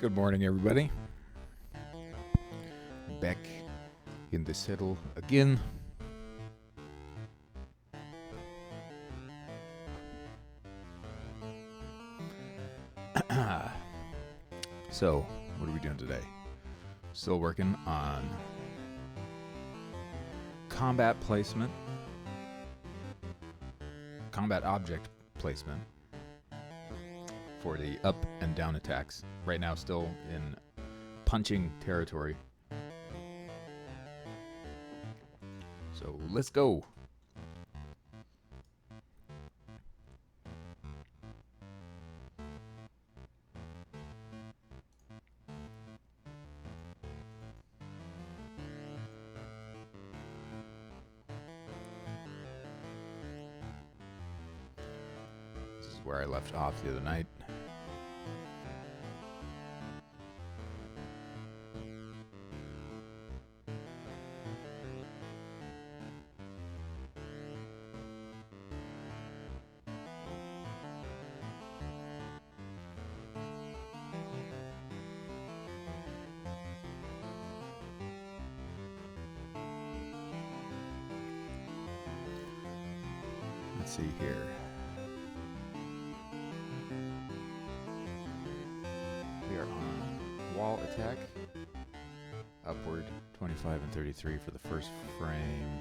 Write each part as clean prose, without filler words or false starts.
Good morning, everybody. Back in the saddle again. So, what are we doing today? Still working on combat placement, combat object placement for the up and down attacks. Right now, still in punching territory. So, let's go. This is where I left off the other night. Let's see here. We are on wall attack. Upward 25 and 33 for the first frame.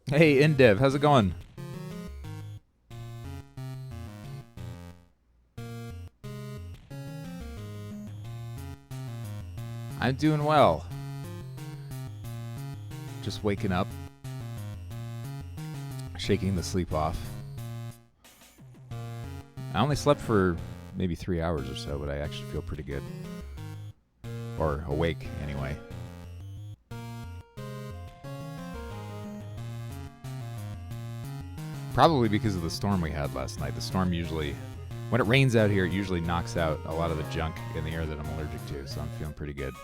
Hey, Indev, how's it going? I'm doing well. Just waking up, shaking the sleep off. I only slept for maybe 3 hours or so, but I actually feel pretty good. Or awake, anyway. Probably because of the storm we had last night. The storm usually, when it rains out here, it usually knocks out a lot of the junk in the air that I'm allergic to, so I'm feeling pretty good.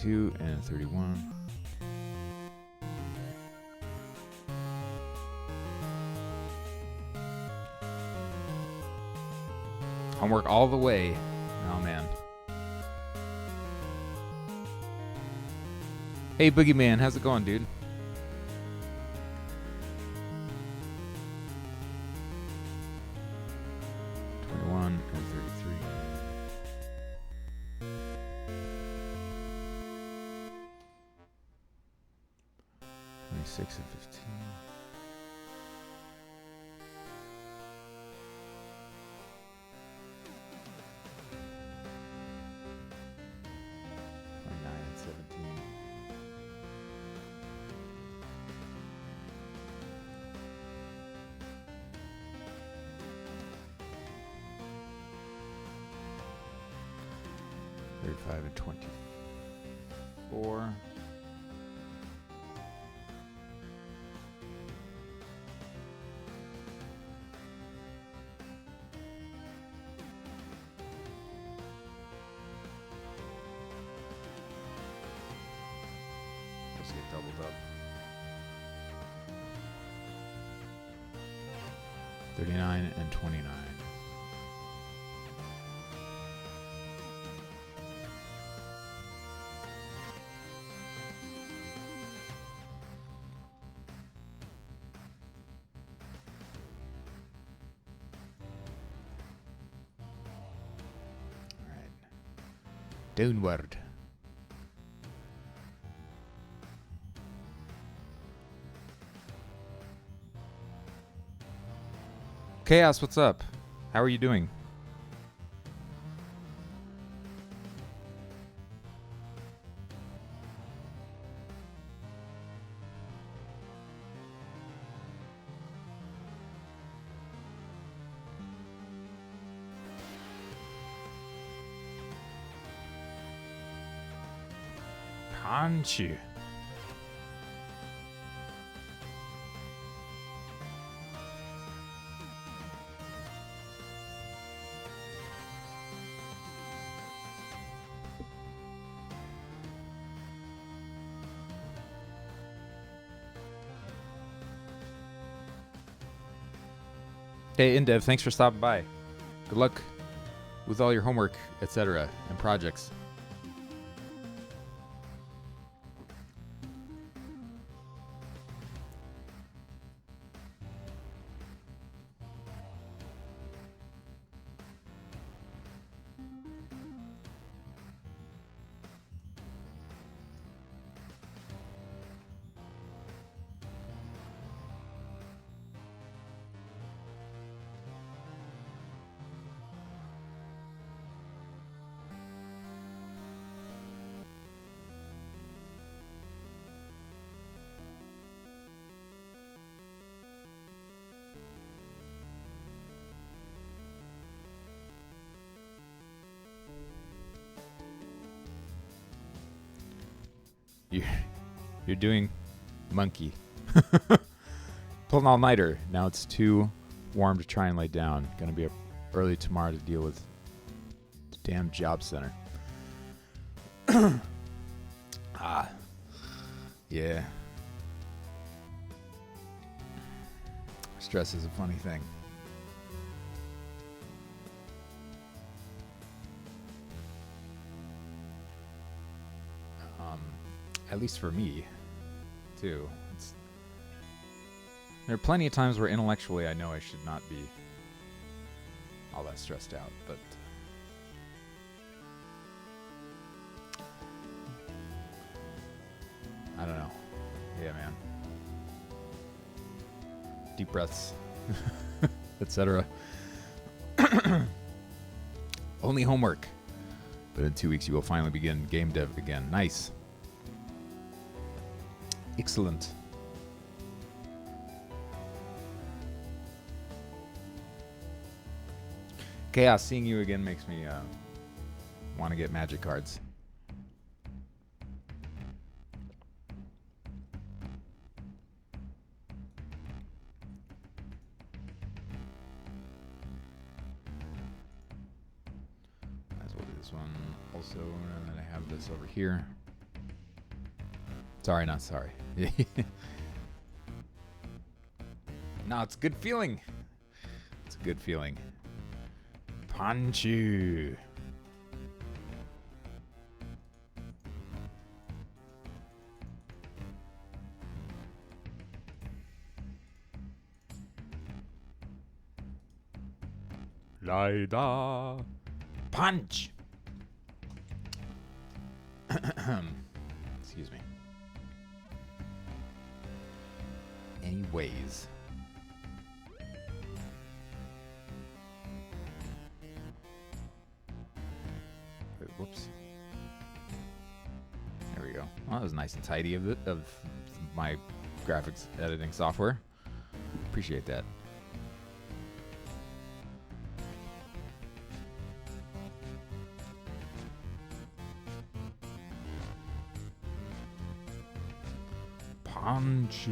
22 and 31. Homework all the way. Oh, man. Hey, Boogeyman, how's it going, dude? And 15. And 17. $35 and 24. Get doubled up. 39 and 29. All right. Downward. Chaos, what's up? How are you doing? Punch you. Hey, Indev, thanks for stopping by. Good luck with all your homework, etc., and projects. You're doing monkey. Pulled an all-nighter. Now it's too warm to try and lay down. Gonna be up early tomorrow to deal with the damn job center. Yeah. Stress is a funny thing. At least for me, too. There are plenty of times where intellectually I know I should not be all that stressed out, but I don't know. Yeah, man. Deep breaths, etc. Only homework. But in 2 weeks you will finally begin game dev again. Nice. Excellent. Chaos, seeing you again makes me want to get magic cards. Might as well do this one also, and then I have this over here. Sorry, not sorry. No, it's a good feeling. It's a good feeling. Punch you. Laida. Punch. Excuse me. Anyways. Wait, whoops. There we go. Well, that was nice and tidy of my graphics editing software. Appreciate that. Punch.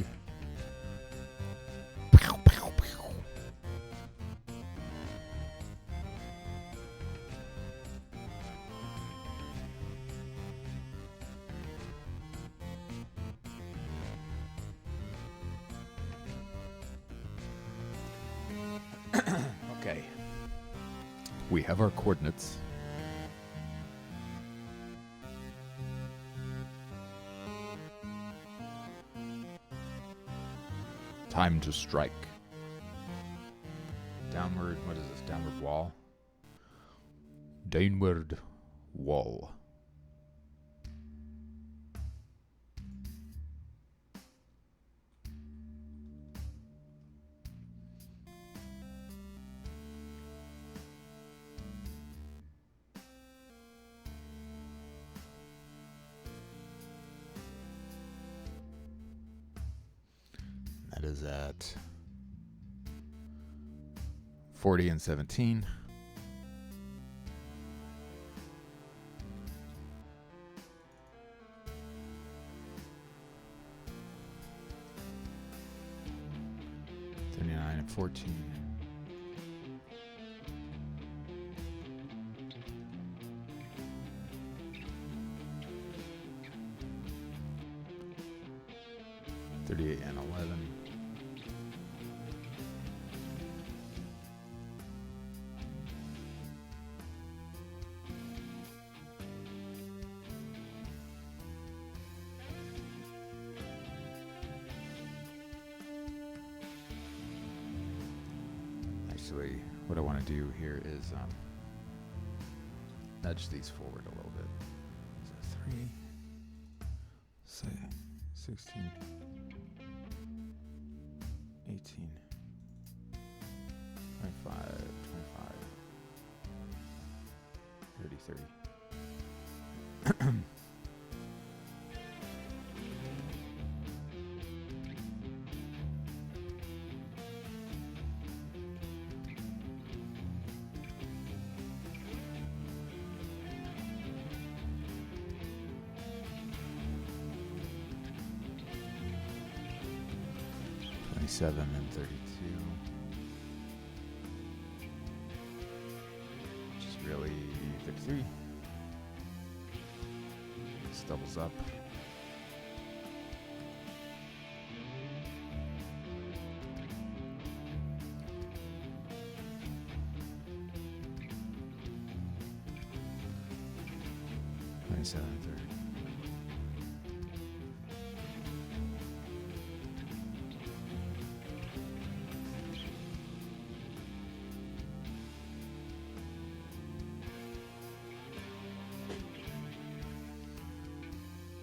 Okay. We have our coordinates. Time to strike. Downward, what is this? Downward wall? Downward wall. That is at 40 and 17. And 14. And 11. Actually, what I want to do here is nudge these forward a little bit. So 3, say 16, 18, 25, 25, 30, 30. 27 and 32, which is really 53. This doubles up. Seven, 30.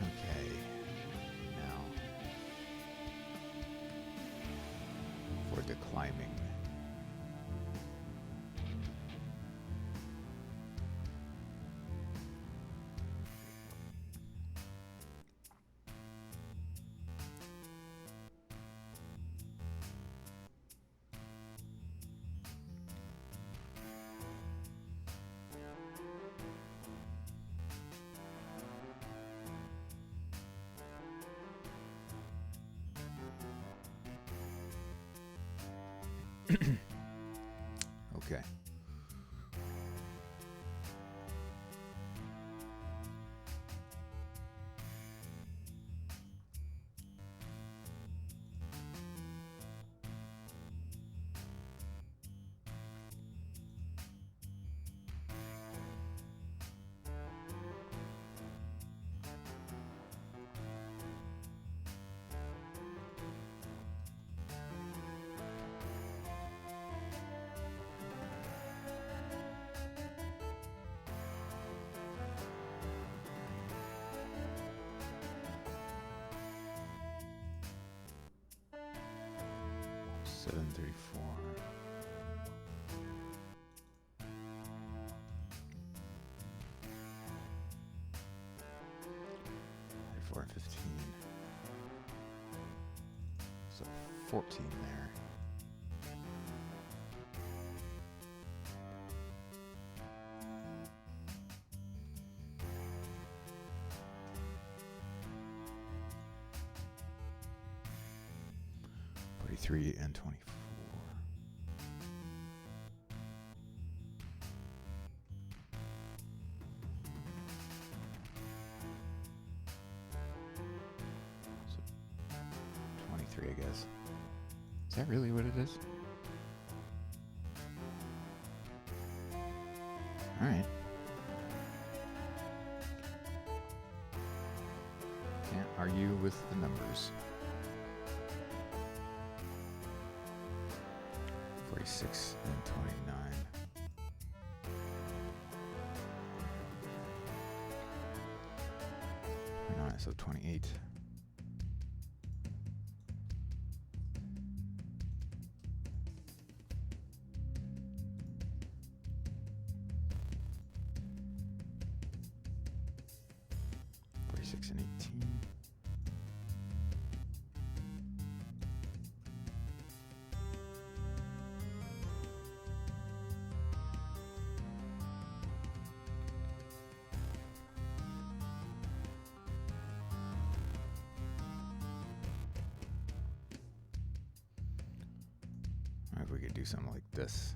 Okay, now for the climbing. Okay. Seven 34. And 15. So 14 there. Three and 24. So 23, I guess. Is that really what it is? All right. Can't argue with the numbers. 46 and 29. 29, so 28. And 18. If we could do something like this,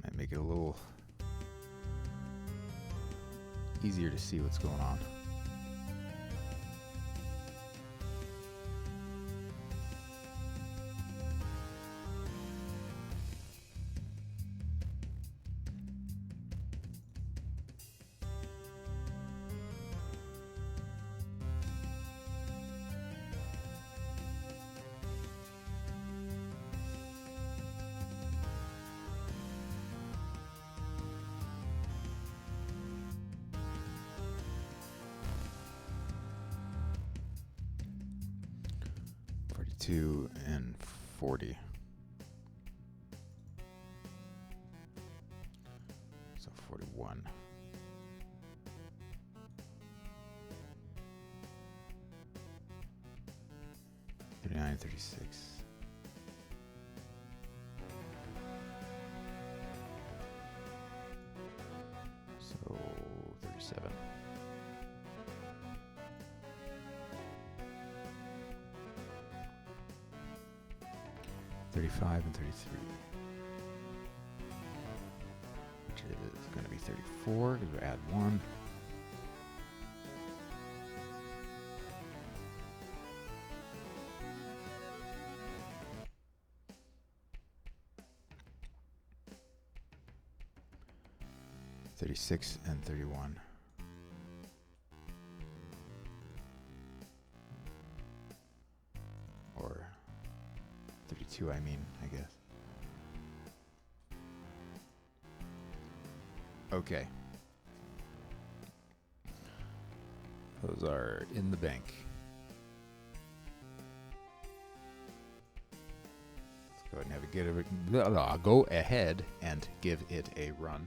might make it a little easier to see what's going on. 32 and 40. So 41. 39, 36. So 37. $35 and 33, which is going to be 34. Because we add 1. $36 and 31. Or 32, I mean, I guess. Okay. Those are in the bank. Let's go ahead and give it a run.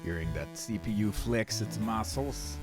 Hearing that CPU flex its muscles.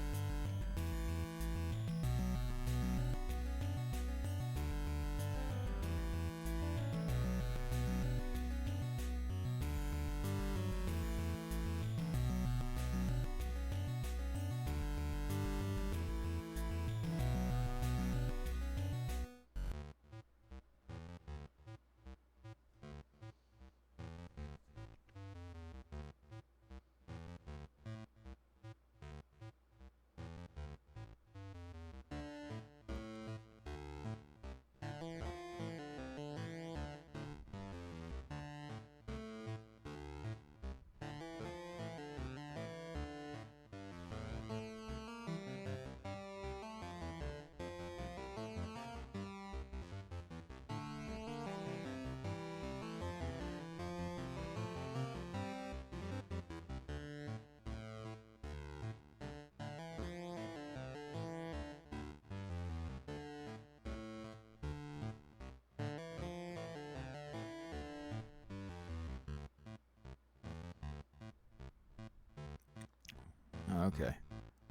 Okay.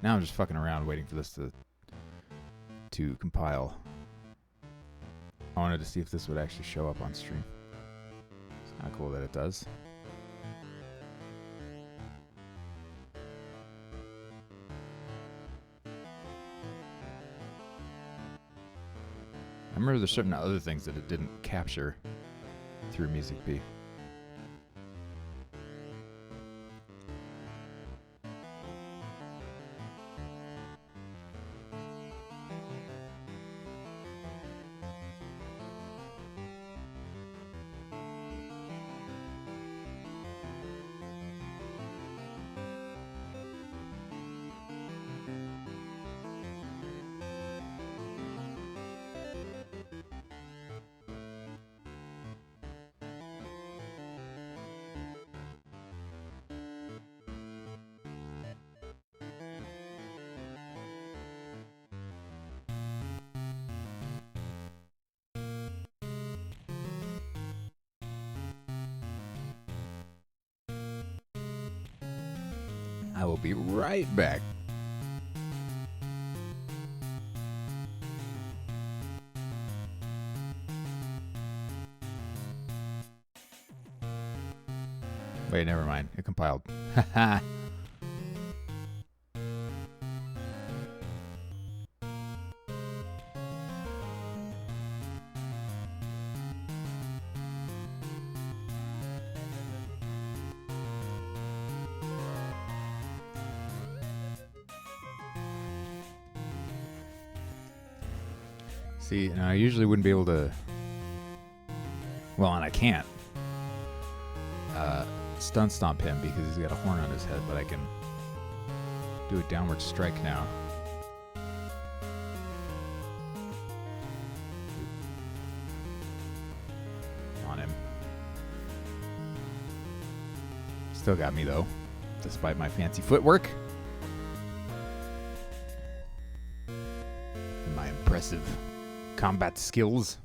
Now I'm just fucking around waiting for this to compile. I wanted to see if this would actually show up on stream. It's kind of cool that it does. I remember there's certain other things that it didn't capture through MusicB. I will be right back. Wait, never mind. It compiled. Haha. See, and I usually wouldn't be able to. Well, and I can't stun stomp him because he's got a horn on his head, but I can do a downward strike now. On him. Still got me though, despite my fancy footwork. And my impressive combat skills.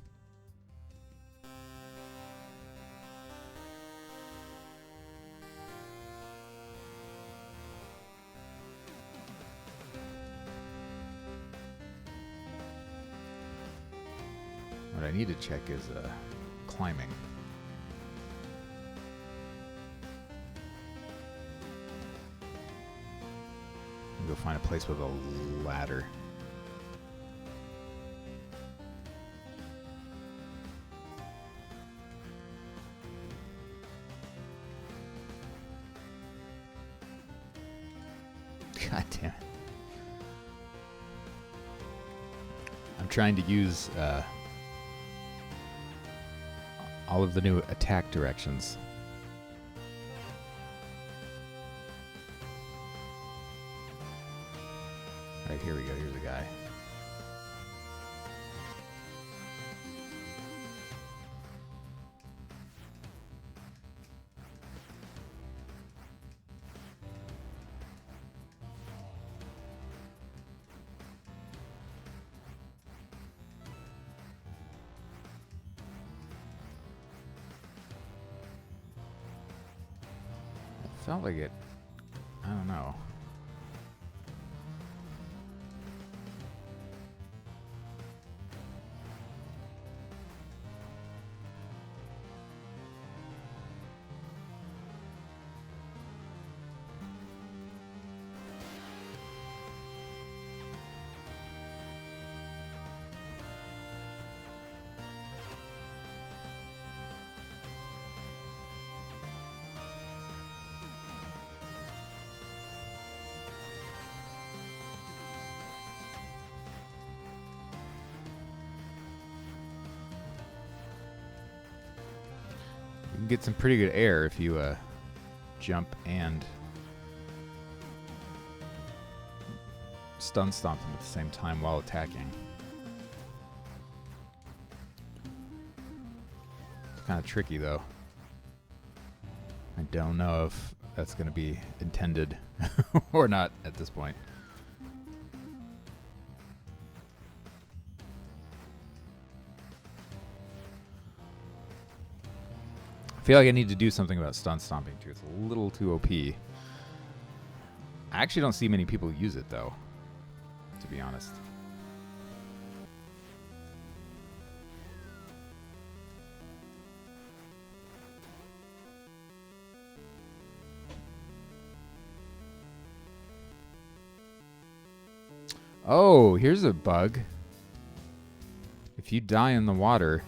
What I need to check is climbing. Go find a place with a ladder. God damn it. I'm trying to use all of the new attack directions. Alright, here we go. Here's a guy. Felt like it. I don't know. You can get some pretty good air if you jump and stun stomp them at the same time while attacking. It's kind of tricky though. I don't know if that's going to be intended or not at this point. I feel like I need to do something about stun stomping too. It's a little too OP. I actually don't see many people use it though, to be honest. Oh, here's a bug. If you die in the water,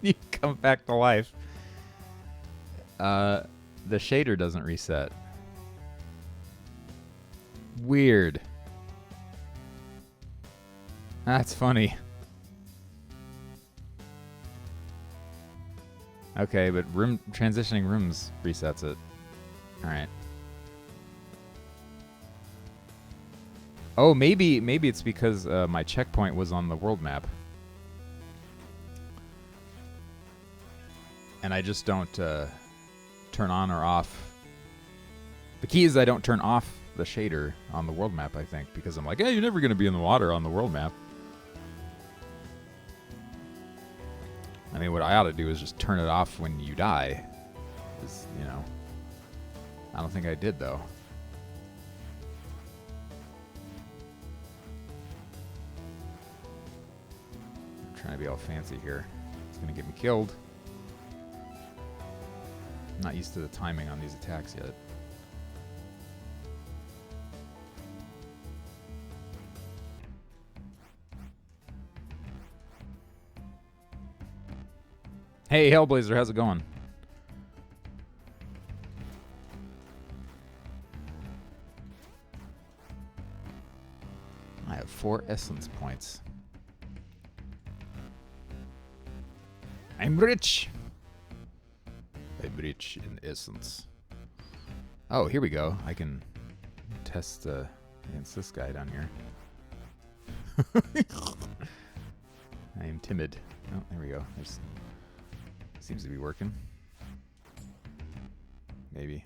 you come back to life. The shader doesn't reset. Weird. That's funny. Okay, but transitioning rooms resets it. Alright. Oh, maybe it's because my checkpoint was on the world map. And I just don't turn on or off. The key is I don't turn off the shader on the world map, I think, because I'm like, hey, you're never going to be in the water on the world map. I mean, what I ought to do is just turn it off when you die. 'Cause, you know, I don't think I did, though. trying to be all fancy here. It's going to get me killed. I'm not used to the timing on these attacks yet. Hey, Hellblazer, how's it going? I have 4 essence points. I'm rich. I'm rich in essence. Oh, here we go. I can test against this guy down here. I am timid. Oh, there we go. There's, seems to be working. Maybe.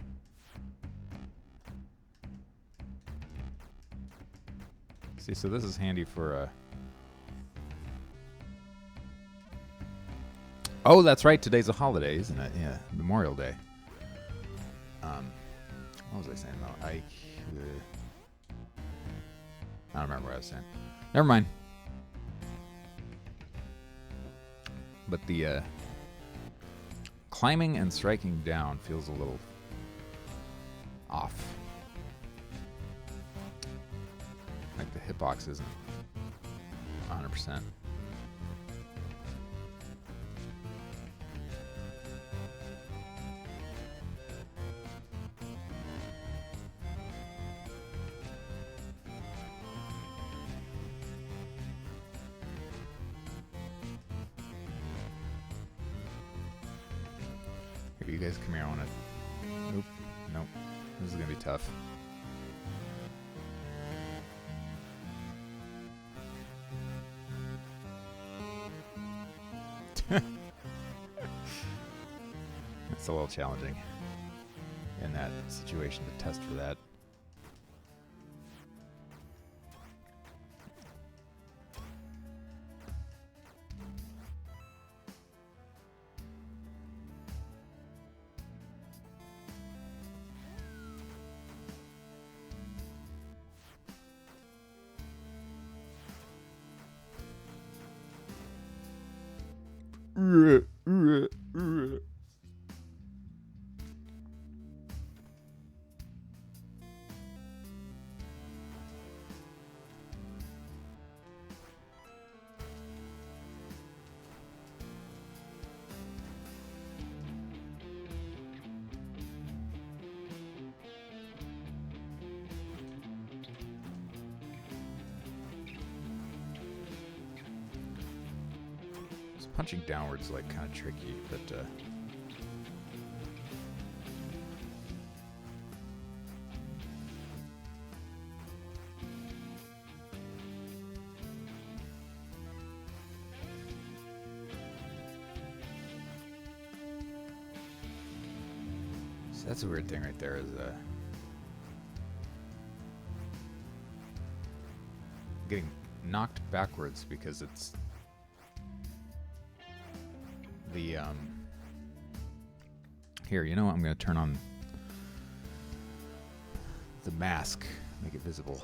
See, so this is handy for oh, that's right. Today's a holiday, isn't it? Yeah, Memorial Day. What was I saying though? I don't remember what I was saying. Never mind. But the climbing and striking down feels a little off. Like the hitbox isn't 100%. Here, you guys come here. I want to... Nope. Nope. This is going to be tough. It's a little challenging in that situation to test for that. Punching downwards is like kind of tricky, but so that's a weird thing right there. Is getting knocked backwards because it's the here, you know what? I'm going to turn on the mask, make it visible.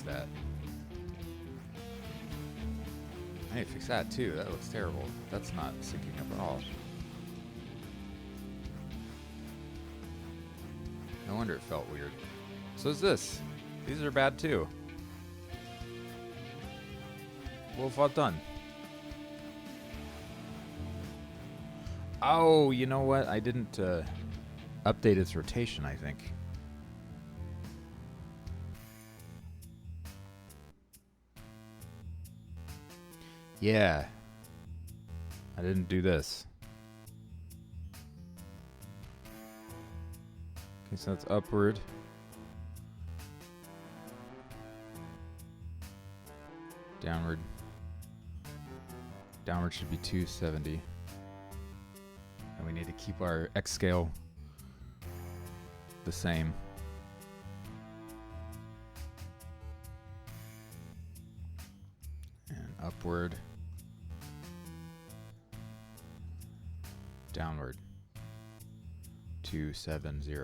That. I need to fix that too. That looks terrible. That's not syncing up at all. No wonder it felt weird. So is this. These are bad too. What have I done? Oh, you know what? I didn't update its rotation, I think. Yeah. I didn't do this. Okay, so that's upward. Downward. Downward should be 270. And we need to keep our X scale the same. And upward. Downward. 270.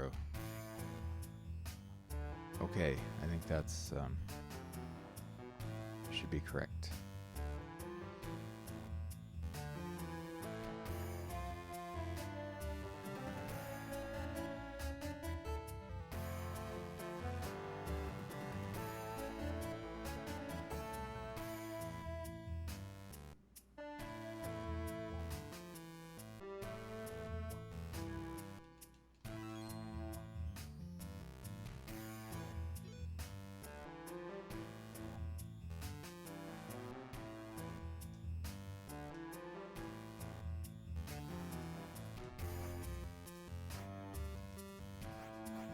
Okay, I think that's should be correct.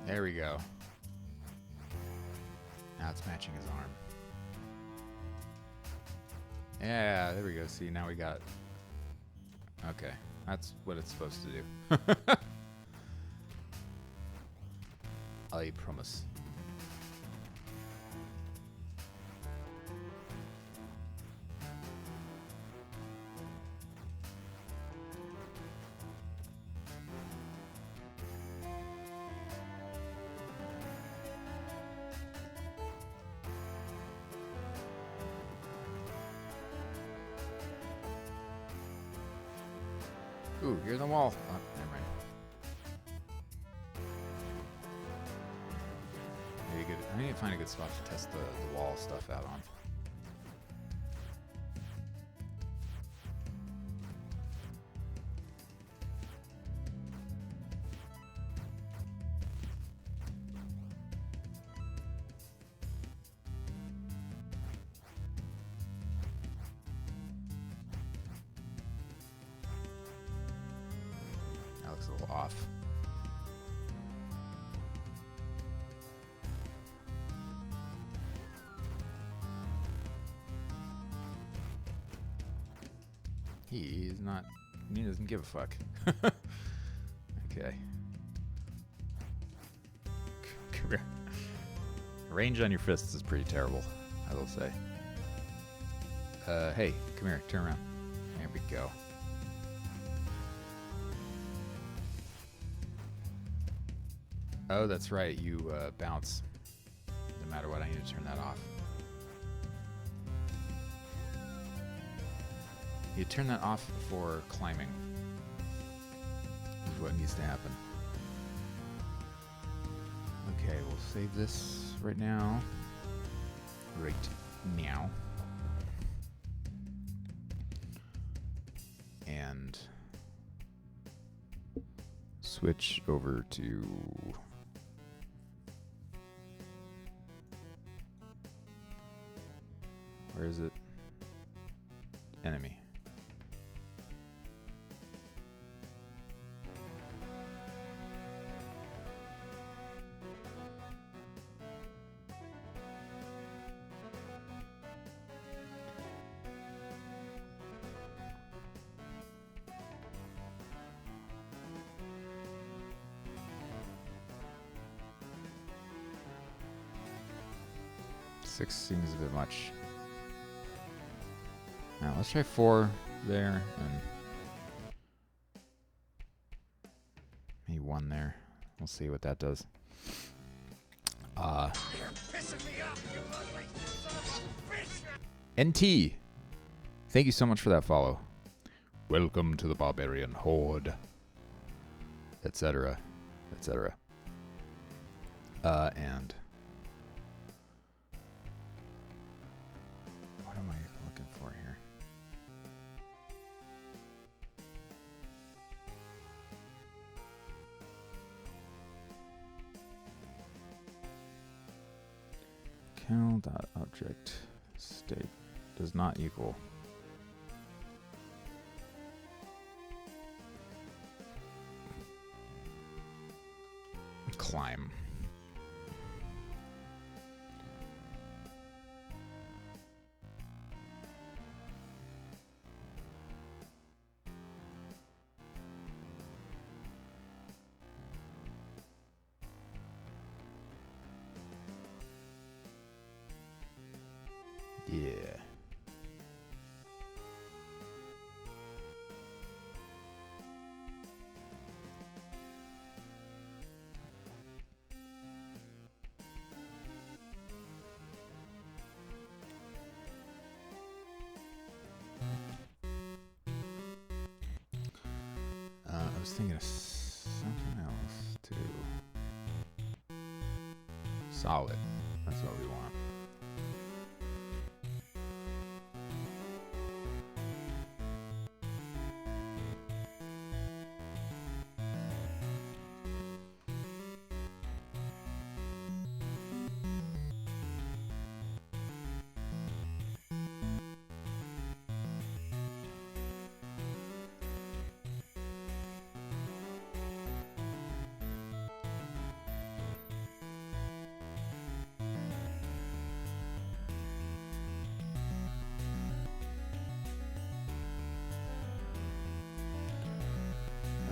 There we go. Now it's matching his arm. Yeah, there we go. See, now we got... Okay, that's what it's supposed to do. I promise. Ooh, you're in the wall. Oh, never mind. Maybe good. I need to find a good spot to test the wall stuff out on. That looks a little off. He doesn't give a fuck. Okay. Come here. Range on your fists is pretty terrible, I will say. Hey, come here, turn around. There we go. Oh, that's right, you bounce. No matter what, I need to turn that off. You turn that off for climbing. Is what needs to happen. Okay, we'll save this right now. Right now. And switch over to where is it? Enemy. Six seems a bit much. Now let's try 4 there and maybe 1 there. We'll see what that does. NT, thank you so much for that follow. Welcome to the Barbarian Horde, etc., etc. And what am I looking for here? Cal.object state does not equal Yeah. I was thinking of something else too. Solid. That's what we want.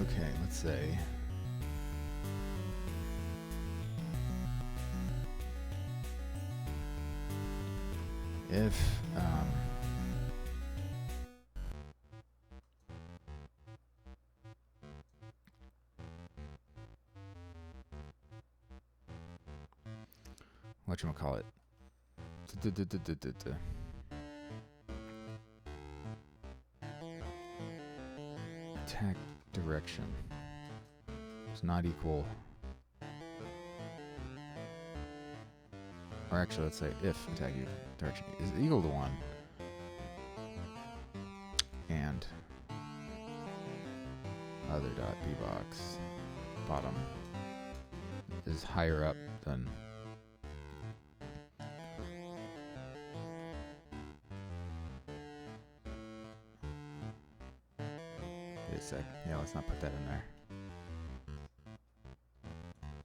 Okay, let's say if whatchamacallit, attack direction is not equal, or actually let's say if attack direction is equal to 1 and other dot b box bottom is higher up than wait a sec. Yeah, let's not put that in there.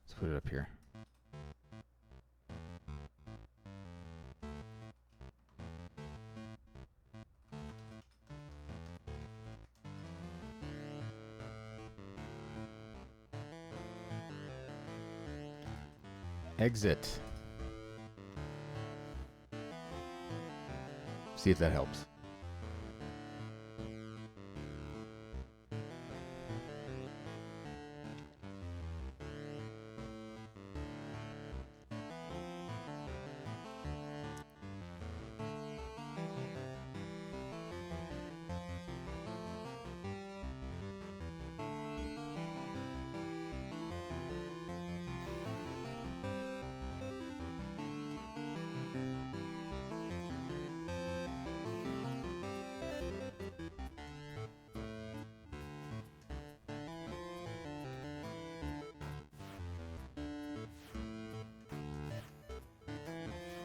Let's put it up here. Exit. See if that helps.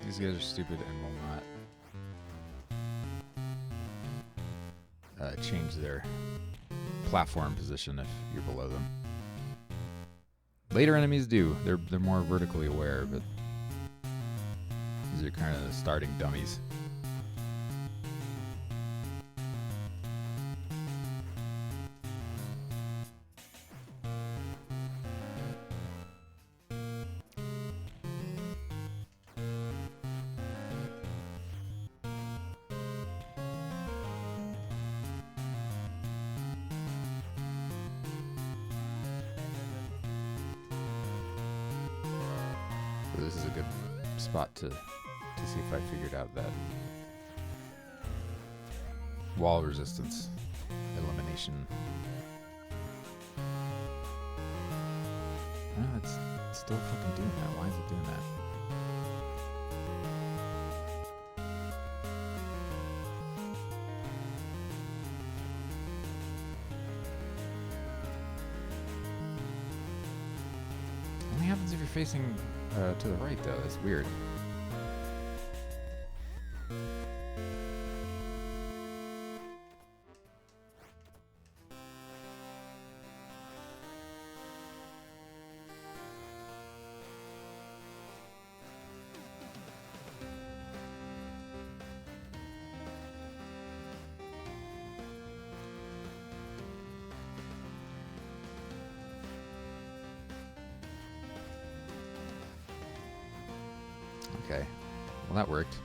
These guys are stupid and will not change their platform position if you're below them. Later enemies do. They're more vertically aware, but these are kind of the starting dummies. This is a good spot to see if I figured out that wall resistance elimination. Oh, it's still fucking doing that. Why is it doing that? Only happens if you're facing to the right, though. That's weird. Okay, well that worked.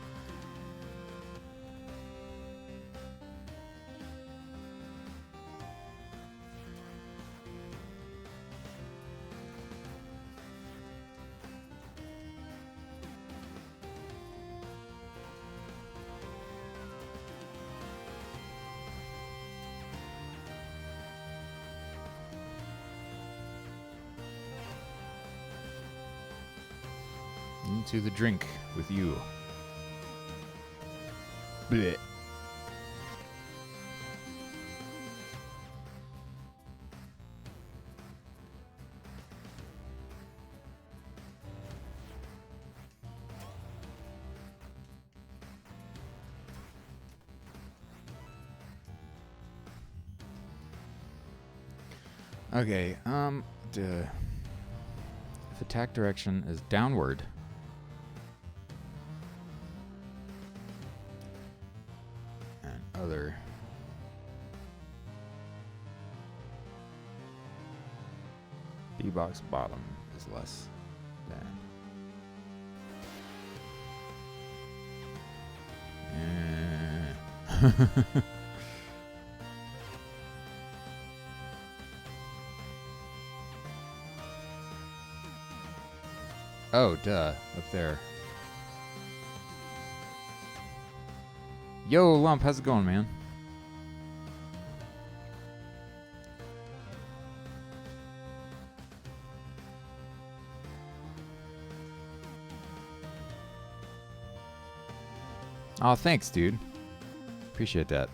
into the drink with you. Blech. Okay, if attack direction is downward, and other, B-box bottom is less than. Oh, duh. Up there. Yo, Lump, how's it going, man? Oh, thanks, dude. Appreciate that.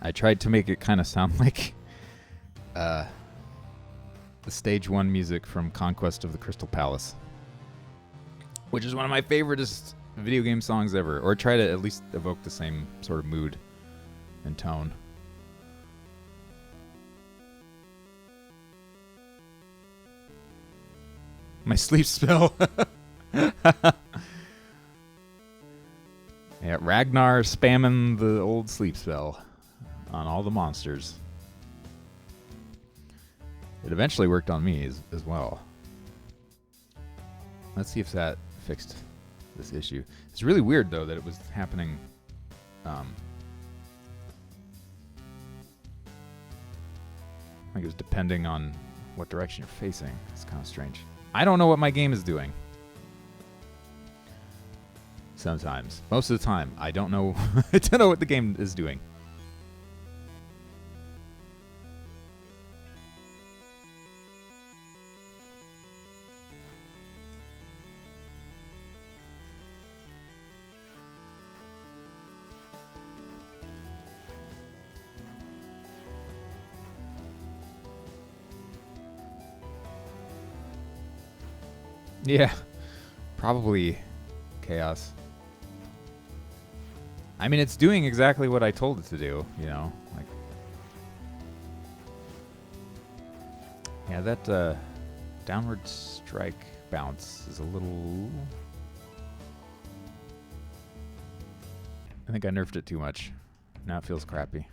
I tried to make it kind of sound like the stage 1 music from Conquest of the Crystal Palace, which is one of my favoriteest video game songs ever, or try to at least evoke the same sort of mood and tone. My sleep spell. Yeah, Ragnar spamming the old sleep spell on all the monsters. It eventually worked on me as well. Let's see if that fixed this issue. It's really weird, though, that it was happening. Like it was depending on what direction you're facing. It's kind of strange. I don't know what my game is doing. Sometimes. Most of the time, I don't know. I don't know what the game is doing. Yeah, probably chaos. I mean, it's doing exactly what I told it to do, you know? Like, yeah, that downward strike bounce is a little... I think I nerfed it too much. Now it feels crappy.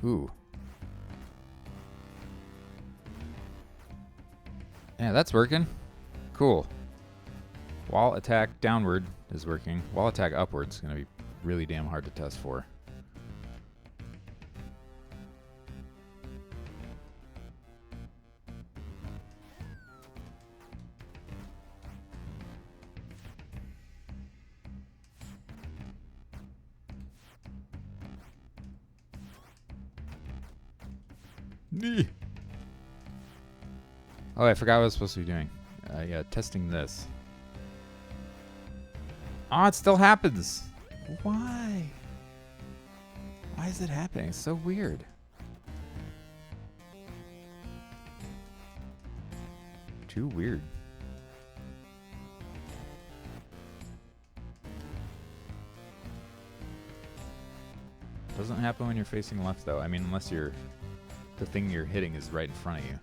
Ooh. Yeah, that's working. Cool. Wall attack downward is working. Wall attack upward is going to be really damn hard to test for. Oh, I forgot what I was supposed to be doing. Yeah, testing this. Oh, it still happens. Why? Why is it happening? It's so weird. Too weird. Doesn't happen when you're facing left, though. I mean, unless you're... the thing you're hitting is right in front of you.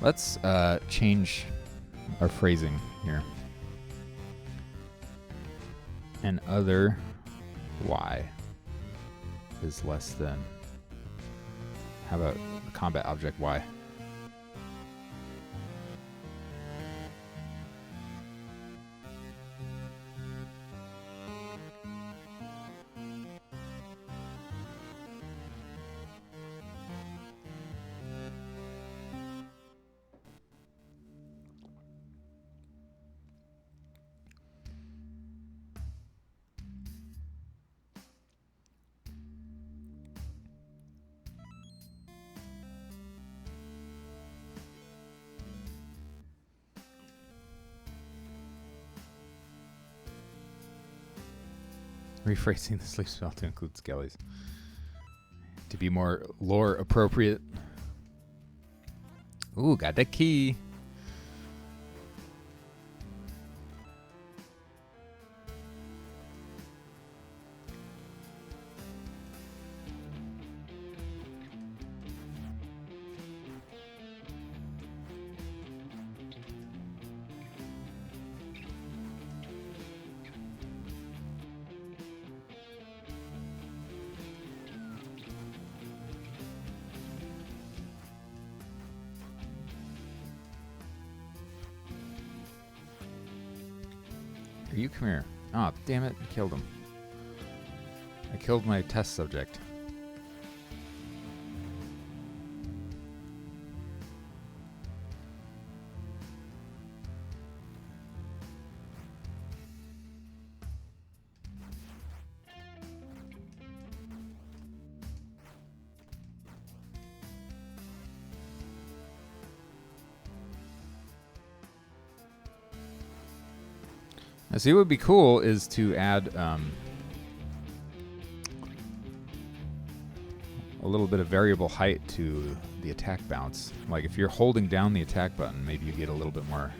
Let's change our phrasing here. And other Y is less than. How about combat object Y? Rephrasing the sleep spell to include skellies. To be more lore appropriate. Ooh, got the key. You come here. Oh, damn it. I killed him. I killed my test subject. Now, see, what would be cool is to add a little bit of variable height to the attack bounce. Like if you're holding down the attack button, maybe you get a little bit more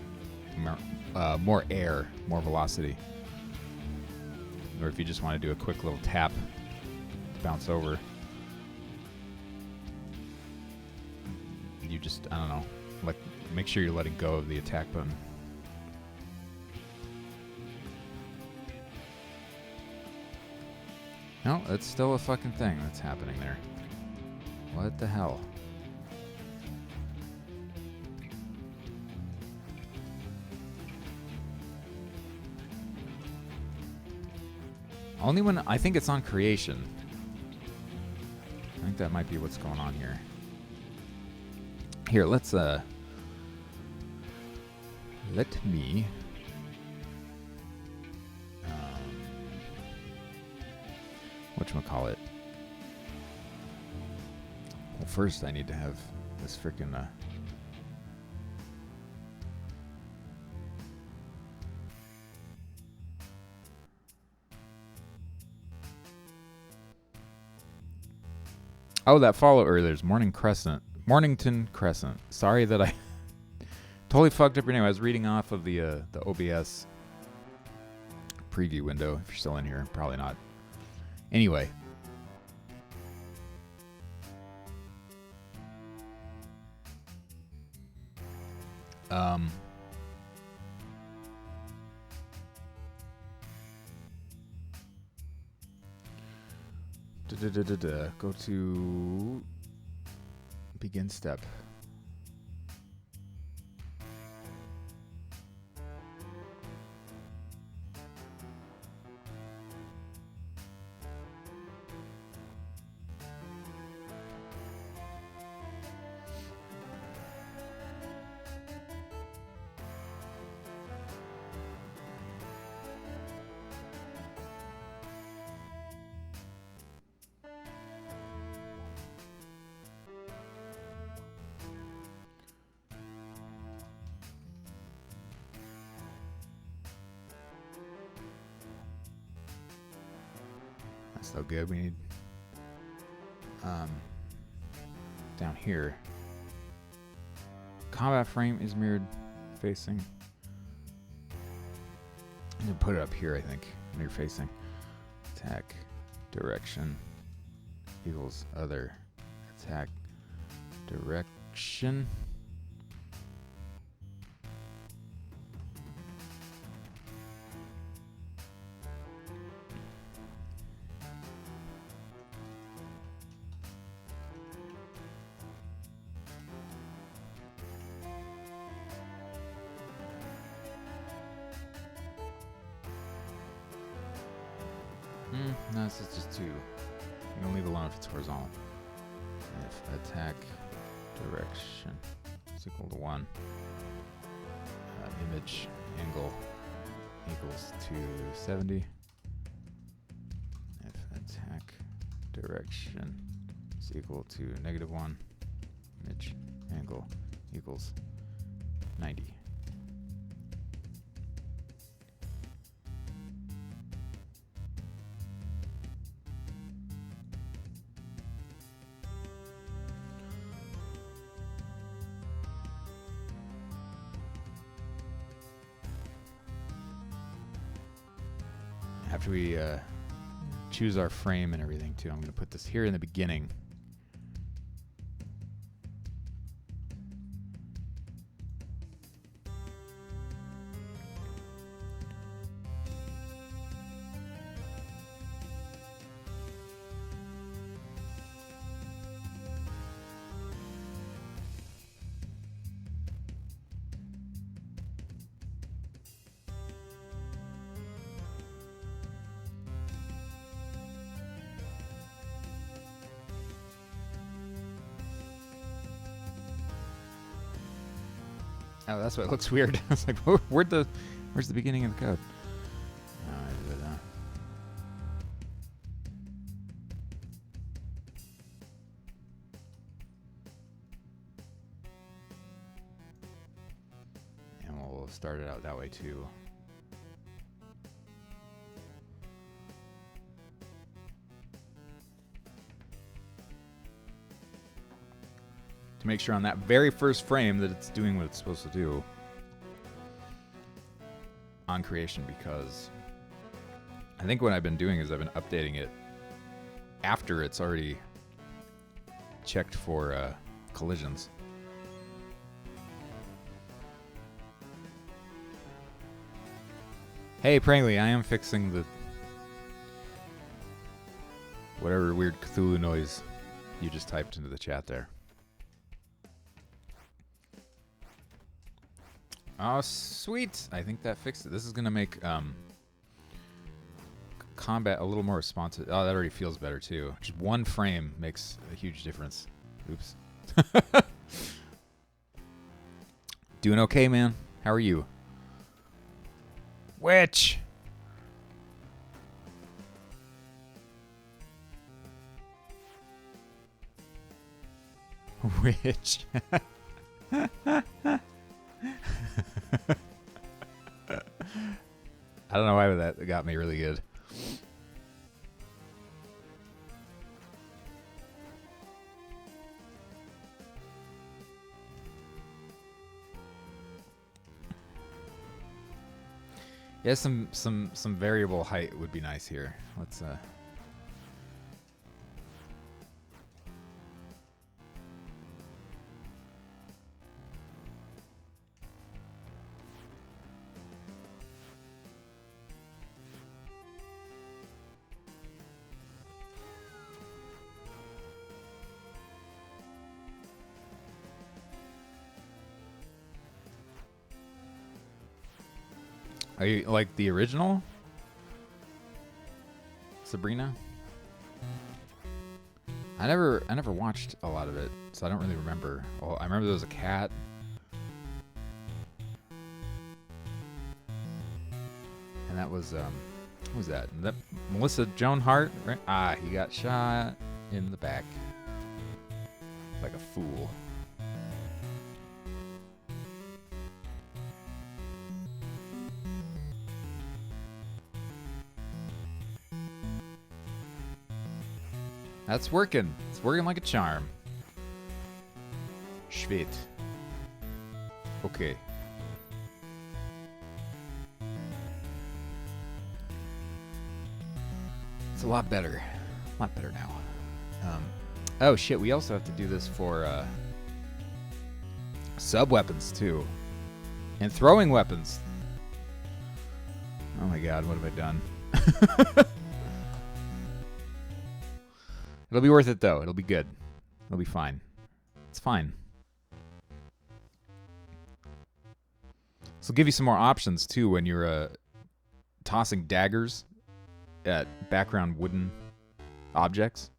air, more velocity. Or if you just want to do a quick little tap, bounce over. You just, I don't know, like make sure you're letting go of the attack button. No, that's still a fucking thing that's happening there. What the hell? Only when I think it's on creation. I think that might be what's going on here. Here, let's let me whatchamacallit. Well, first I need to have this freaking oh, that follow, or there's Mornington Crescent. Sorry that I totally fucked up your name. I was reading off of the OBS preview window. If you're still in here, probably not. Anyway. Go to begin step. So good. We need down here. Combat frame is mirrored facing. I'm gonna put it up here, I think. Mirror facing. Attack direction equals other attack direction. No, this is just 2. I'm gonna leave it alone if it's horizontal. If attack direction is equal to 1, image angle equals 270. If attack direction is equal to -1, image angle equals 90. After we choose our frame and everything too, I'm going to put this here in the beginning. Oh, that's why it looks weird. I was like, where's the beginning of the code? And we'll start it out that way too. To make sure on that very first frame that it's doing what it's supposed to do on creation, because I think what I've been doing is I've been updating it after it's already checked for collisions. Hey Prangley, I am fixing the whatever weird Cthulhu noise you just typed into the chat there. Oh, sweet. I think that fixed it. This is going to make combat a little more responsive. Oh, that already feels better, too. Just one frame makes a huge difference. Oops. Doing okay, man. How are you? Witch! Witch. I don't know why that got me really good. Yeah, some variable height would be nice here. Let's Are you like the original Sabrina? I never watched a lot of it, so I don't really remember. Well, I remember there was a cat. And that was what was that? That Melissa Joan Hart, right? Ah, he got shot in the back. Like a fool. That's working. It's working like a charm. Schwit. Okay. It's a lot better. A lot better now. Oh shit, we also have to do this for sub-weapons too. And throwing weapons. Oh my god, what have I done? It'll be worth it, though. It'll be good. It'll be fine. It's fine. This will give you some more options, too, when you're tossing daggers at background wooden objects.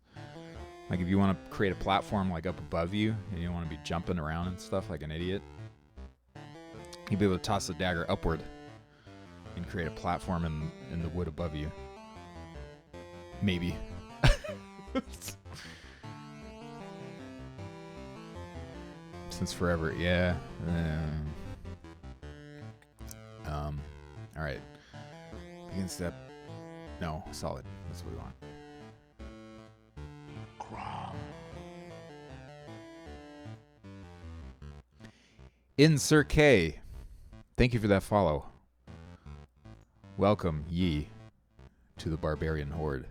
Like, if you want to create a platform, like, up above you, and you want to be jumping around and stuff like an idiot, you'll be able to toss the dagger upward and create a platform in the wood above you. Maybe. Since forever, yeah. All right. Begin step. No, solid. That's what we want. Crawl. Insert K. Thank you for that follow. Welcome, ye. to the barbarian horde.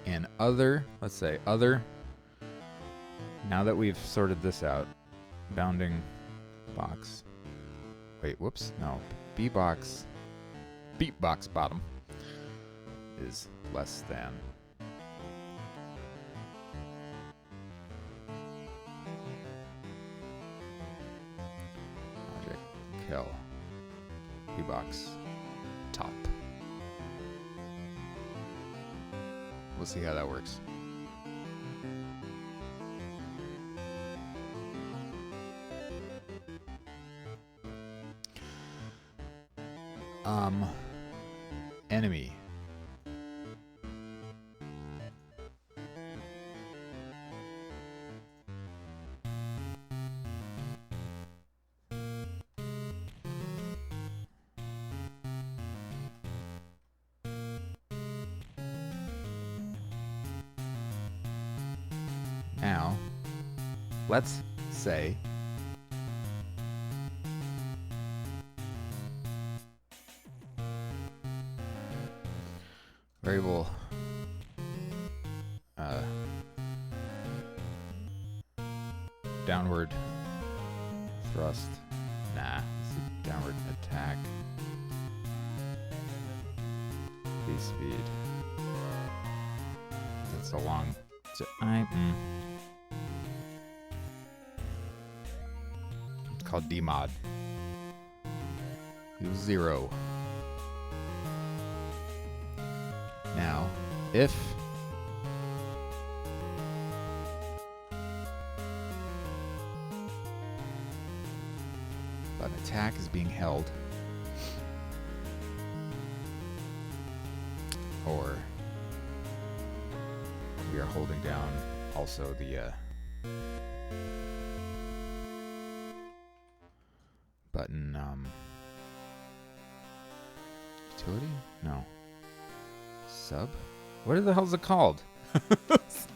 And other, let's say other, now that we've sorted this out, bounding box. Wait, whoops, no. B-box, beatbox bottom is less than. Object kill. B-box top. We'll see how that works. Enemy. Now, let's say variable downward thrust. Nah, this is downward attack. B speed. That's a long. It's called DMod. Equals 0. Now, if an attack is being held, or we are holding down also the button utility? No. Sub? What the hell is it called? It's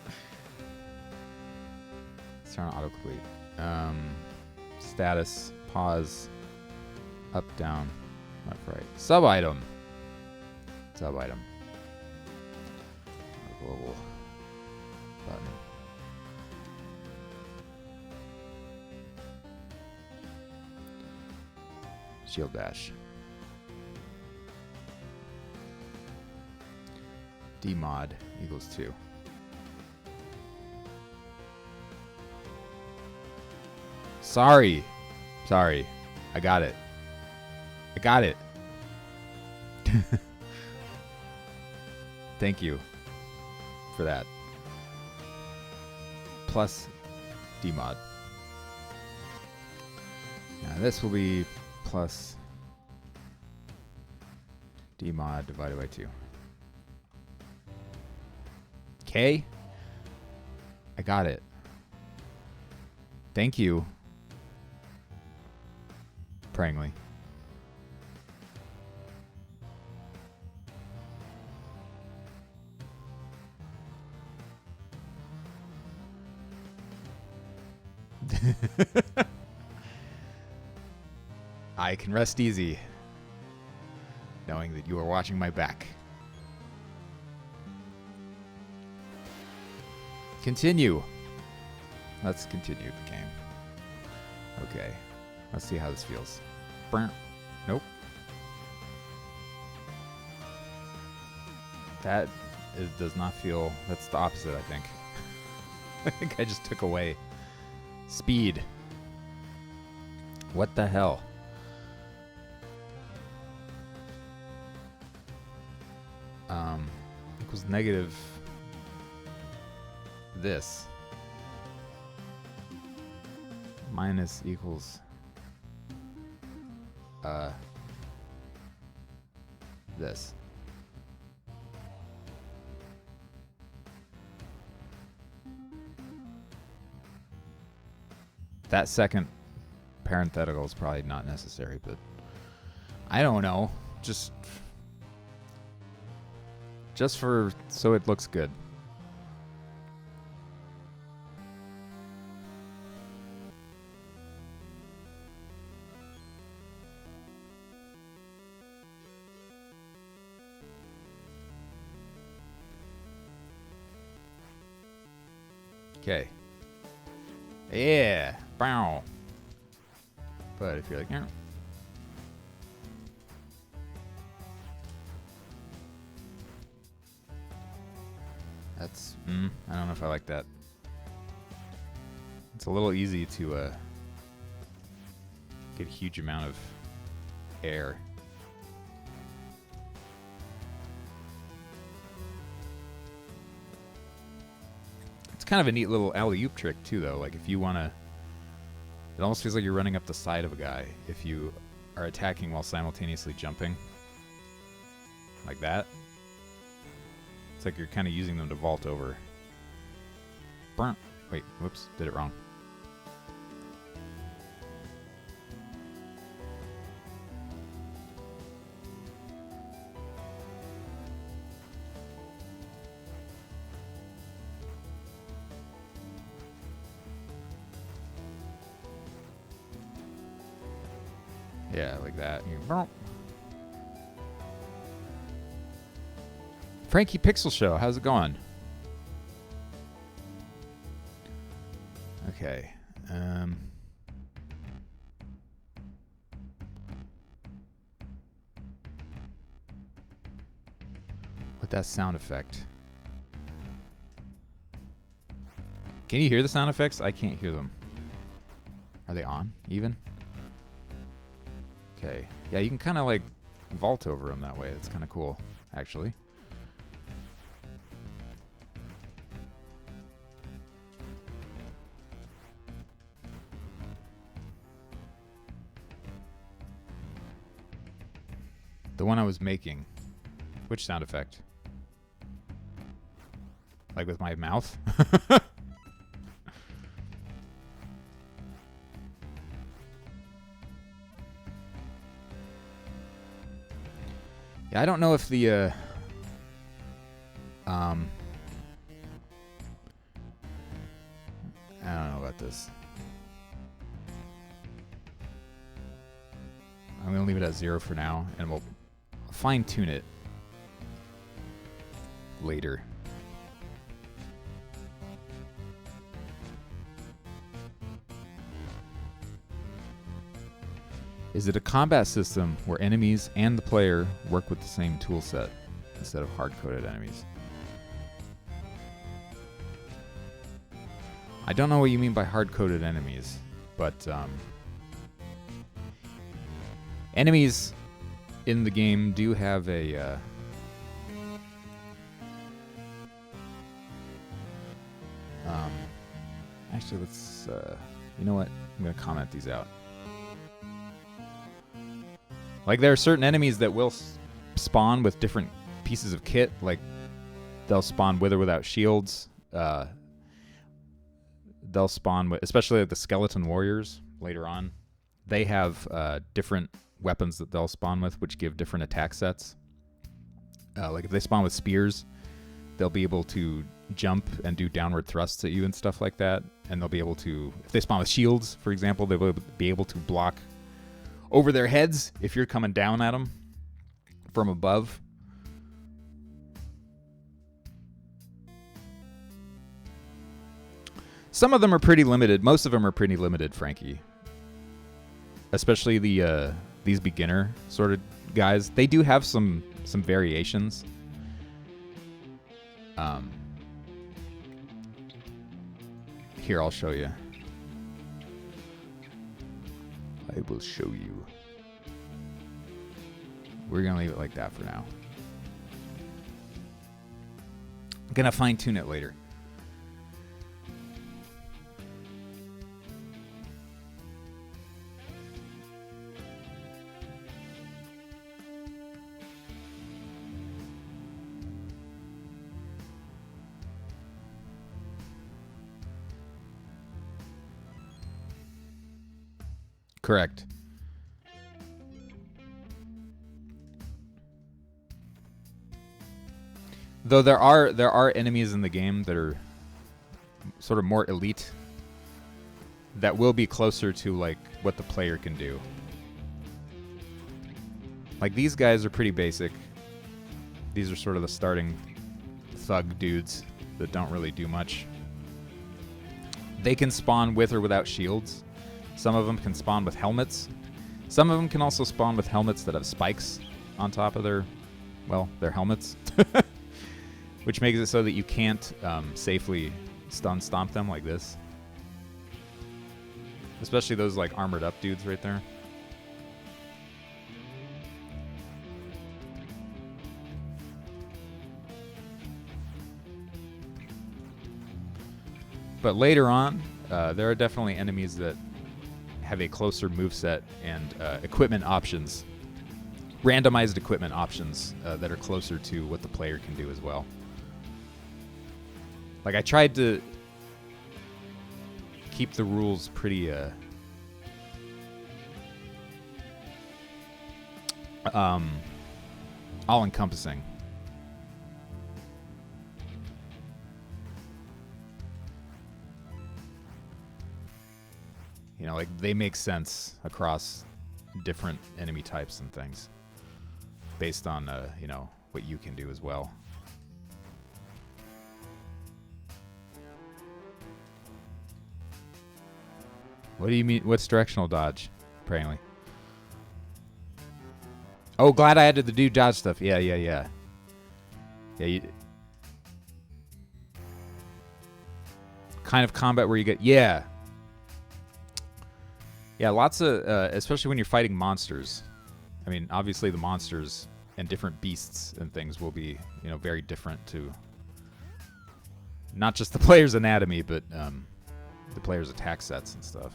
trying to autocomplete. Status, pause, up, down, left, right. Sub item. Sub item. Global button. Shield dash. DMod equals 2. Sorry. I got it. Thank you for that. Plus DMod. Now this will be plus DMod divided by 2. Okay? I got it. Thank you. Prayingly. I can rest easy knowing that you are watching my back. Continue. Let's continue the game. Okay. Let's see how this feels. Nope. That does not feel... That's the opposite, I think. I think I just took away speed. What the hell? Equals negative this. Minus equals this. That second parenthetical is probably not necessary, but I don't know. Just for so it looks good. Okay. Yeah. Bow. But if you're like, that's, I don't know if I like that. It's a little easy to get a huge amount of air. It's kind of a neat little alley-oop trick too, though. Like if you want to, it almost feels like you're running up the side of a guy if you are attacking while simultaneously jumping. Like that. It's like you're kind of using them to vault over. Wait, whoops, did it wrong. Yeah, like that. Frankie Pixel Show, how's it going? Okay. With that sound effect. Can you hear the sound effects? I can't hear them. Are they on, even? Okay. Yeah, you can kind of like vault over them that way. That's kind of cool, actually. The one I was making. Which sound effect? Like with my mouth? Yeah, I don't know if the I don't know about this. I'm gonna leave it at 0 for now, and we'll fine-tune it later. Is it a combat system where enemies and the player work with the same tool set instead of hard-coded enemies? I don't know what you mean by hard-coded enemies, but enemies in the game do have a actually, let's you know what? I'm gonna comment these out. Like, there are certain enemies that will spawn with different pieces of kit. Like, they'll spawn with or without shields. They'll spawn with, especially like the skeleton warriors later on. They have different weapons that they'll spawn with, which give different attack sets. Like, if they spawn with spears, they'll be able to jump and do downward thrusts at you and stuff like that. And they'll be able to, if they spawn with shields, for example, they'll be able to block over their heads if you're coming down at them from above. Some of them are pretty limited. Most of them are pretty limited, Frankie. Especially the these beginner sort of guys. They do have some variations. Here, I'll show you. I will show you. We're going to leave it like that for now. I'm going to fine-tune it later. Correct. Though there are enemies in the game that are sort of more elite that will be closer to like what the player can do. Like, these guys are pretty basic. These are sort of the starting thug dudes that don't really do much. They can spawn with or without shields. Some of them can spawn with helmets. Some of them can also spawn with helmets that have spikes on top of their helmets. Which makes it so that you can't safely stun stomp them like this. Especially those like armored up dudes right there. But later on, there are definitely enemies that have a closer moveset and equipment options, randomized equipment options that are closer to what the player can do as well. Like, I tried to keep the rules pretty all-encompassing. You know, like, they make sense across different enemy types and things based on, you know, what you can do as well. What do you mean? What's directional dodge, apparently? Oh, glad I added the do dodge stuff. Yeah. Yeah, you... Kind of combat where you get... Yeah, lots of... especially when you're fighting monsters. I mean, obviously the monsters and different beasts and things will be, you know, very different to... Not just the player's anatomy, but the player's attack sets and stuff.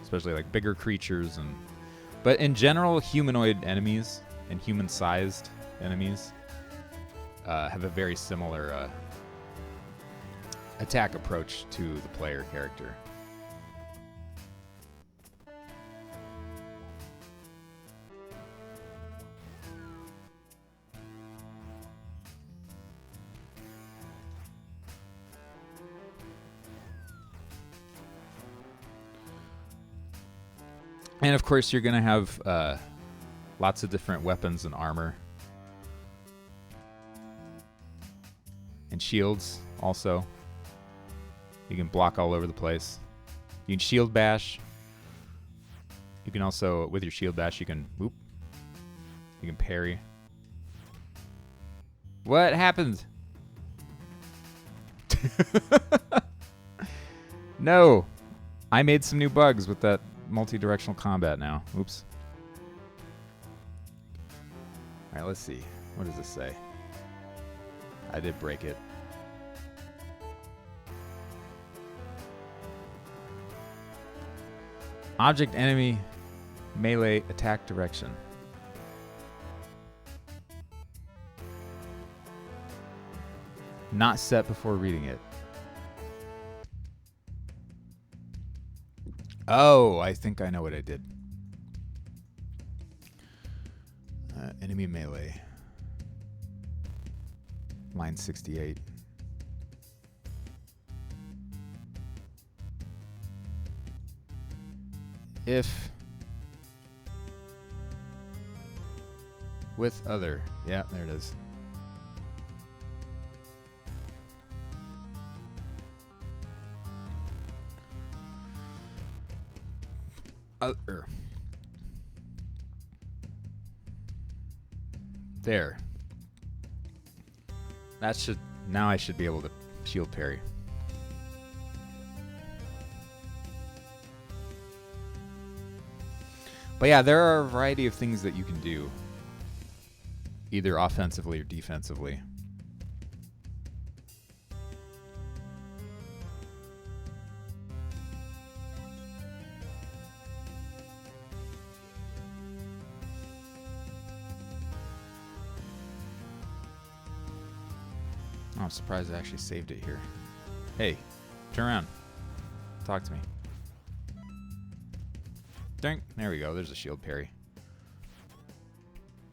Especially like bigger creatures but in general, humanoid enemies and human-sized enemies have a very similar attack approach to the player character. And of course, you're going to have lots of different weapons and armor. And shields, also. You can block all over the place. You can shield bash. You can also, with your shield bash, you can whoop. You can parry. What happened? No. I made some new bugs with that multi-directional combat now. Oops. Alright, let's see. What does this say? I did break it. Object enemy melee attack direction. Not set before reading it. Oh, I think I know what I did. Enemy melee. Line 68. If with other. Yeah, there it is. There. That should... Now I should be able to shield parry. But yeah, there are a variety of things that you can do. Either offensively or defensively. Oh, I'm surprised I actually saved it here. Hey, turn around. Talk to me. Dang, there we go. There's a shield parry.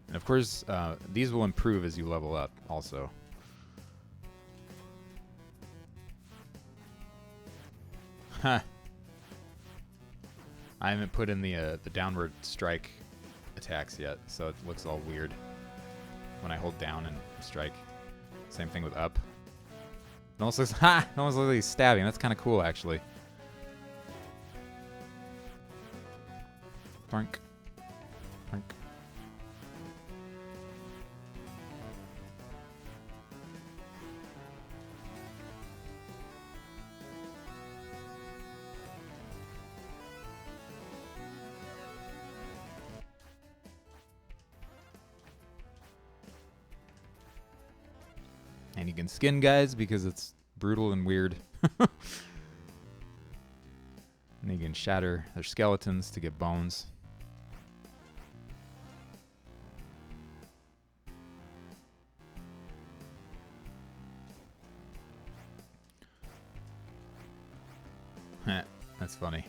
And of course, these will improve as you level up also. Huh. I haven't put in the downward strike attacks yet, so it looks all weird when I hold down and strike. Same thing with up. It almost looks, ha! It almost looks like he's stabbing. That's kind of cool, actually. Thunk. Thunk. And you can skin guys because it's brutal and weird. And you can shatter their skeletons to get bones. That's funny.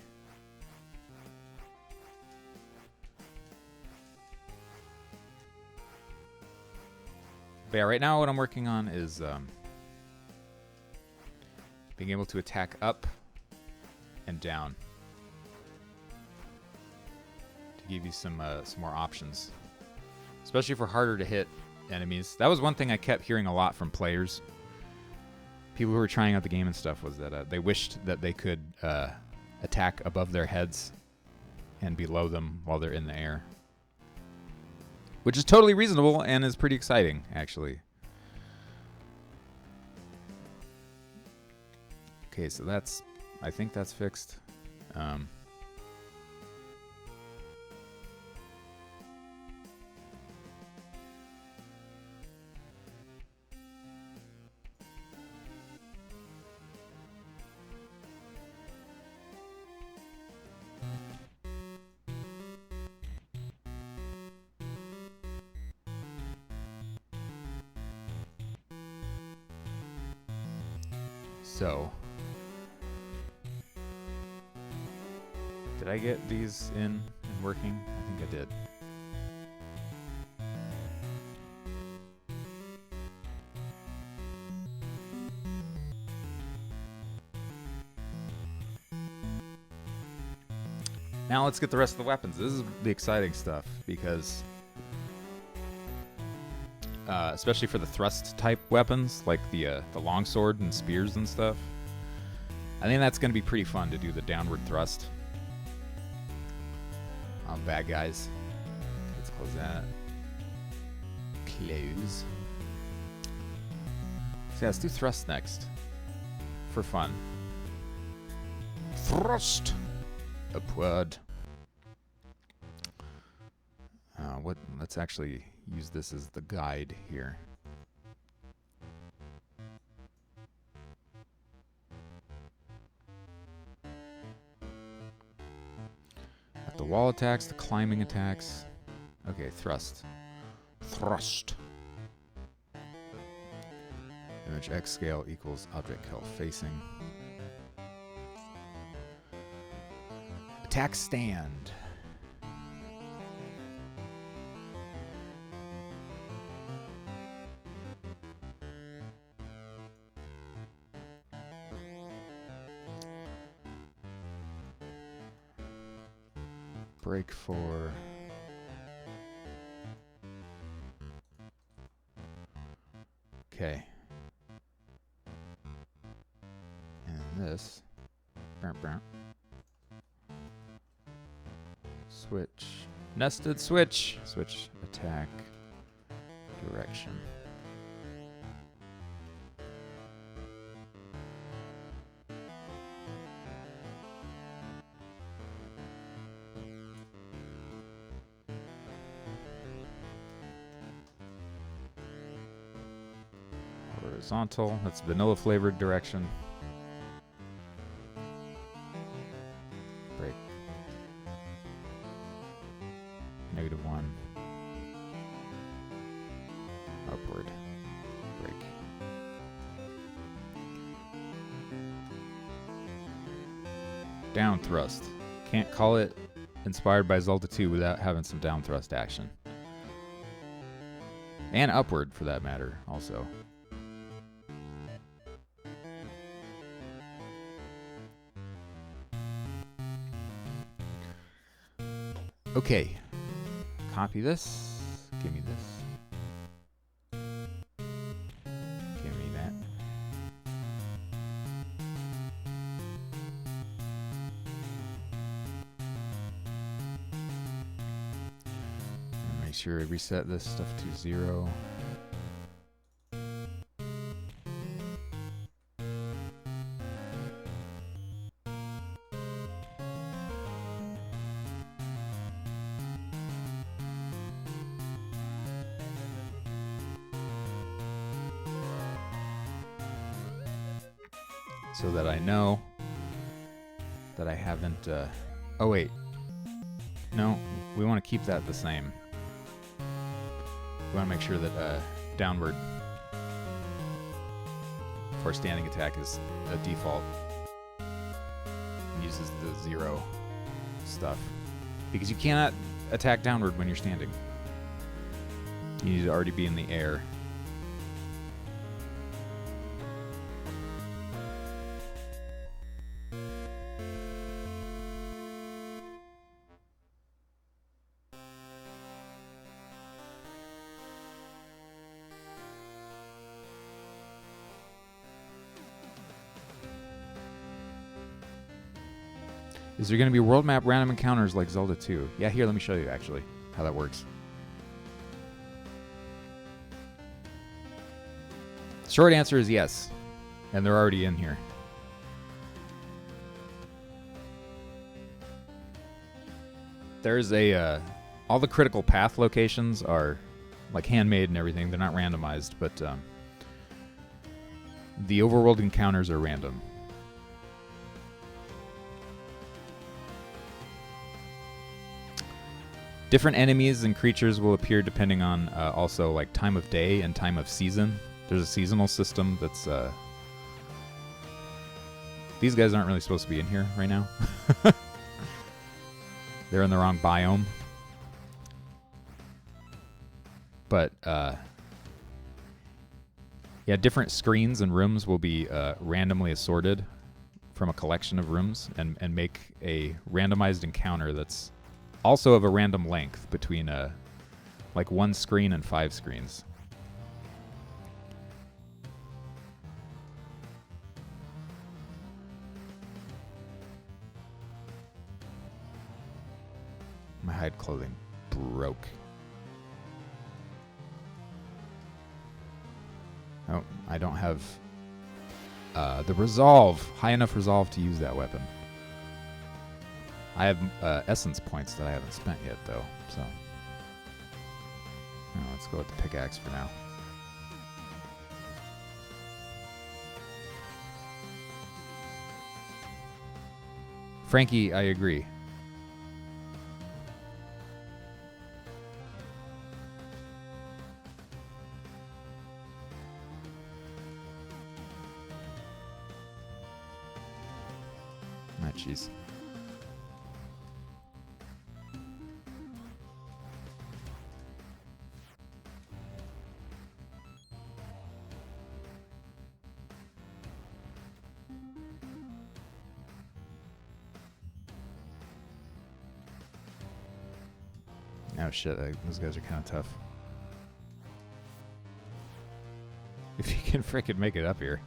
But yeah, right now what I'm working on is being able to attack up and down to give you some more options, especially for harder to hit enemies. That was one thing I kept hearing a lot from players. People who were trying out the game and stuff was that they wished that they could attack above their heads and below them while they're in the air. Which is totally reasonable and is pretty exciting, actually. Okay, so that's... I think that's fixed. So, did I get these in and working? I think I did. Now let's get the rest of the weapons. This is the exciting stuff because especially for the thrust type weapons like the longsword and spears and stuff. I think that's going to be pretty fun to do the downward thrust on bad guys. Let's close that. Close. So yeah, let's do thrust next for fun. Thrust upward. Let's actually use this as the guide here. Got the wall attacks, the climbing attacks. Okay, thrust. Thrust. Image X scale equals object health facing. Attack stand. Break for okay. And this switch. Nested switch. Switch attack direction. Horizontal. That's vanilla flavored direction. Break. -1. Upward. Break. Down thrust. Can't call it inspired by Zelda 2 without having some down thrust action. And upward, for that matter, also. Okay, copy this, give me this, give me that. sure I reset this stuff to 0. So that I know that I haven't... oh, wait. No, we want to keep that the same. We want to make sure that downward for standing attack is a default. It uses the 0 stuff. Because you cannot attack downward when you're standing. You need to already be in the air. Is there going to be world map random encounters like Zelda 2? Yeah, here, let me show you, actually, how that works. Short answer is yes. And they're already in here. There's a... all the critical path locations are, like, handmade and everything. They're not randomized, but the overworld encounters are random. Different enemies and creatures will appear depending on also like time of day and time of season. There's a seasonal system that's... These guys aren't really supposed to be in here right now. They're in the wrong biome. But, yeah, different screens and rooms will be randomly assorted from a collection of rooms and make a randomized encounter that's also of a random length between like 1 screen and 5 screens. My hide clothing broke. Oh, I don't have the resolve, high enough resolve to use that weapon. I have essence points that I haven't spent yet, though, so... Oh, let's go with the pickaxe for now. Frankie, I agree. Ah, jeez. Oh shit, those guys are kind of tough. If you can frickin' make it up here.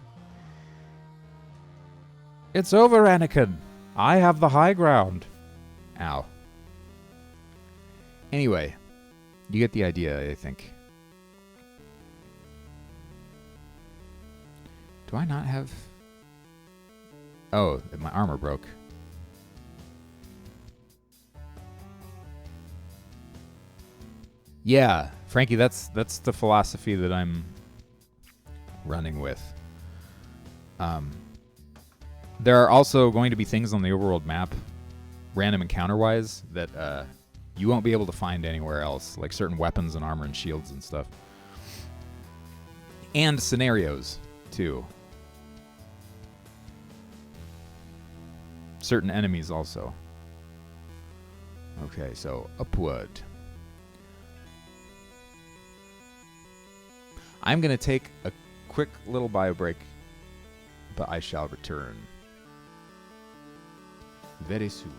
It's over, Anakin! I have the high ground! Ow. Anyway, you get the idea, I think. Do I not have... Oh, my armor broke. Yeah, Frankie, that's the philosophy that I'm running with. There are also going to be things on the overworld map, random encounter-wise, that you won't be able to find anywhere else, like certain weapons and armor and shields and stuff. And scenarios, too. Certain enemies also. Okay, so upward. I'm going to take a quick little bio break, but I shall return very soon.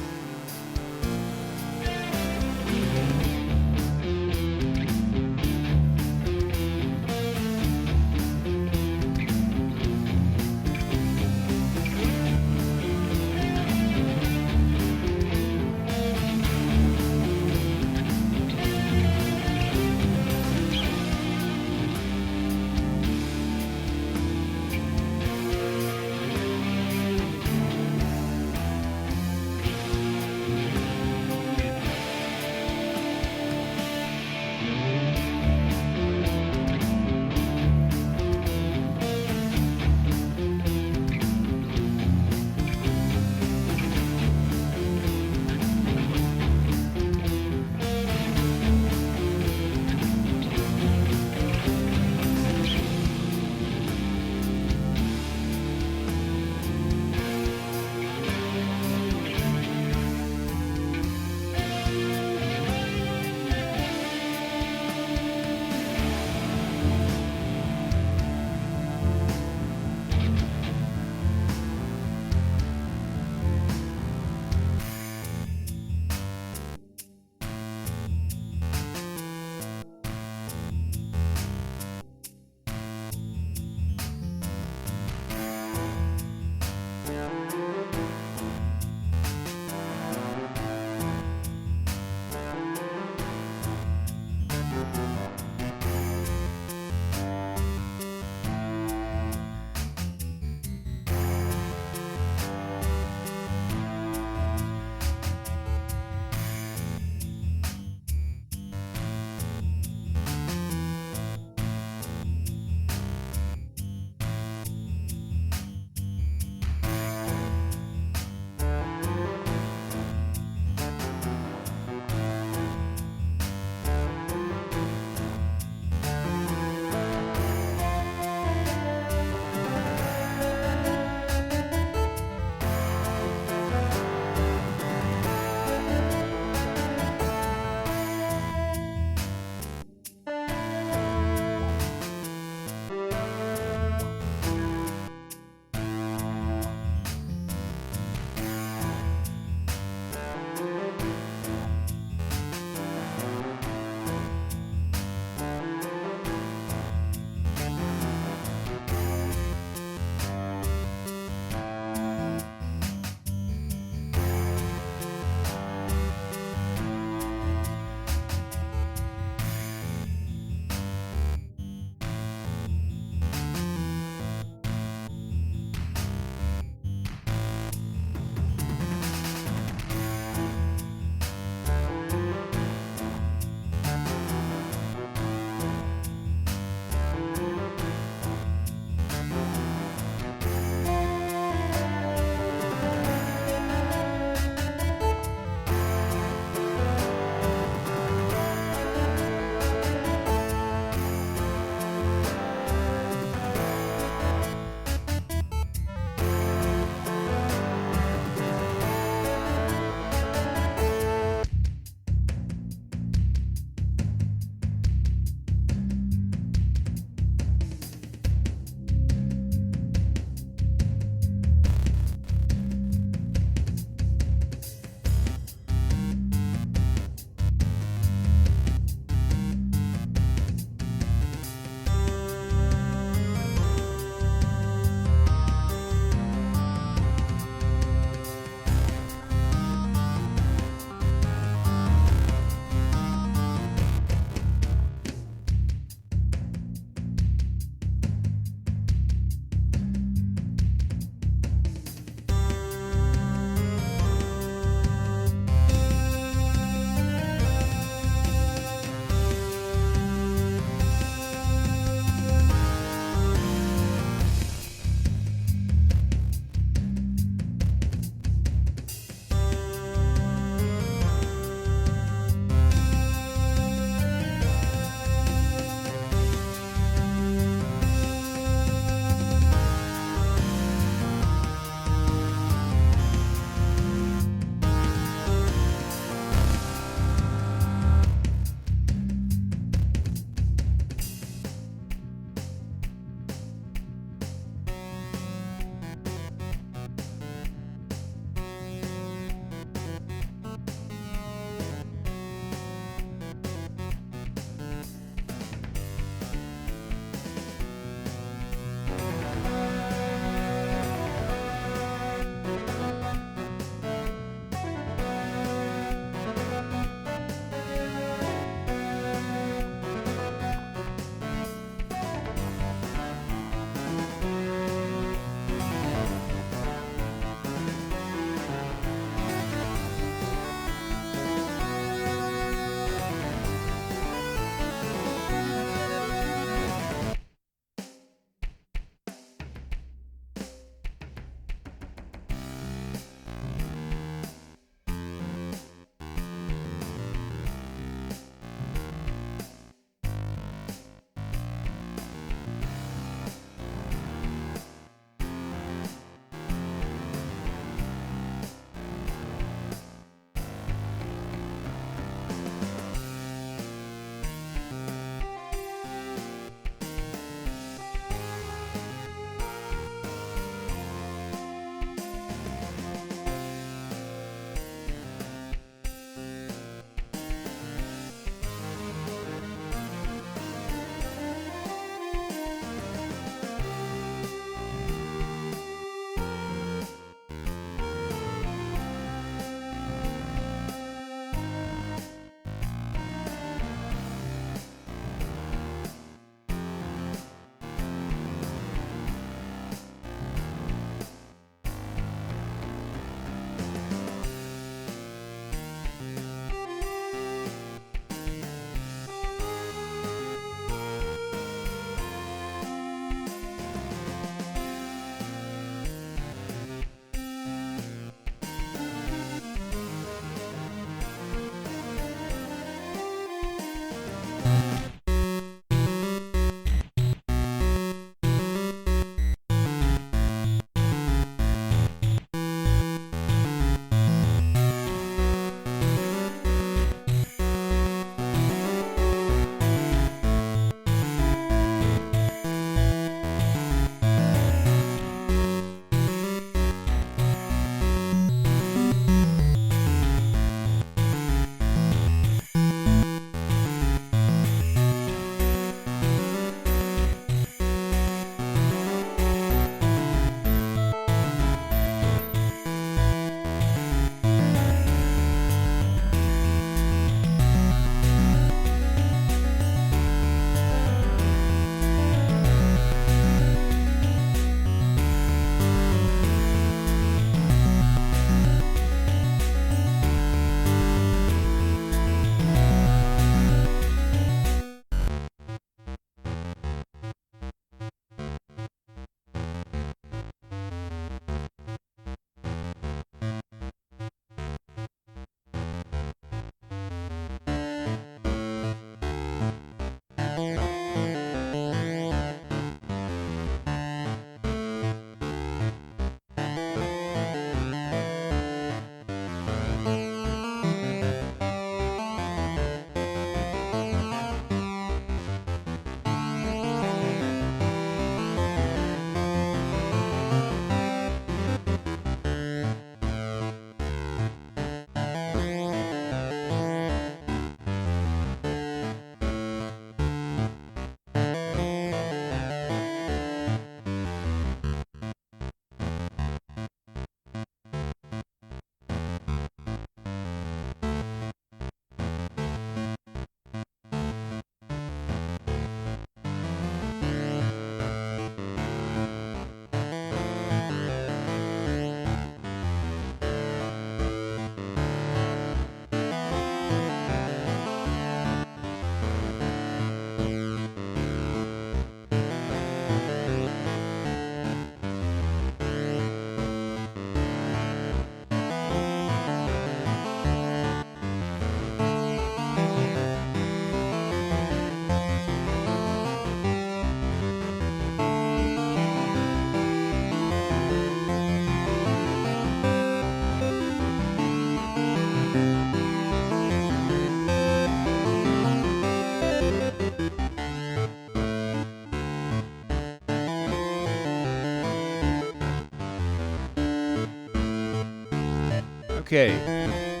Okay.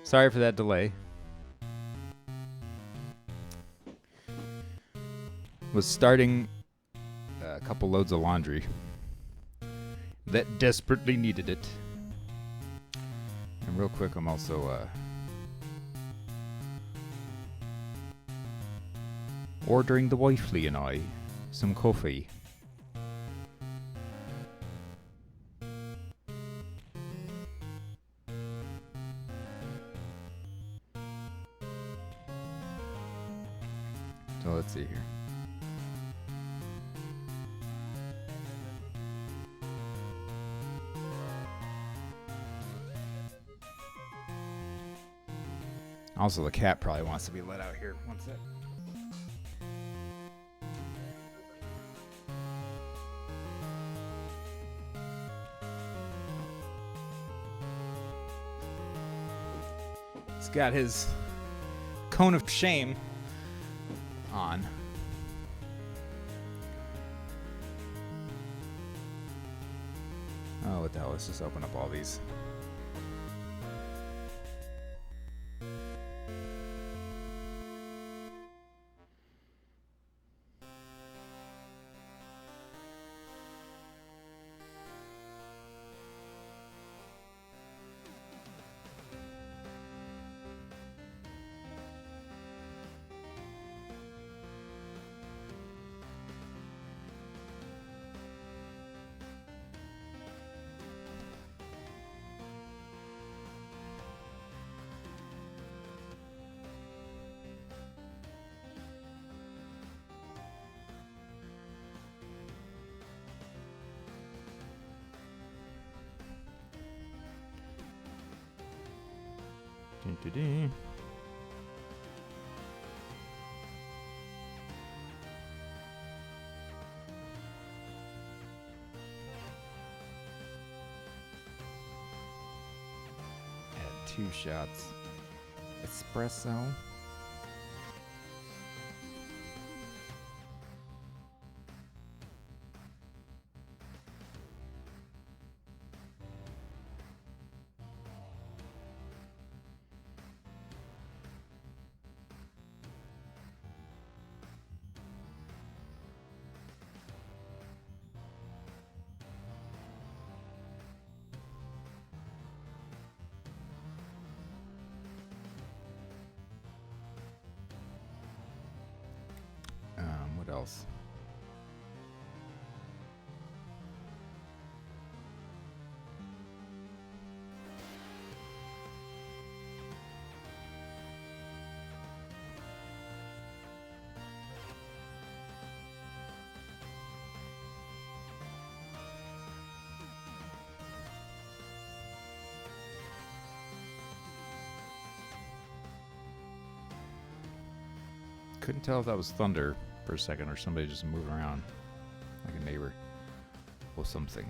Sorry for that delay. Was starting a couple loads of laundry that desperately needed it. And real quick, I'm also ordering the wifely and I some coffee. So let's see here. Also, the cat probably wants to be let out here. One sec. He's got his cone of shame on. Oh, what the hell? Let's just open up all these. Dun-dun-dun. Add 2 shots. Espresso. What else? Couldn't tell if that was thunder for a second or somebody just moving around like a neighbor or something.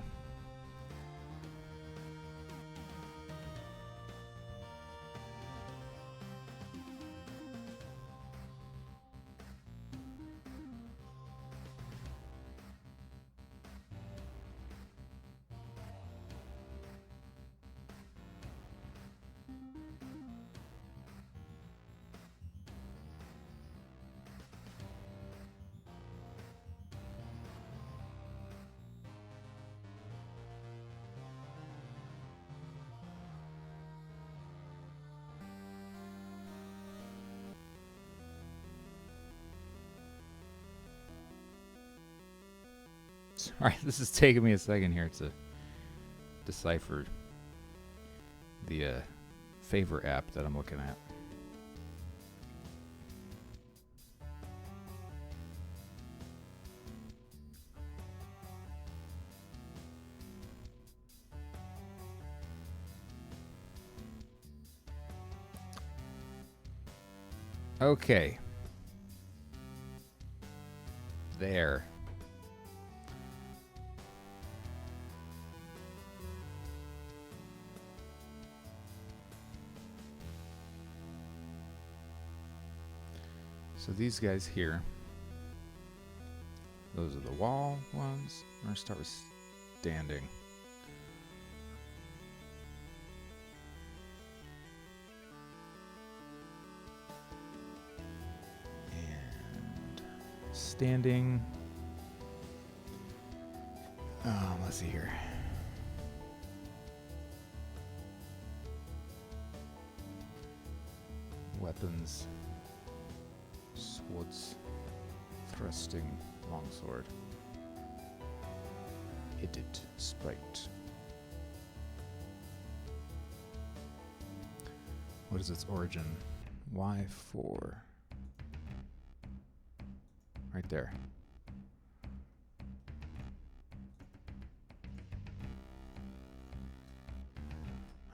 Sorry, this is taking me a second here to decipher the favor app that I'm looking at. Okay. There. So these guys here, those are the wall ones. I'm going to start with standing. outstanding. Let's see here. Weapons. Swords. Thrusting. Longsword. Edit. Sprite. What is its origin? Y4. Right there.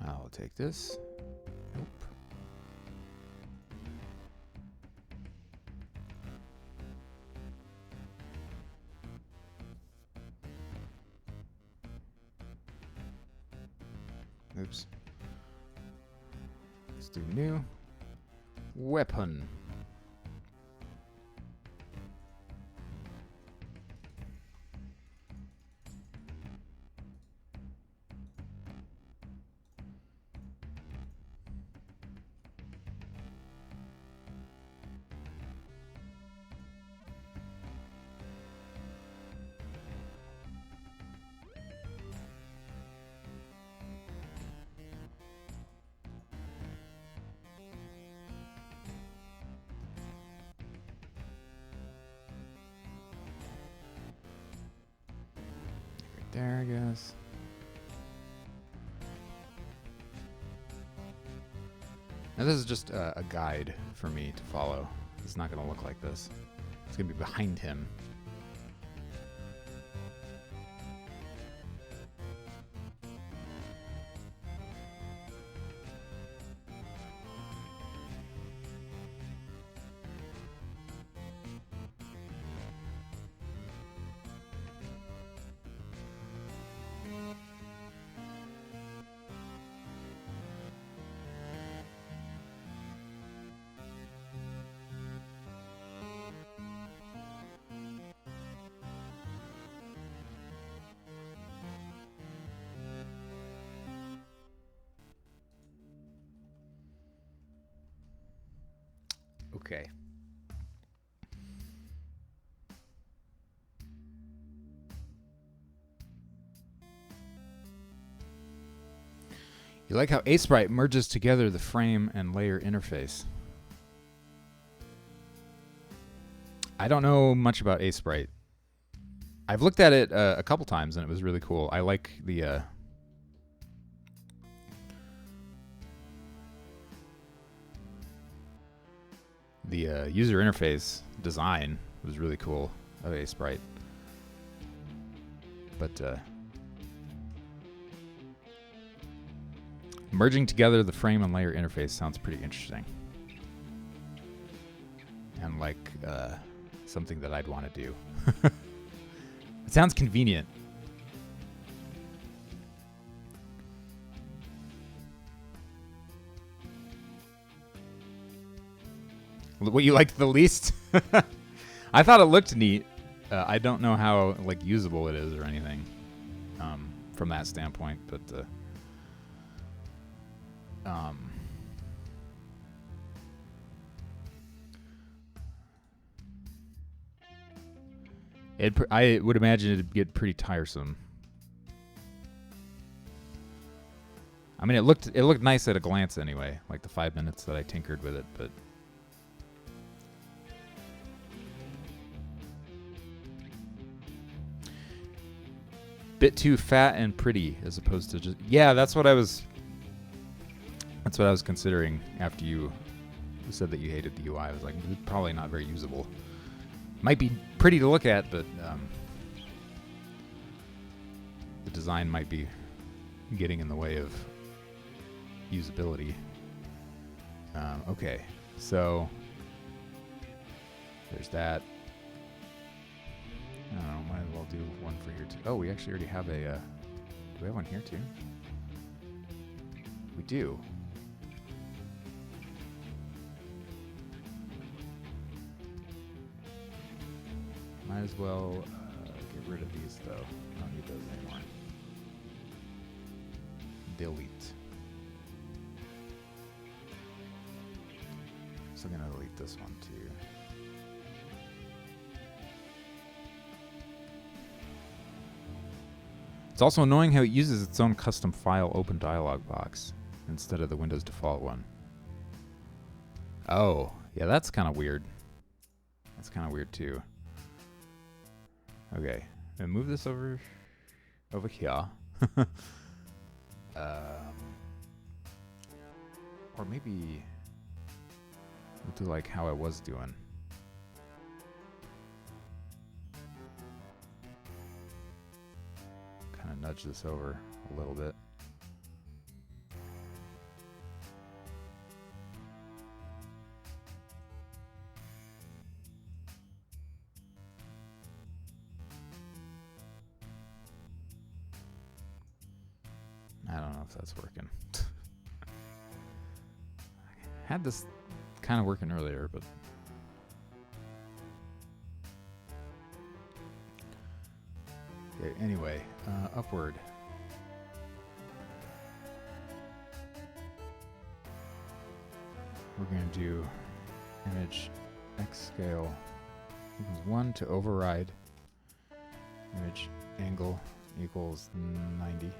I'll take this. Nope. Oops. Let's do new. Weapon. There, I guess. Now this is just a guide for me to follow. It's not going to look like this. It's going to be behind him. Okay. You like how Aseprite merges together the frame and layer interface. I don't know much about Aseprite. I've looked at it a couple times and it was really cool. I like the user interface design was really cool of Aseprite. But merging together the frame and layer interface sounds pretty interesting. And like something that I'd want to do. It sounds convenient. What you liked the least? I thought it looked neat. I don't know how like usable it is or anything from that standpoint, but I would imagine it'd get pretty tiresome. I mean, it looked nice at a glance anyway, like the 5 minutes that I tinkered with it, but bit too fat and pretty as opposed to just that's what I was considering after you said that you hated the UI. I was like, probably not very usable. Might be pretty to look at, but the design might be getting in the way of usability. Okay, so there's that. I don't know, might as well do one for here too. Oh, we actually already have a, do we have one here too? We do. Might as well get rid of these though. I don't need those anymore. Delete. So I'm gonna delete this one too. It's also annoying how it uses its own custom file open dialog box instead of the Windows default one. Oh, yeah, that's kind of weird. That's kind of weird too. Okay, I'm gonna move this over here. Or maybe we'll do like how I was doing. Kind of nudge this over a little bit. I don't know if that's working. I had this kind of working earlier, but okay, anyway, upward. We're going to do image X scale equals 1 to override image angle equals 90.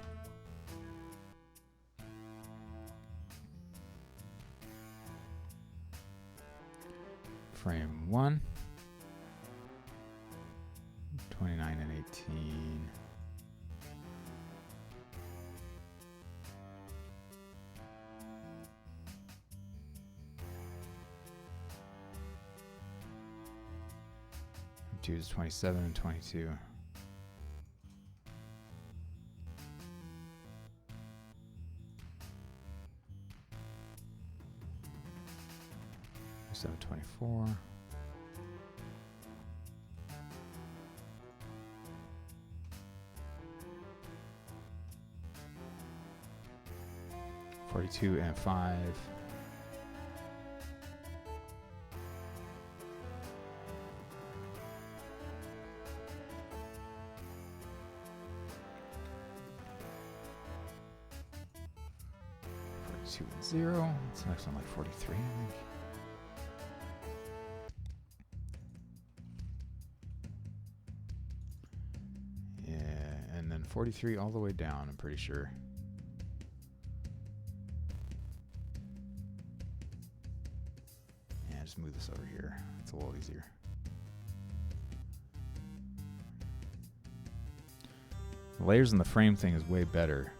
Frame 1, 29 and 18. Two is 27 and 22. So 24. (42) and 5. (42) and 0. It's the next one, like 43, I think. Yeah, and then 43 all the way down, I'm pretty sure. Yeah, just move this over here. It's a little easier. The layers in the frame thing is way better.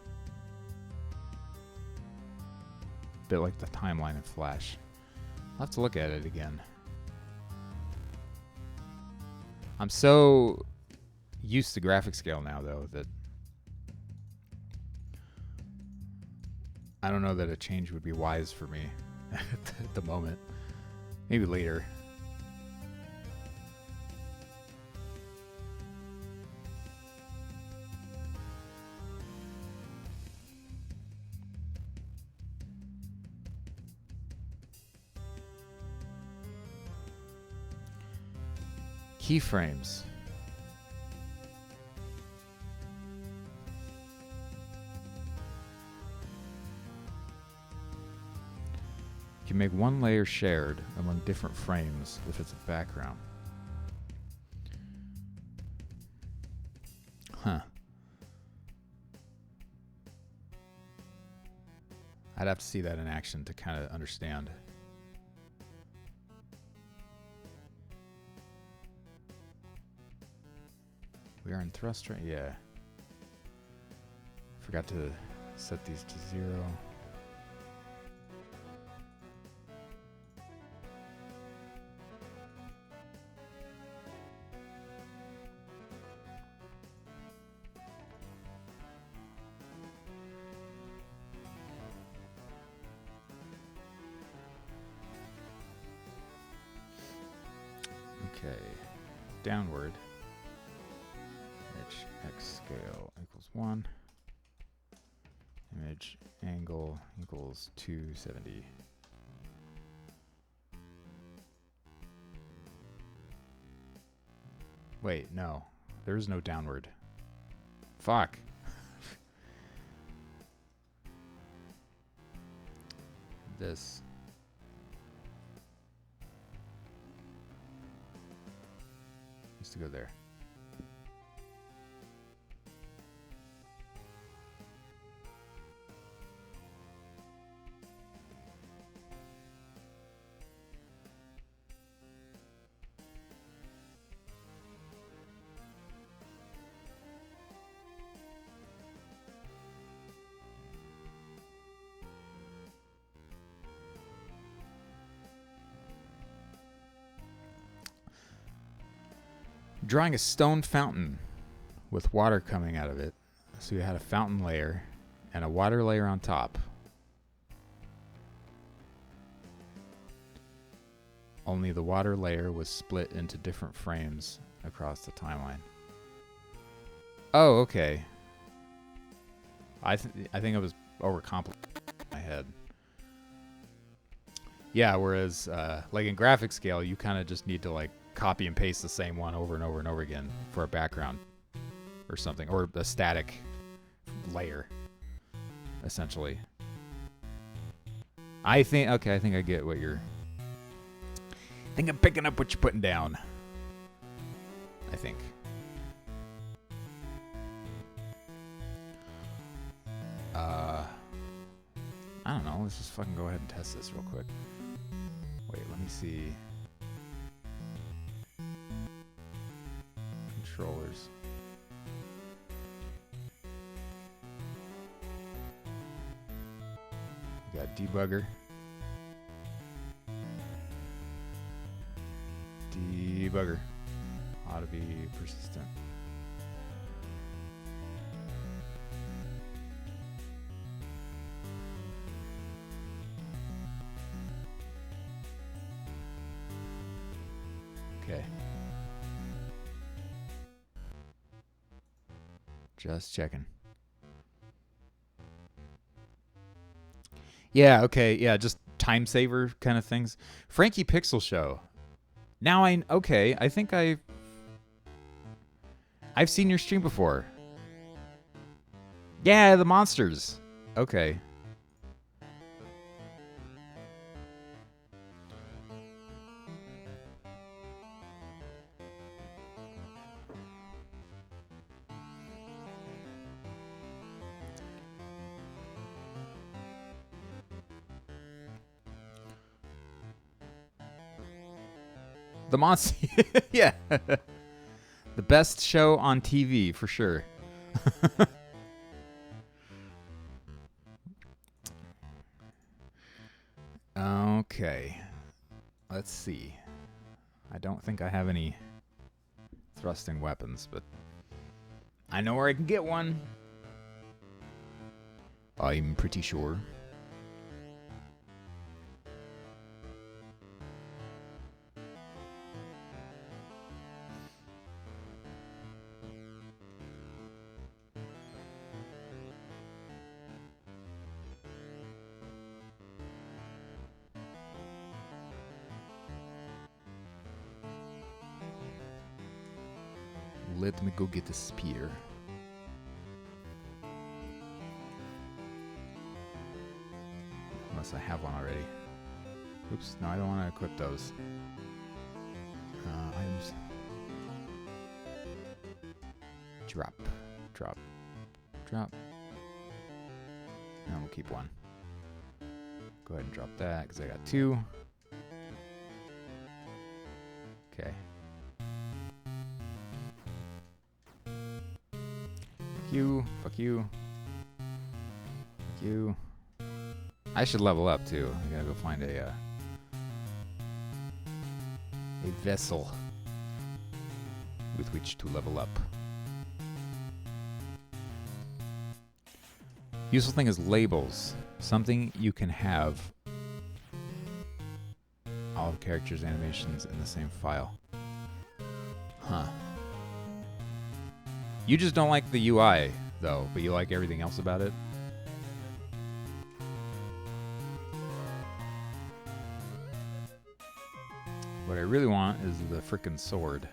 Bit like the timeline in Flash. I'll have to look at it again. I'm so used to graphic scale now, though, that I don't know that a change would be wise for me at the moment. Maybe later. Keyframes. You can make one layer shared among different frames if it's a background. Huh. I'd have to see that in action to kind of understand. We are in thrust right? Yeah. Forgot to set these to 0. Okay. Downward. Image X scale equals 1. Image angle equals 270. Wait, no. There is no downward. Fuck. This. Needs to go there. Drawing a stone fountain with water coming out of it. So you had a fountain layer and a water layer on top. Only the water layer was split into different frames across the timeline. Oh, okay. I think it was overcomplicated in my head. Yeah, whereas like in graphic scale, you kind of just need to like copy and paste the same one over and over and over again for a background or something, or a static layer, essentially. I think I get what you're... I think I'm picking up what you're putting down. I think. I don't know. Let's just fucking go ahead and test this real quick. Wait, let me see. Controllers. We got debugger. Debugger. Ought to be persistent. Okay. Just checking. Yeah, okay. Yeah, just time saver kind of things. Frankie Pixel Show. Now I think I've seen your stream before. Yeah, the monsters. Okay. The monster. Yeah. The best show on TV, for sure. Okay. Let's see. I don't think I have any thrusting weapons, but I know where I can get one. I'm pretty sure. Let me go get a spear. Unless I have one already. Oops, no, I don't want to equip those. Items. Drop, drop, drop. And we'll keep one. Go ahead and drop that, because I got two. Okay. Fuck you, fuck you. Fuck you. I should level up too. I gotta go find a vessel with which to level up. Useful thing is labels. Something you can have all the characters' animations in the same file. Huh. You just don't like the UI, though, but you like everything else about it? What I really want is the frickin' sword.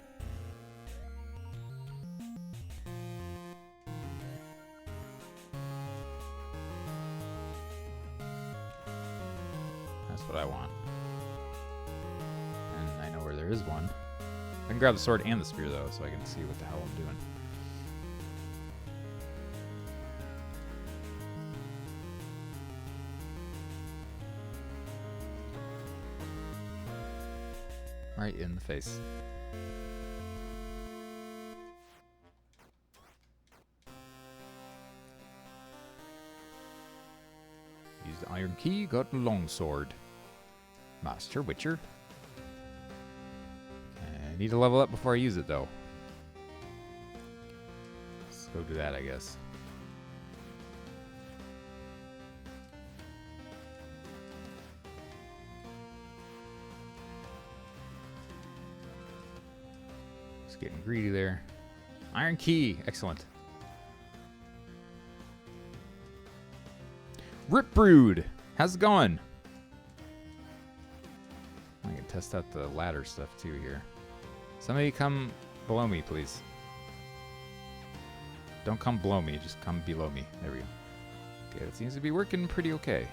That's what I want. And I know where there is one. I can grab the sword and the spear, though, so I can see what the hell I'm doing. Right in the face. Use the iron key, got the longsword. Master Witcher. I need to level up before I use it, though. Go do that, I guess. Just getting greedy there. Iron Key. Excellent. Rip Brood. How's it going? I can test out the ladder stuff too here. Somebody come below me, please. Don't come below me, just come below me. There we go. Okay, it seems to be working pretty okay.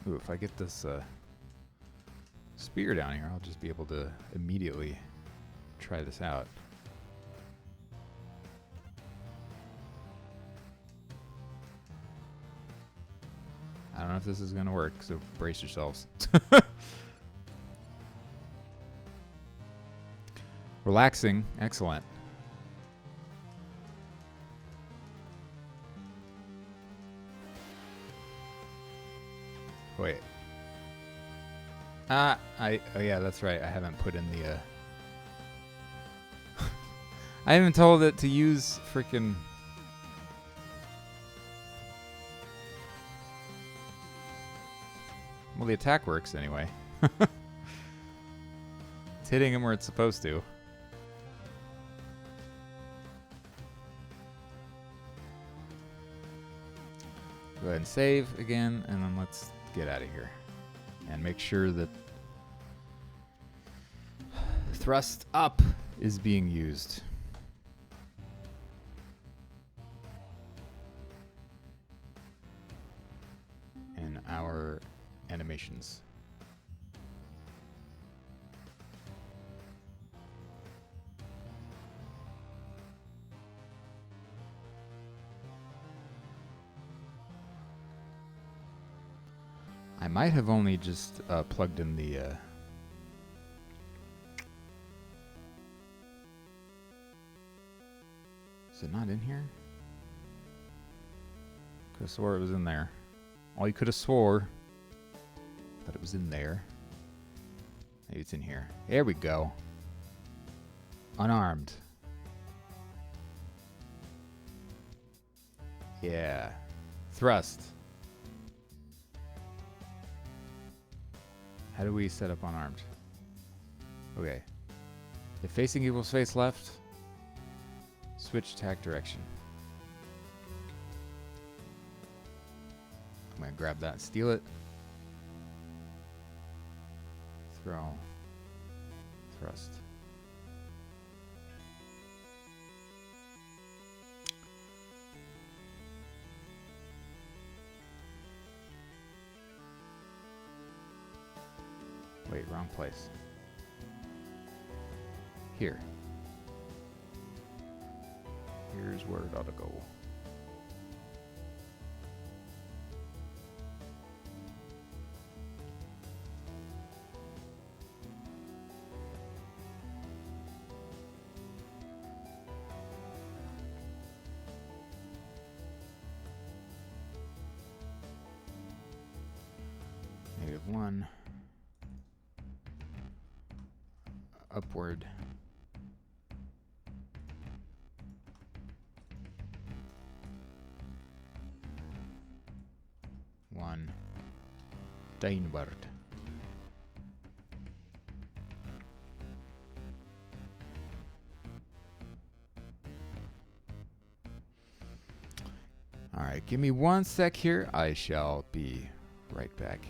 Ooh, if I get this spear down here, I'll just be able to immediately try this out. I don't know if this is going to work, so brace yourselves. Relaxing. Excellent. Wait. Oh yeah, that's right. I haven't put in the I haven't told it to use freaking well, the attack works anyway. It's hitting him where it's supposed to. Go ahead and save again, and then let's get out of here. And make sure that thrust up is being used. In our animations. I might have only just plugged in the is it not in here? Could have swore it was in there. All you could have swore that it was in there. Maybe it's in here. There we go. Unarmed. Yeah. Thrust. How do we set up unarmed? Okay. If facing equals face left, switch attack direction. I'm gonna grab that and steal it. Throw. Thrust. Wait, wrong place. Here. Here's where it ought to go. -1. Upward. One. Downward. All right, give me 1 sec here. I shall be right back.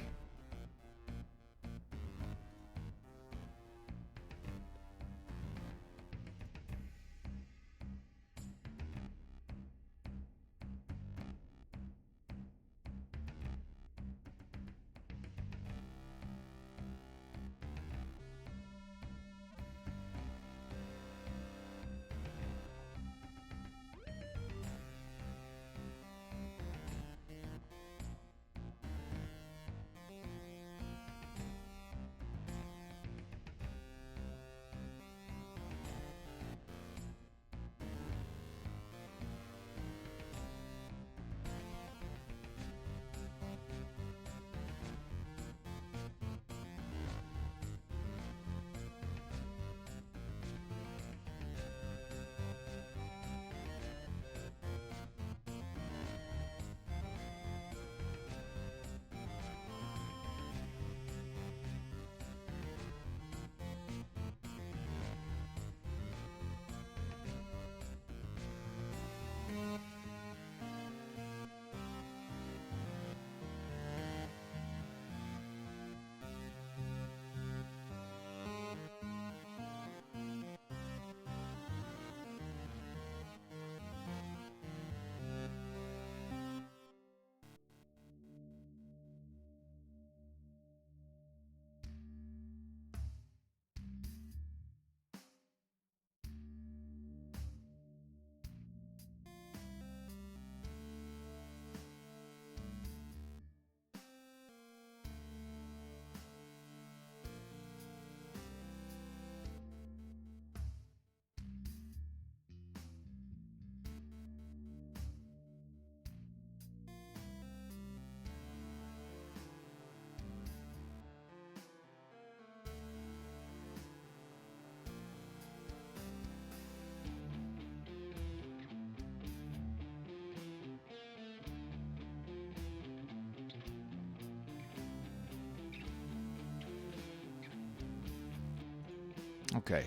Okay.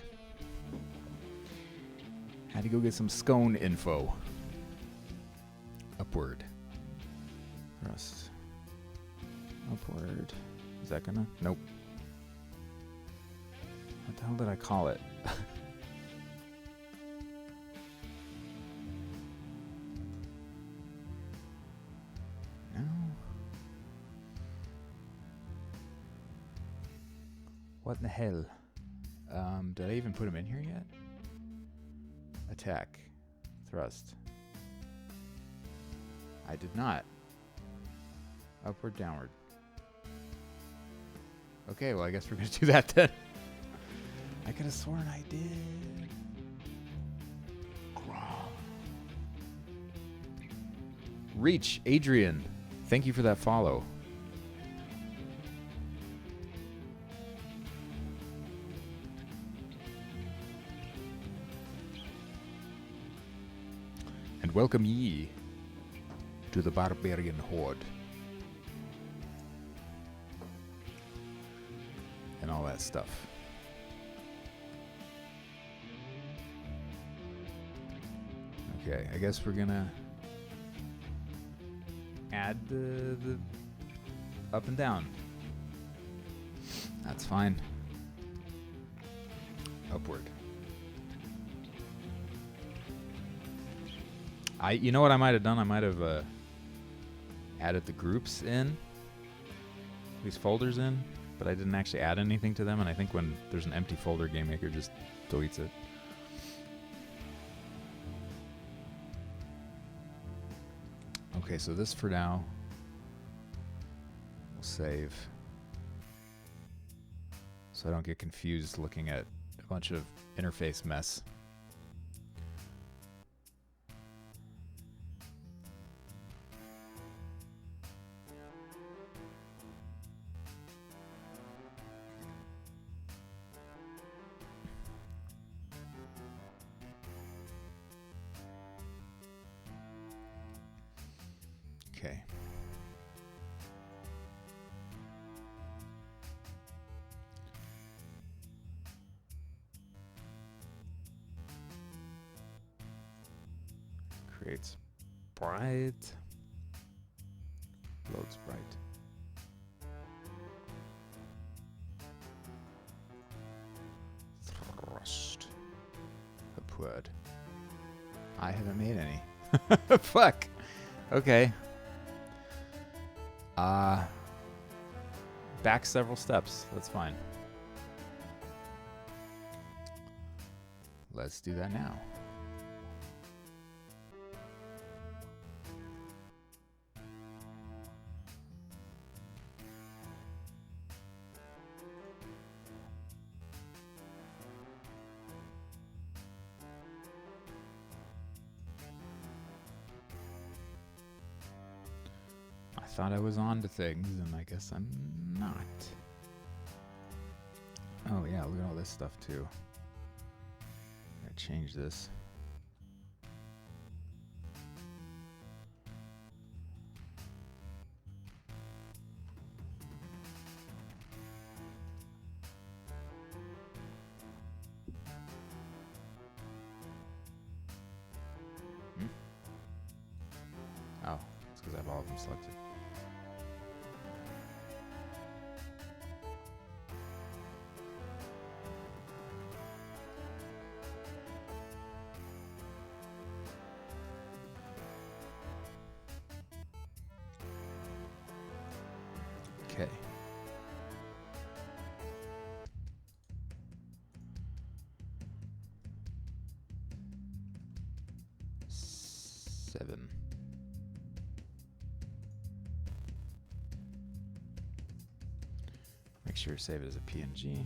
Had to go get some scone info. Upward. Thrust. Upward. Is that gonna? Nope. What the hell did I call it? No. What in the hell? Did I even put him in here yet? Attack. Thrust. I did not. Upward, downward. Okay, well, I guess we're going to do that then. I could have sworn I did. Reach, Adrian. Thank you for that follow. And welcome ye to the Barbarian Horde. And all that stuff. Okay, I guess we're gonna add the up and down. That's fine. Upward. You know what I might have done? I might have added the groups in, these folders in, but I didn't actually add anything to them, and I think when there's an empty folder, GameMaker just deletes it. Okay, so this for now. We'll save. So I don't get confused looking at a bunch of interface mess. Okay. Creates bright. Loads bright. Thrust. Upward. I haven't made any. Fuck. Okay. Back several steps. That's fine. Let's do that now. I thought I was on to things, and I guess I'm not. Oh yeah, look at all this stuff too. Gotta change this. Oh, it's because I have all of them selected. Okay. Seven. Make sure you save it as a PNG.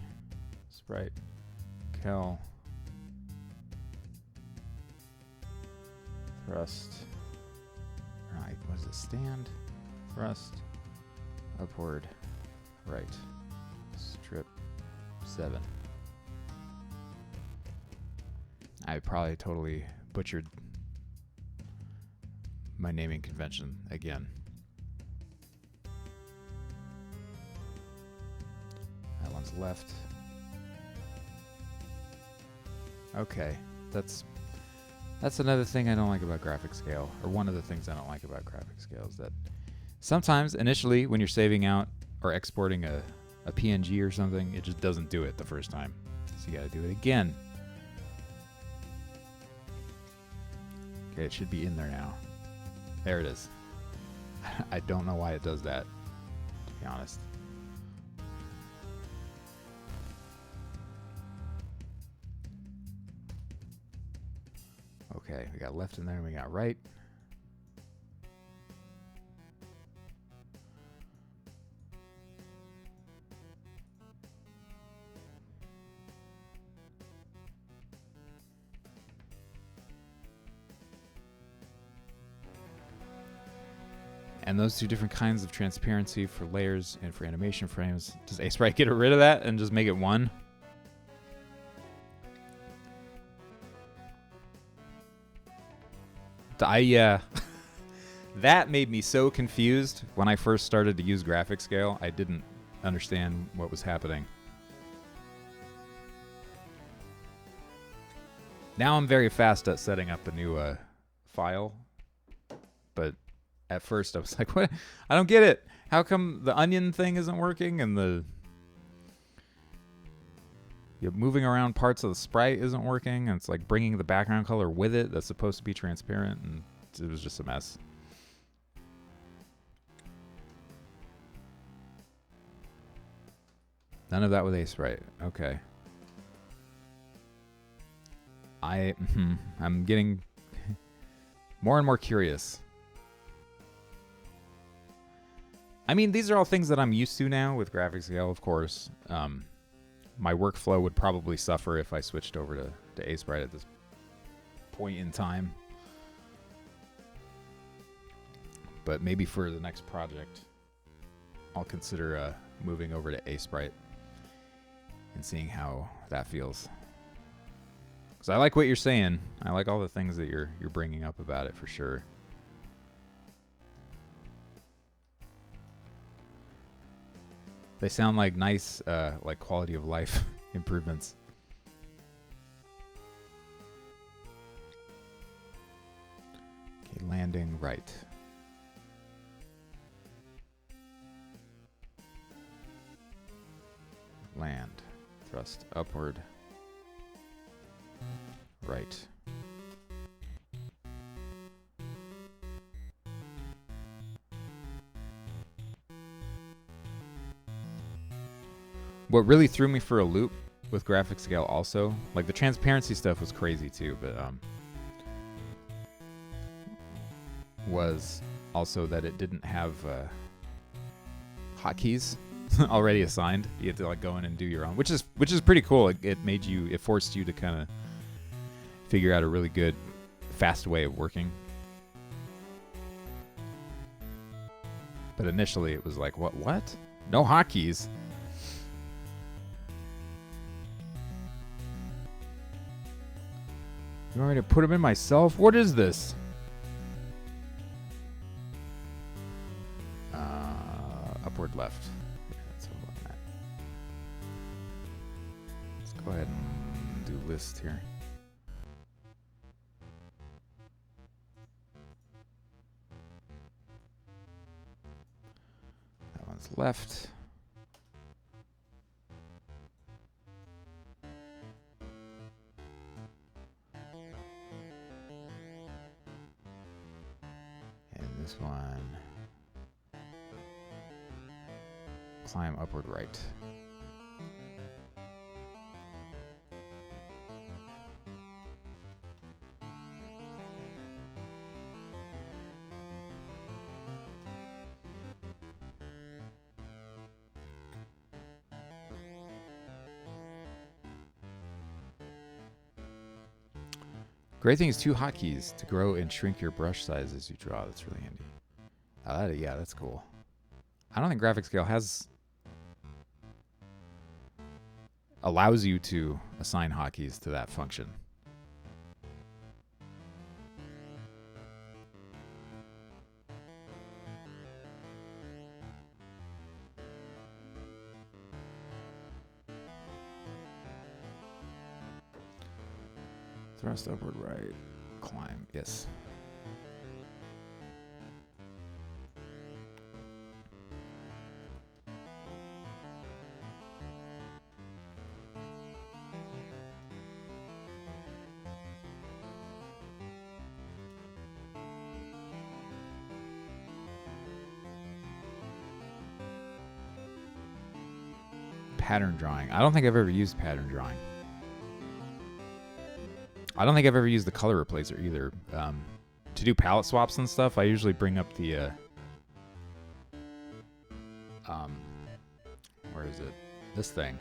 Sprite. Kel. Thrust. Right. What is it? Stand. Thrust. Upward. Right. Strip. 7. I probably totally butchered my naming convention again. That one's left. Okay, that's another thing I don't like about graphic scale, or one of the things I don't like about graphic scale is that sometimes initially when you're saving out or exporting a PNG or something, it just doesn't do it the first time. So you gotta do it again. Okay, it should be in there now. There it is. I don't know why it does that, to be honest. Okay, we got left in there and we got right. And those two different kinds of transparency for layers and for animation frames. Does Aseprite get rid of that and just make it one? That made me so confused when I first started to use graphic scale. I didn't understand what was happening. Now I'm very fast at setting up a new file, but at first I was like, what? I don't get it. How come the onion thing isn't working and the moving around parts of the sprite isn't working, and it's like bringing the background color with it that's supposed to be transparent, and it was just a mess. None of that with Aseprite. Okay. I'm getting more and more curious. I mean, these are all things that I'm used to now with graphic scale, of course. My workflow would probably suffer if I switched over to Aseprite at this point in time. But maybe for the next project, I'll consider moving over to Aseprite and seeing how that feels. Because I like what you're saying. I like all the things that you're bringing up about it for sure. They sound like nice, like quality of life improvements. Okay, landing right. Land. Thrust upward. Right. What really threw me for a loop with graphic scale also, like the transparency stuff was crazy too, but was also that it didn't have hotkeys already assigned. You had to like go in and do your own, which is pretty cool. It forced you to kind of figure out a really good, fast way of working. But initially it was like, what? No hotkeys? You want me to put them in myself? What is this? Upward left. Yeah, that's what I'm looking at. Let's go ahead and do list here. That one's left. And this one. Climb upward right. Great thing is 2 hotkeys to grow and shrink your brush size as you draw. That's really handy. Yeah, that's cool. I don't think graphic scale allows you to assign hotkeys to that function. thrust upward right, climb, yes. Pattern drawing. I don't think I've ever used pattern drawing. I don't think I've ever used the color replacer either. To do palette swaps and stuff, I usually bring up the where is it? This thing.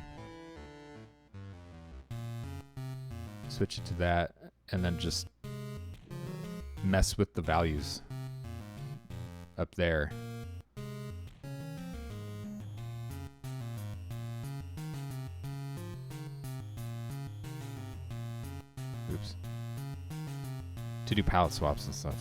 Switch it to that, and then just mess with the values up there. Oops. To do palette swaps and stuff.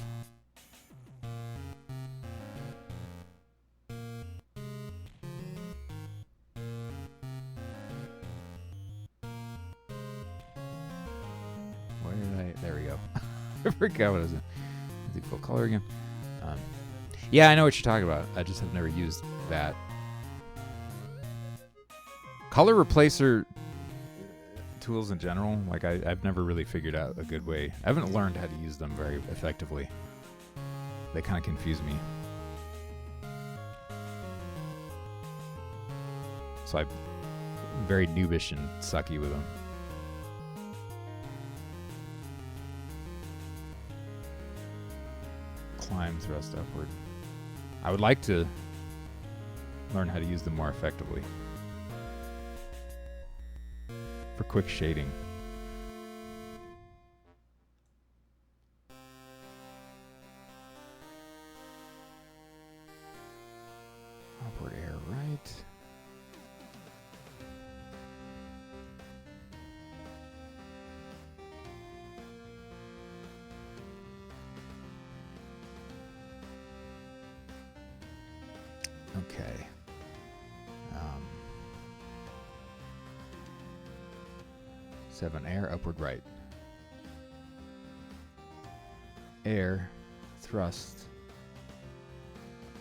Where did I? There we go. I forgot what it was. Is it full color again? Yeah, I know what you're talking about. I just have never used that. Color replacer tools in general, like I've never really figured out a good way. I haven't learned how to use them very effectively. They kind of confuse me. So I'm very noobish and sucky with them. Climb, thrust upward. I would like to learn how to use them more effectively. For quick shading. Upward air right. Okay. 7 air, upward right. Air, thrust,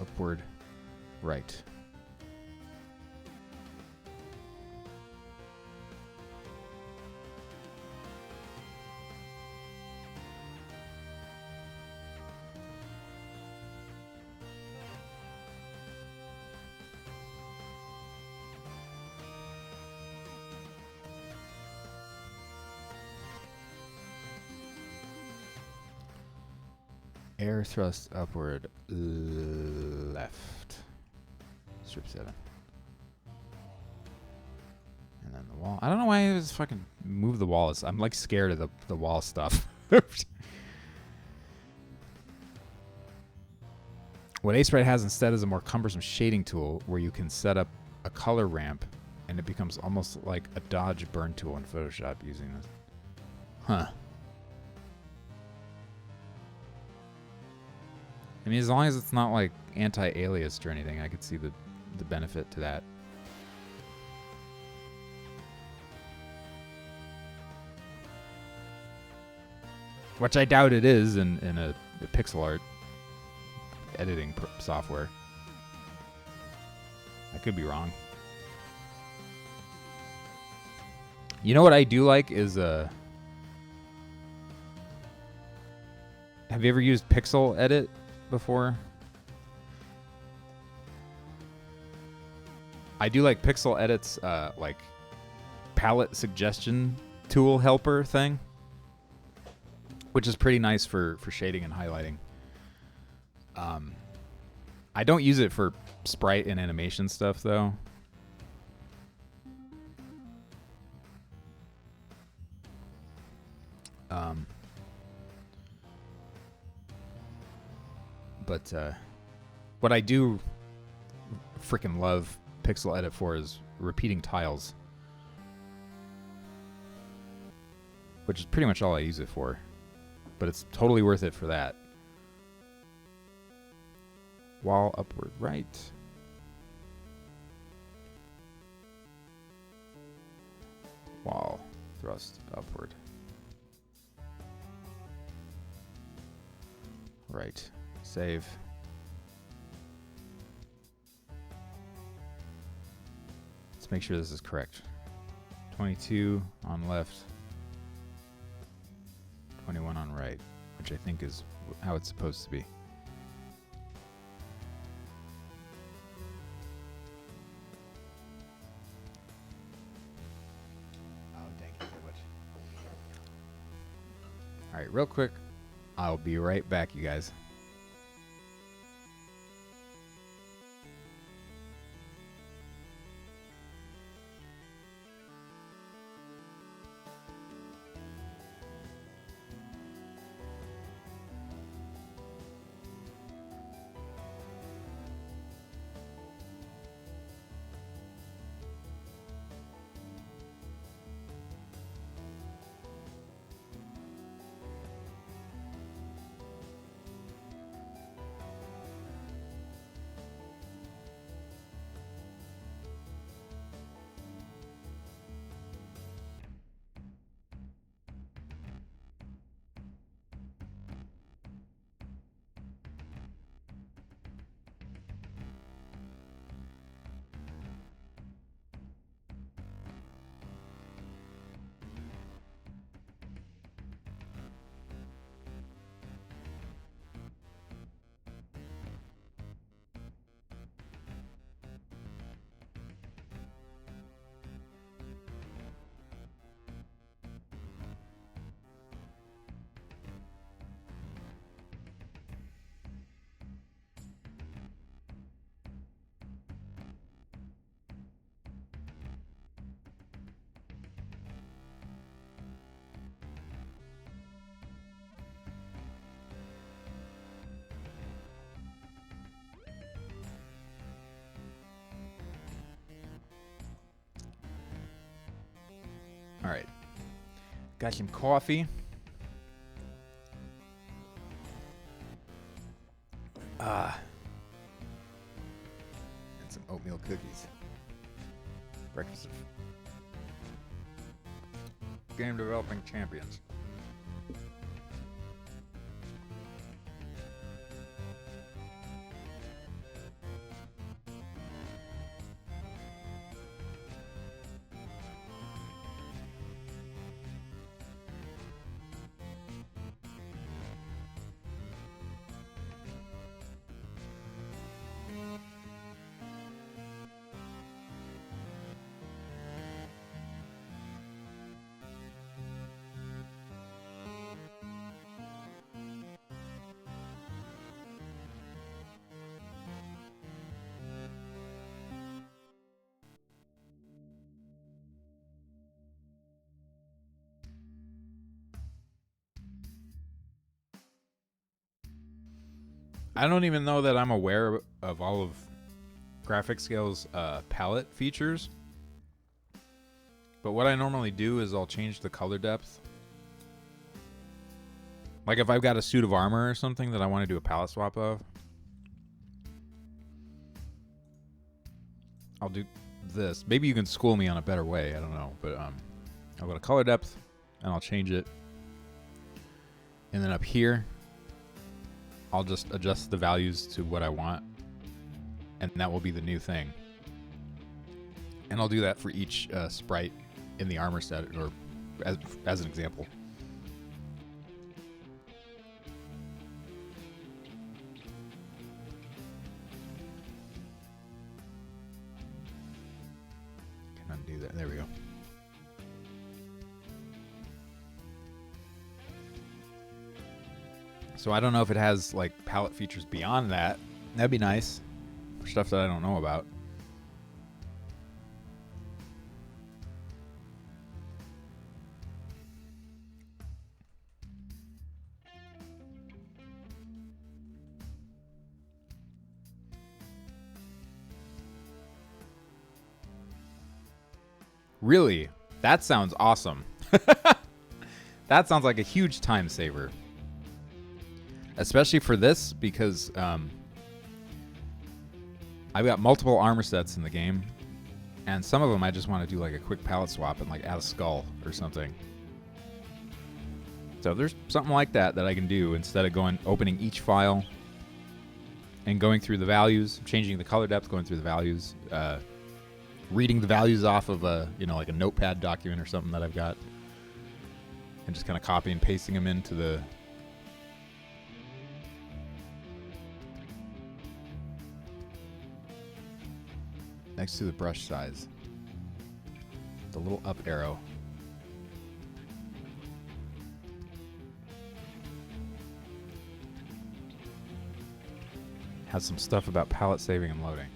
upward right. Air thrust upward left. Strip 7. And then the wall. I don't know why I was fucking move the walls. I'm like scared of the wall stuff. What Aseprite has instead is a more cumbersome shading tool where you can set up a color ramp and it becomes almost like a dodge burn tool in Photoshop using this. Huh. I mean, as long as it's not like anti-aliased or anything, I could see the benefit to that. Which I doubt it is in a pixel art editing software. I could be wrong. You know what I do like is have you ever used Pixel Edit before? I do like Pixel Edit's like palette suggestion tool helper thing, which is pretty nice for shading and highlighting. I don't use it for sprite and animation stuff though. But what I do freaking love Pixel Edit for is repeating tiles, which is pretty much all I use it for, but it's totally worth it for that. Wall upward right. Wall thrust upward Right. Save. Let's make sure this is correct. 22 on left, 21 on right, which I think is how it's supposed to be. Oh, thank you so much. All right, real quick, I'll be right back, you guys. All right. Got some coffee. And some oatmeal cookies. Breakfast of game developing champions. I don't even know that I'm aware of all of GraphicsScale's palette features. But what I normally do is I'll change the color depth. Like if I've got a suit of armor or something that I want to do a palette swap of, I'll do this. Maybe you can school me on a better way. I don't know. But I'll go to color depth and I'll change it. And then up here, I'll just adjust the values to what I want. And that will be the new thing. And I'll do that for each sprite in the armor set, or as an example. Can undo that. There we go. So I don't know if it has like palette features beyond that. That'd be nice for stuff that I don't know about. Really? That sounds awesome. That sounds like a huge time saver. Especially for this, because I've got multiple armor sets in the game, and some of them I just want to do like a quick palette swap and like add a skull or something. So there's something like that I can do instead of opening each file and going through the values, changing the color depth, going through the values, reading the values off of like a notepad document or something that I've got, and just kind of copy and pasting them into the next to the brush size, the little up arrow. Has some stuff about palette saving and loading.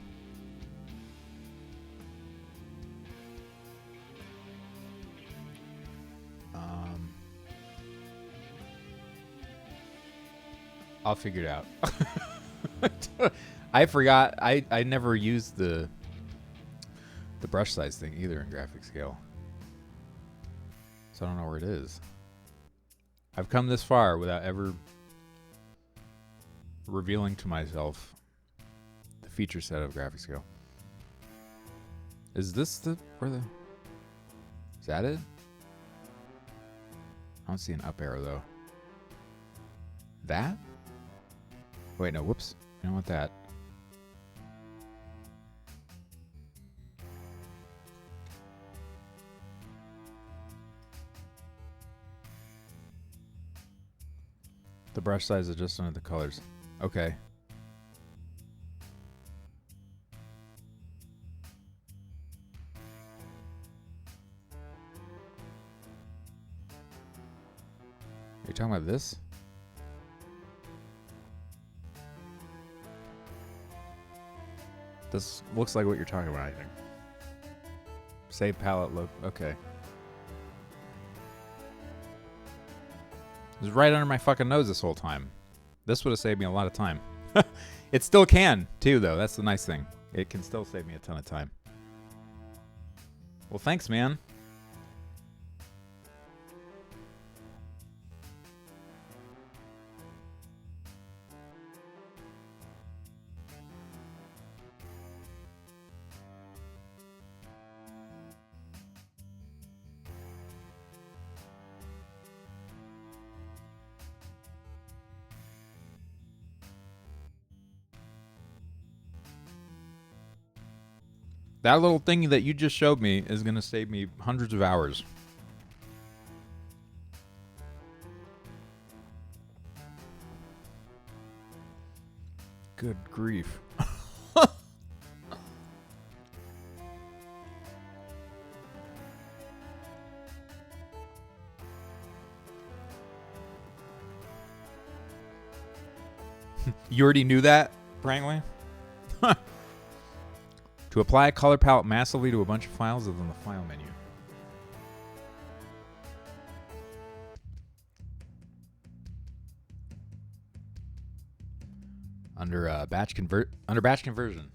I'll figure it out. I forgot. I never used the brush size thing either in Graphic Scale, so I don't know where it is. I've come this far without ever revealing to myself the feature set of Graphic Scale. Is this is that it? I don't see an up arrow though. That? Wait, no, whoops. I don't want that. The brush size is just under the colors. Okay. Are you talking about this? This looks like what you're talking about, I think. Save palette look. Okay. It was right under my fucking nose this whole time. This would have saved me a lot of time. It still can, too, though. That's the nice thing. It can still save me a ton of time. Well, thanks, man. That little thing that you just showed me is going to save me hundreds of hours. Good grief. You already knew that, Prangley? To apply a color palette massively to a bunch of files is in the file menu. Under batch conversion.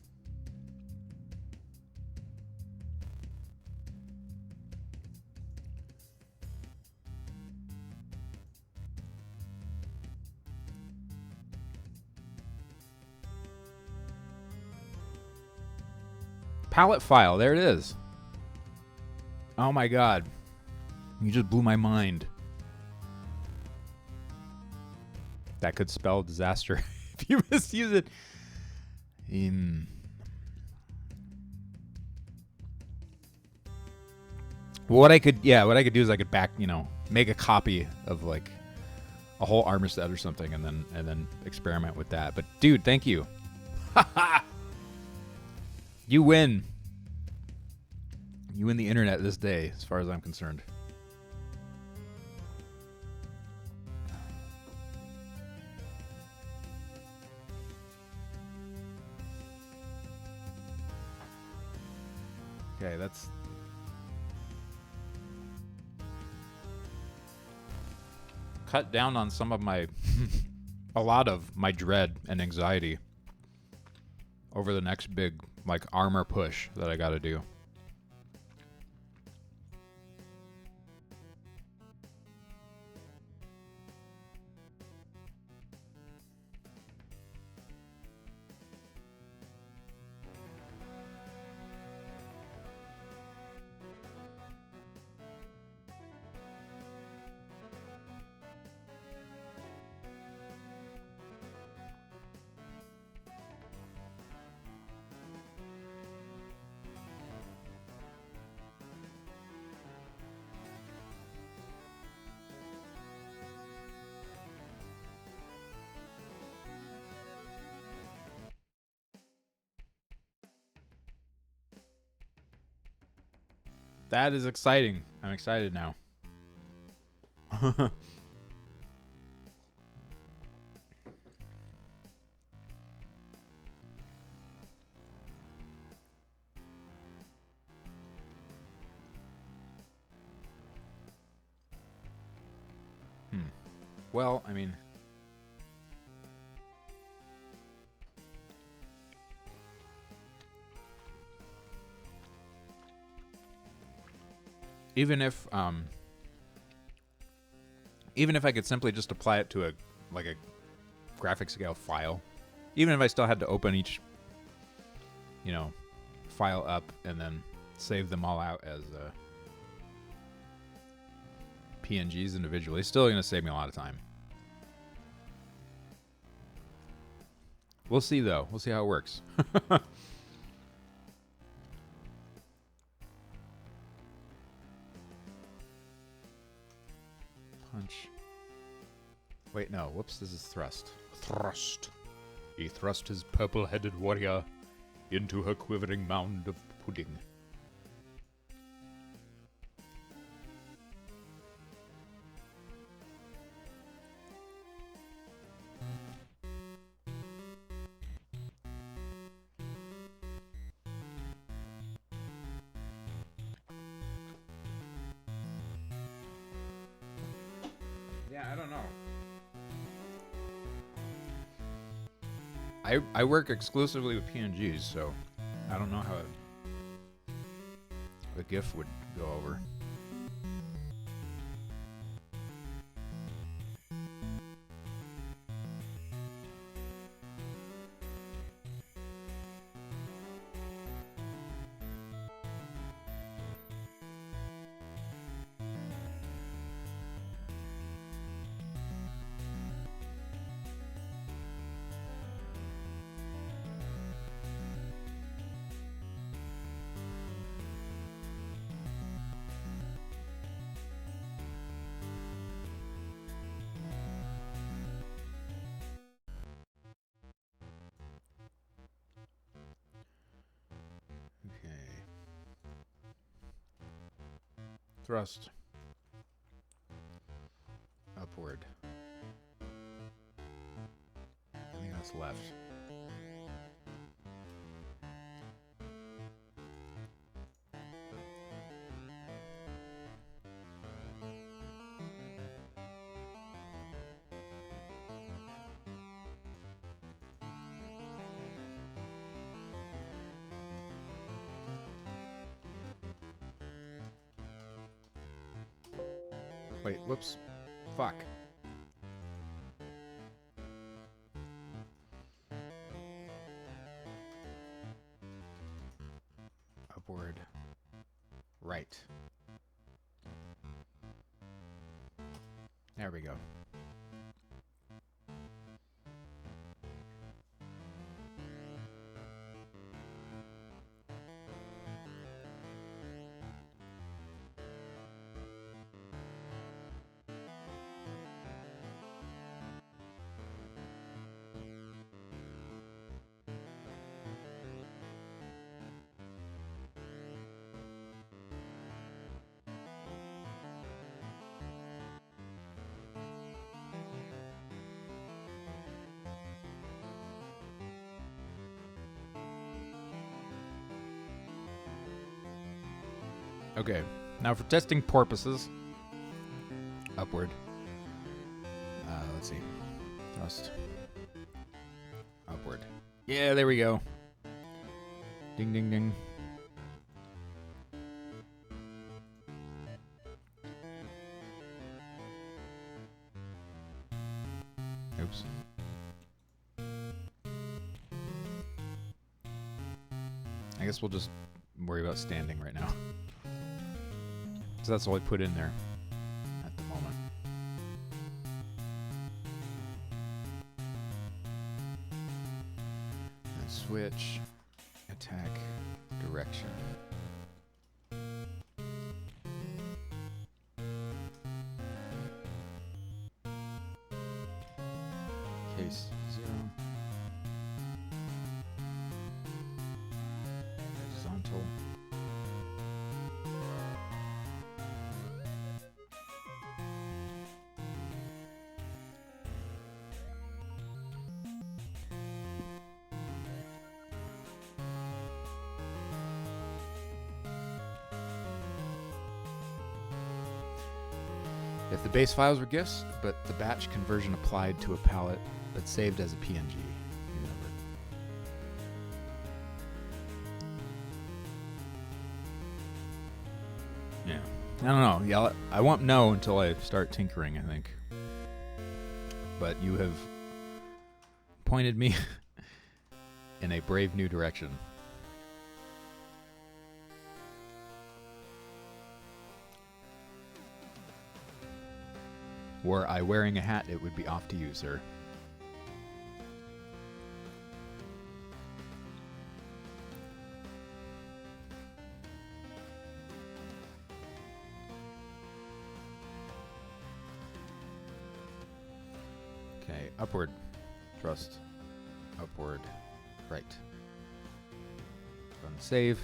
Palette file, there it is. Oh my god. You just blew my mind. That could spell disaster if you misuse it. What I could do is I could make a copy of like a whole armor set or something and then experiment with that. But dude, thank you. You win. You win the internet this day, as far as I'm concerned. Okay, that's... cut down on some of my... a lot of my dread and anxiety over the next big, like, armor push that I gotta do. That is exciting. I'm excited now. Well, I mean, even if I could simply just apply it to a graphic scale file, even if I still had to open each, file up and then save them all out as PNGs individually, it's still going to save me a lot of time. We'll see, though. We'll see how it works. Punch. Wait, no. Whoops, this is thrust. Thrust. He thrust his purple-headed warrior into her quivering mound of pudding. Yeah, I don't know. I work exclusively with PNGs, so I don't know how the GIF would go over. Thrust. Upward. I think that's left. Wait, whoops. Fuck. Upward. Right. There we go. Okay, now for testing purposes, upward. Let's see. Thrust. Upward. Yeah, there we go. Ding, ding, ding. Oops. I guess we'll just worry about standing right now. So that's all I put in there at the moment. And switch, attack, direction. Case 0. Horizontal. If the base files were GIFs, but the batch conversion applied to a palette but saved as a PNG. Yeah. I don't know. Yeah, I won't know until I start tinkering, I think. But you have pointed me in a brave new direction. Were I wearing a hat, it would be off to you, sir. Okay, upward, thrust, upward, right. Run save.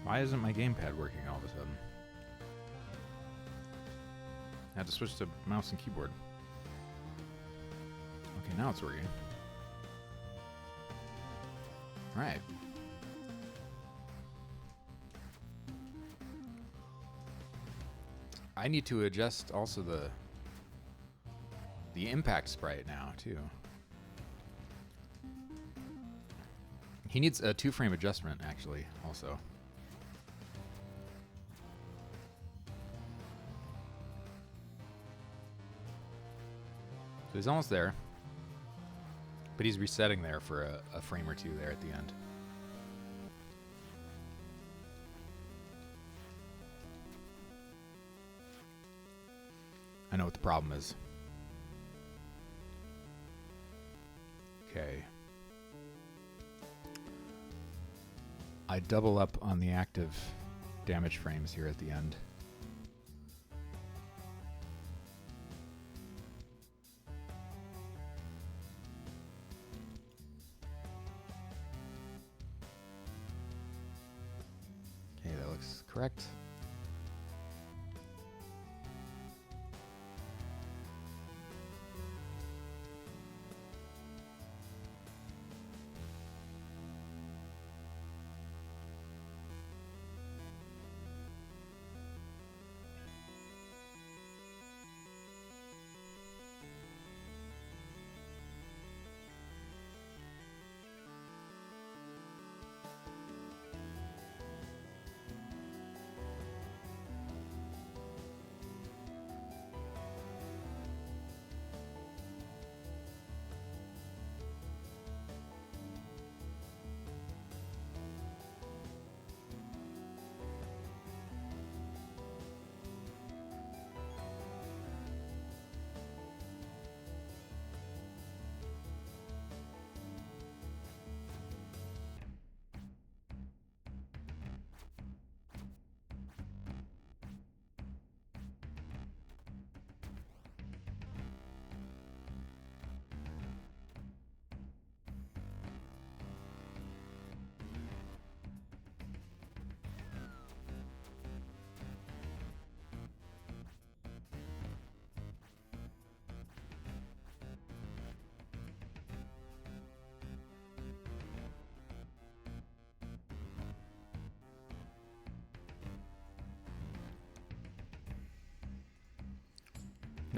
Why isn't my gamepad working all of a sudden? I had to switch to mouse and keyboard. Okay, now it's working. All right. I need to adjust also the impact sprite now too. He needs a 2-frame adjustment actually also. So he's almost there, but he's resetting there for a frame or two there at the end. I know what the problem is. Okay. I double up on the active damage frames here at the end. Okay, that looks correct.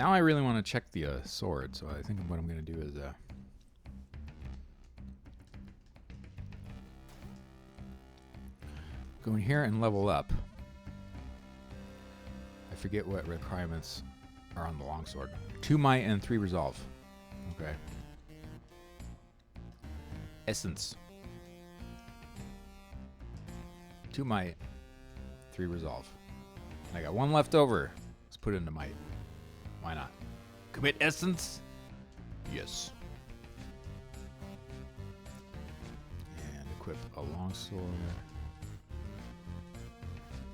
Now I really want to check the sword, so I think what I'm going to do is go in here and level up. I forget what requirements are on the longsword. 2 might and 3 resolve. Okay. Essence. 2 might, 3 resolve. And I got 1 left over. Let's put it into might. Why not? Commit essence? Yes. And equip a longsword.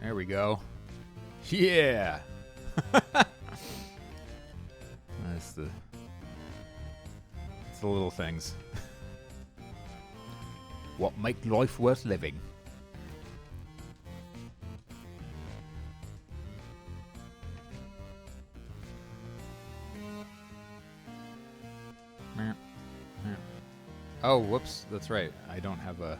There we go. Yeah! That's the little things. What make life worth living? Oh, whoops. That's right. I don't have a...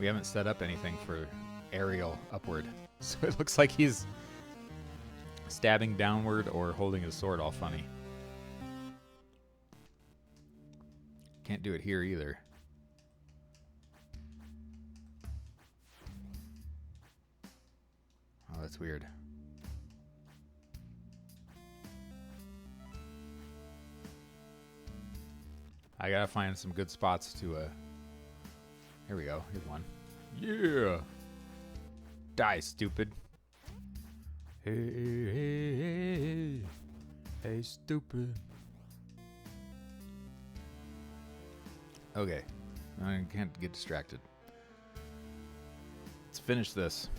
We haven't set up anything for aerial upward. So it looks like he's stabbing downward or holding his sword all funny. Can't do it here either. Oh, that's weird. I gotta find some good spots to, here we go. Here's one. Yeah! Die, stupid. Hey, hey, hey. Hey, stupid. Okay. I can't get distracted. Let's finish this.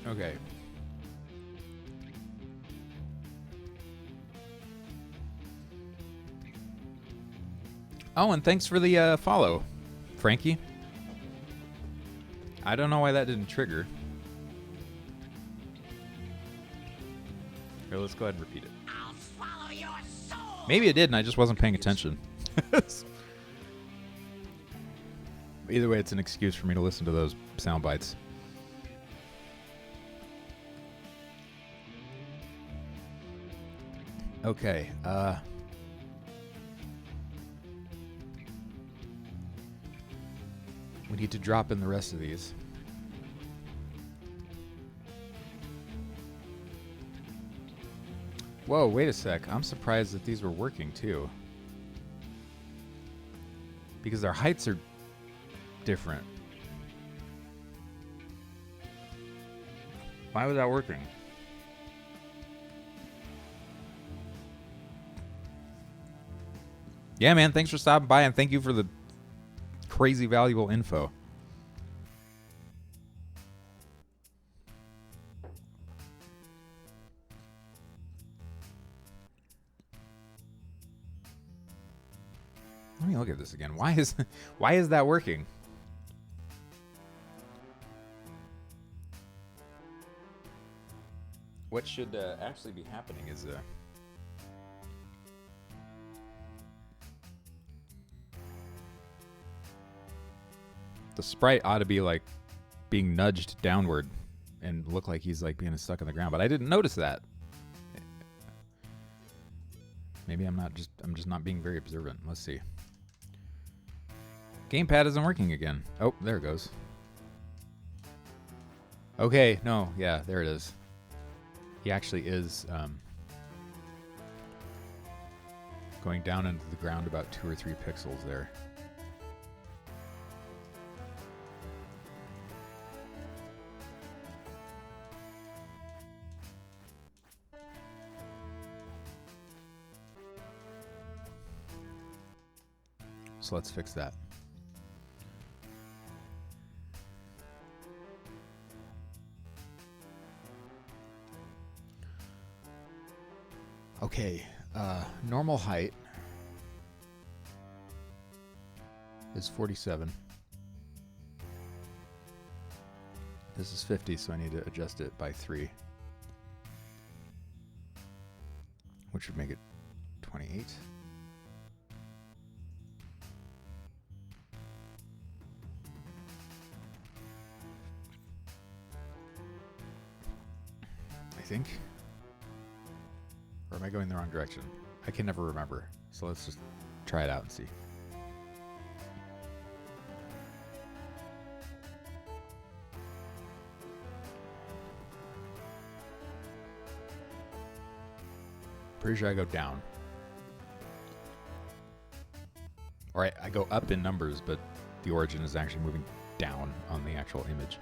Okay. Oh, and thanks for the follow, Frankie. I don't know why that didn't trigger. Here, let's go ahead and repeat it. I'll swallow your soul. Maybe it did, and I just wasn't paying attention. Either way, it's an excuse for me to listen to those sound bites. Okay, we need to drop in the rest of these. Whoa, wait a sec. I'm surprised that these were working too. Because their heights are different. Why was that working? Yeah, man, thanks for stopping by, and thank you for the crazy valuable info. Let me look at this again. Why is that working? What should actually be happening is the sprite ought to be like being nudged downward and look like he's like being stuck in the ground, but I didn't notice that. Maybe I'm just not being very observant. Let's see. Gamepad isn't working again. Oh, there it goes. Okay, no, yeah, there it is. He actually is going down into the ground about 2 or 3 pixels there. So let's fix that. Okay, normal height is 47. This is 50, so I need to adjust it by 3, which would make it 28. I think. Or am I going the wrong direction? I can never remember. So let's just try it out and see. Pretty sure I go down. Or I go up in numbers, but the origin is actually moving down on the actual image.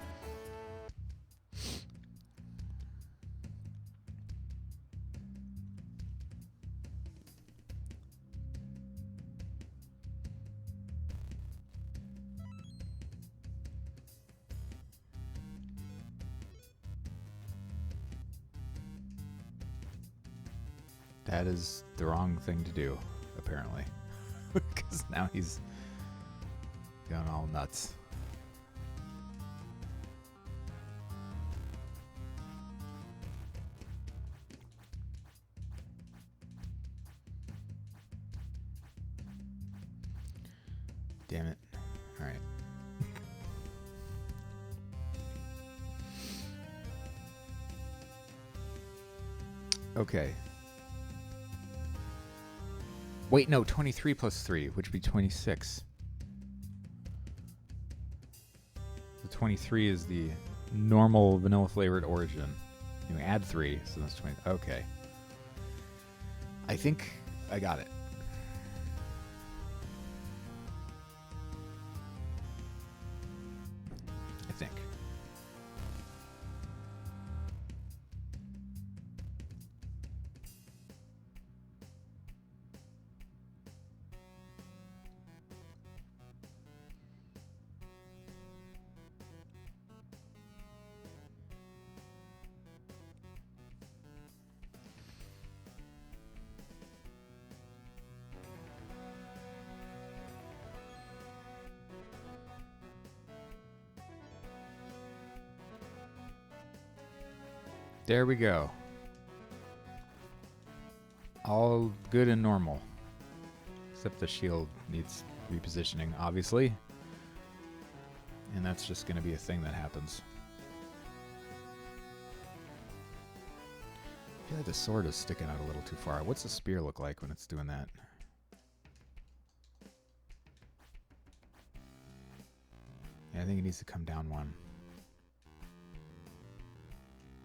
That is the wrong thing to do, apparently. Because now he's going all nuts. Damn it. All right. Okay. Wait, no, 23 plus 3, which would be 26. The 23 is the normal vanilla flavored origin. You add 3, so that's 20. Okay. I think I got it. I think. There we go. All good and normal. Except the shield needs repositioning, obviously. And that's just going to be a thing that happens. I feel like the sword is sticking out a little too far. What's the spear look like when it's doing that? Yeah, I think it needs to come down one.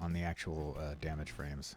On the actual damage frames.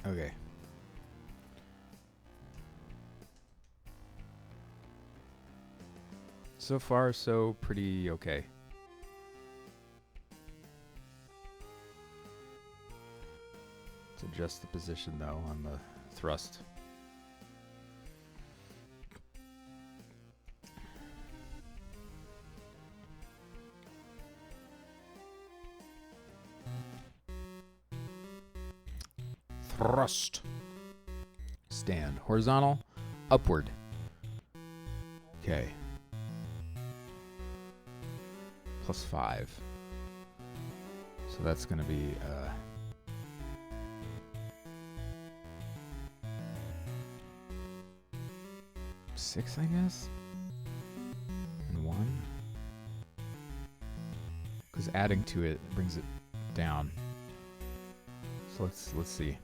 Okay. So far, so pretty okay. Let's adjust the position, though, on the thrust. Thrust. stand. Horizontal, upward. Okay. +5. So that's going to be 6, I guess. And 1. Because adding to it brings it down. So let's see.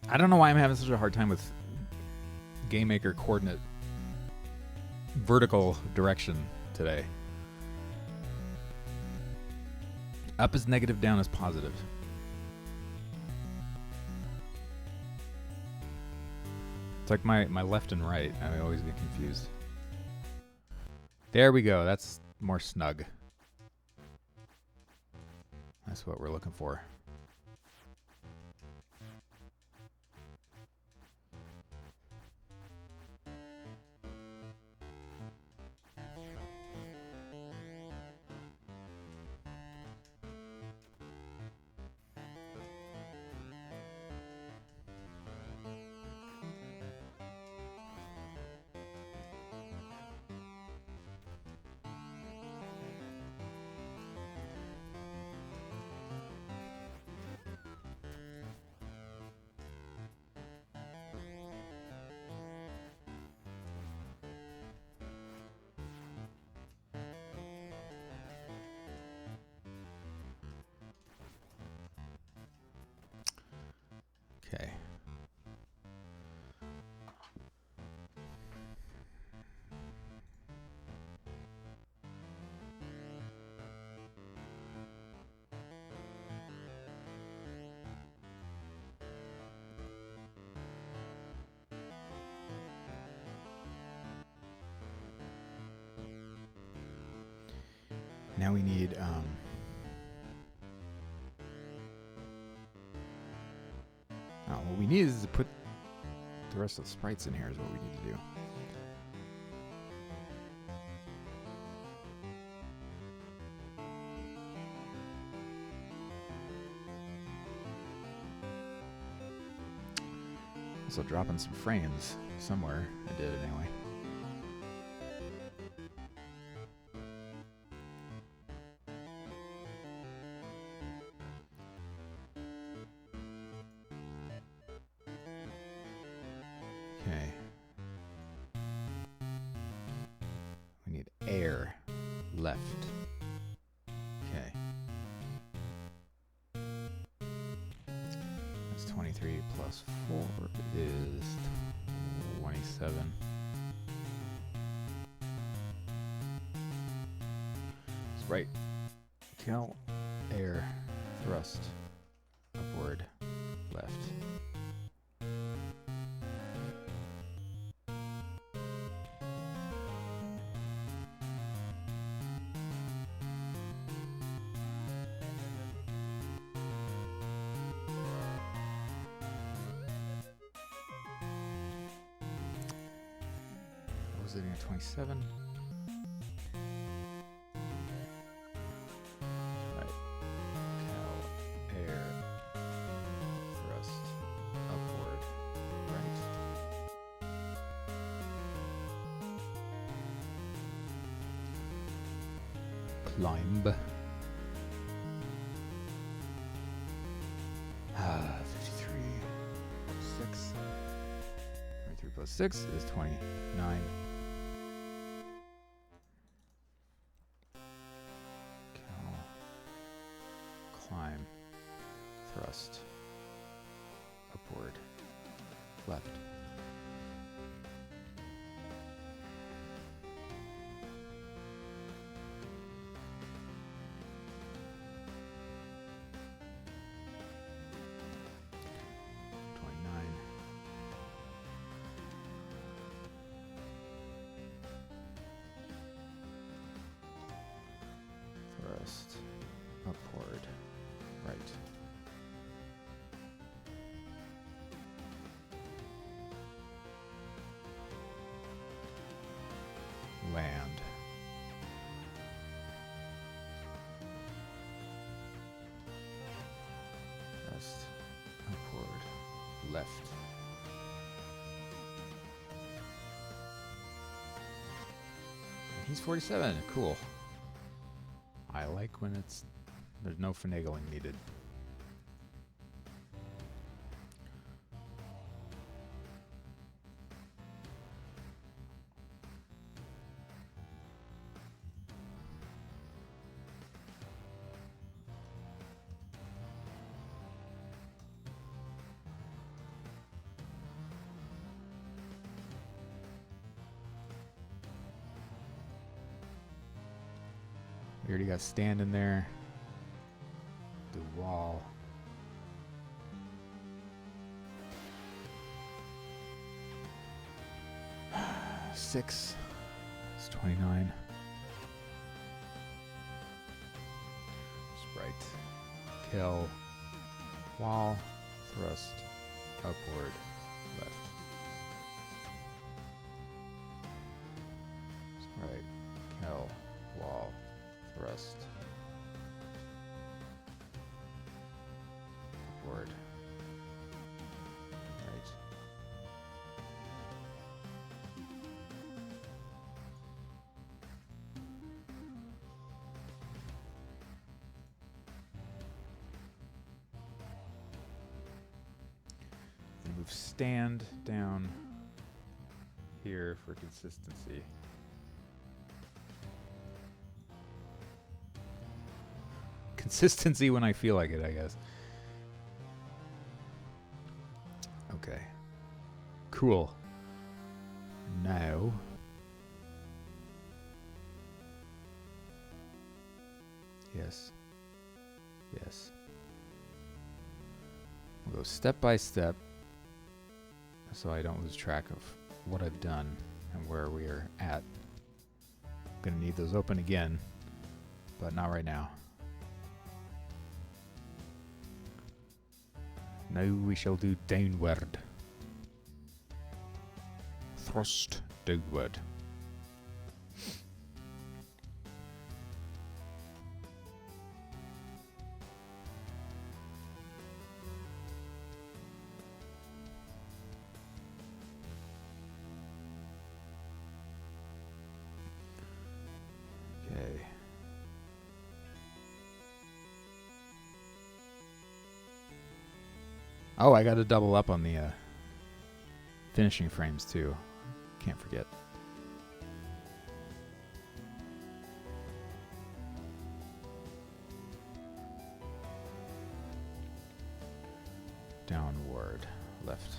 I don't know why I'm having such a hard time with GameMaker coordinate vertical direction today. Up is negative, down is positive. It's like my left and right. I always get confused. There we go. That's more snug. That's what we're looking for. Okay. Now we need what we need is to put the rest of the sprites in here is what we need to do. Also dropping some frames somewhere. I did it anyway. Okay. We need air left. Okay. That's 23 plus 4 is 27. That's right. Cal air thrust upward left. Sitting at 27. Right. Cal air thrust upward. Right. Climb. 53. 6. 23 plus 6 is 29. Climb, thrust, upward, left. Thrust, upward, right. Land. left. He's 47. Cool. I like when there's no finagling needed. We already got stand in there. The wall. Six. It's 29. Sprite. Kill. Wall. Thrust. Upward. Left. Sprite. Kill. Wall. Thrust. Upward. Right. Then move stand down here for consistency. Consistency when I feel like it, I guess. Okay. Cool. Now. Yes. Yes. We'll go step by step so I don't lose track of what I've done and where we are at. I'm going to need those open again, but not right now. Now we shall do downward. Thrust downward. Okay. Oh, I got to double up on the finishing frames too. Can't forget. Downward. Left.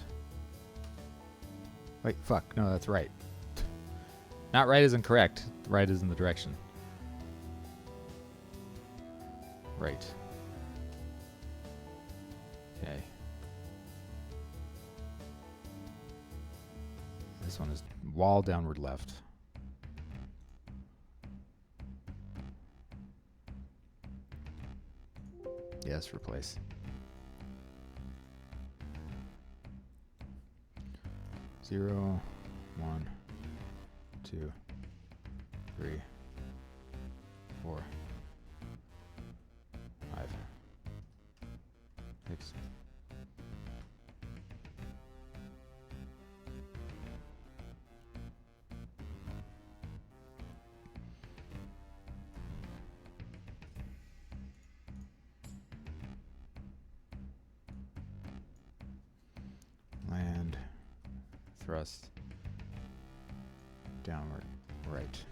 Wait, fuck. No, that's right. Not right isn't correct. Right is in the direction. Right. Okay. This one is wall downward left. Yes, replace. Zero, 1, 2, 3, 4, 5, 6. Land, thrust, downward, right.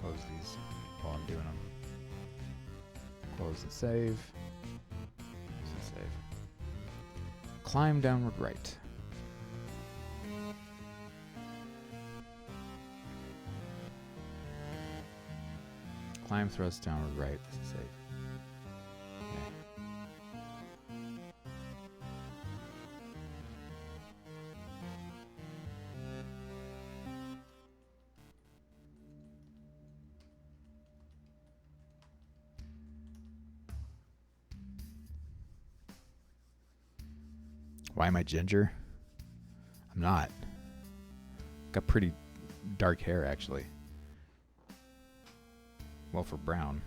Close these while I'm doing them. Close and save. Close and save. Climb downward right. Climb, thrust, downward, right. This is safe. Okay. Why am I ginger? I'm not. Got pretty dark hair, actually. Well, for brown.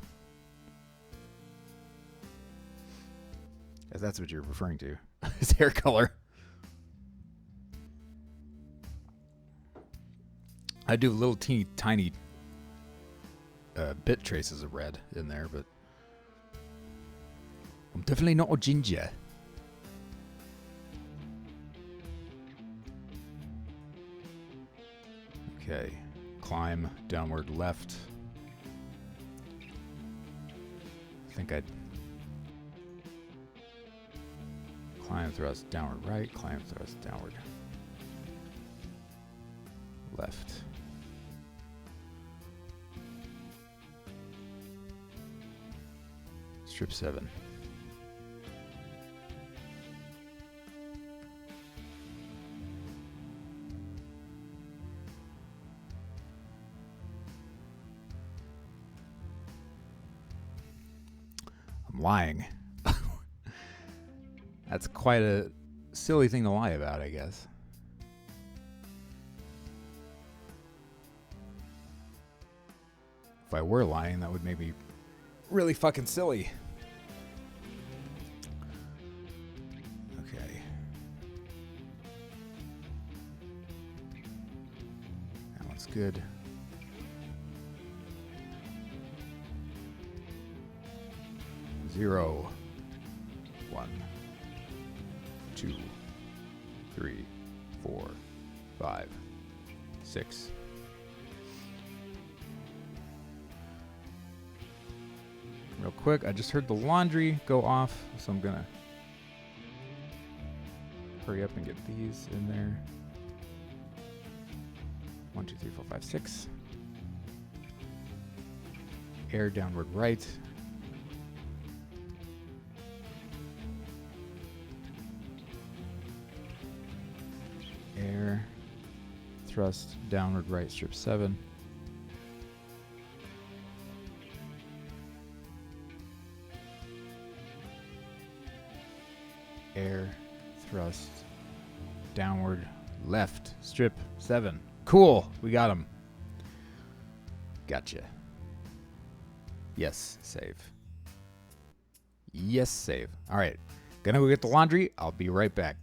If that's what you're referring to. His hair color. I do little teeny tiny bit traces of red in there, but I'm definitely not a ginger. Okay. Climb, downward left. I think I'd climb, thrust, downward right, climb, thrust, downward left. Strip 7. I'm lying. That's quite a silly thing to lie about, I guess. If I were lying, that would make me really fucking silly. Okay. That one's good. Zero. 1, 2, 3, 4, 5, 6. Real quick, I just heard the laundry go off, so I'm gonna hurry up and get these in there. 1, 2, 3, 4, 5, 6. Air downward right. Air, thrust, downward right, strip 7. Air, thrust, downward, left, strip 7. Cool, we got him. Gotcha. Yes, save. Yes, save. All right, gonna go get the laundry. I'll be right back.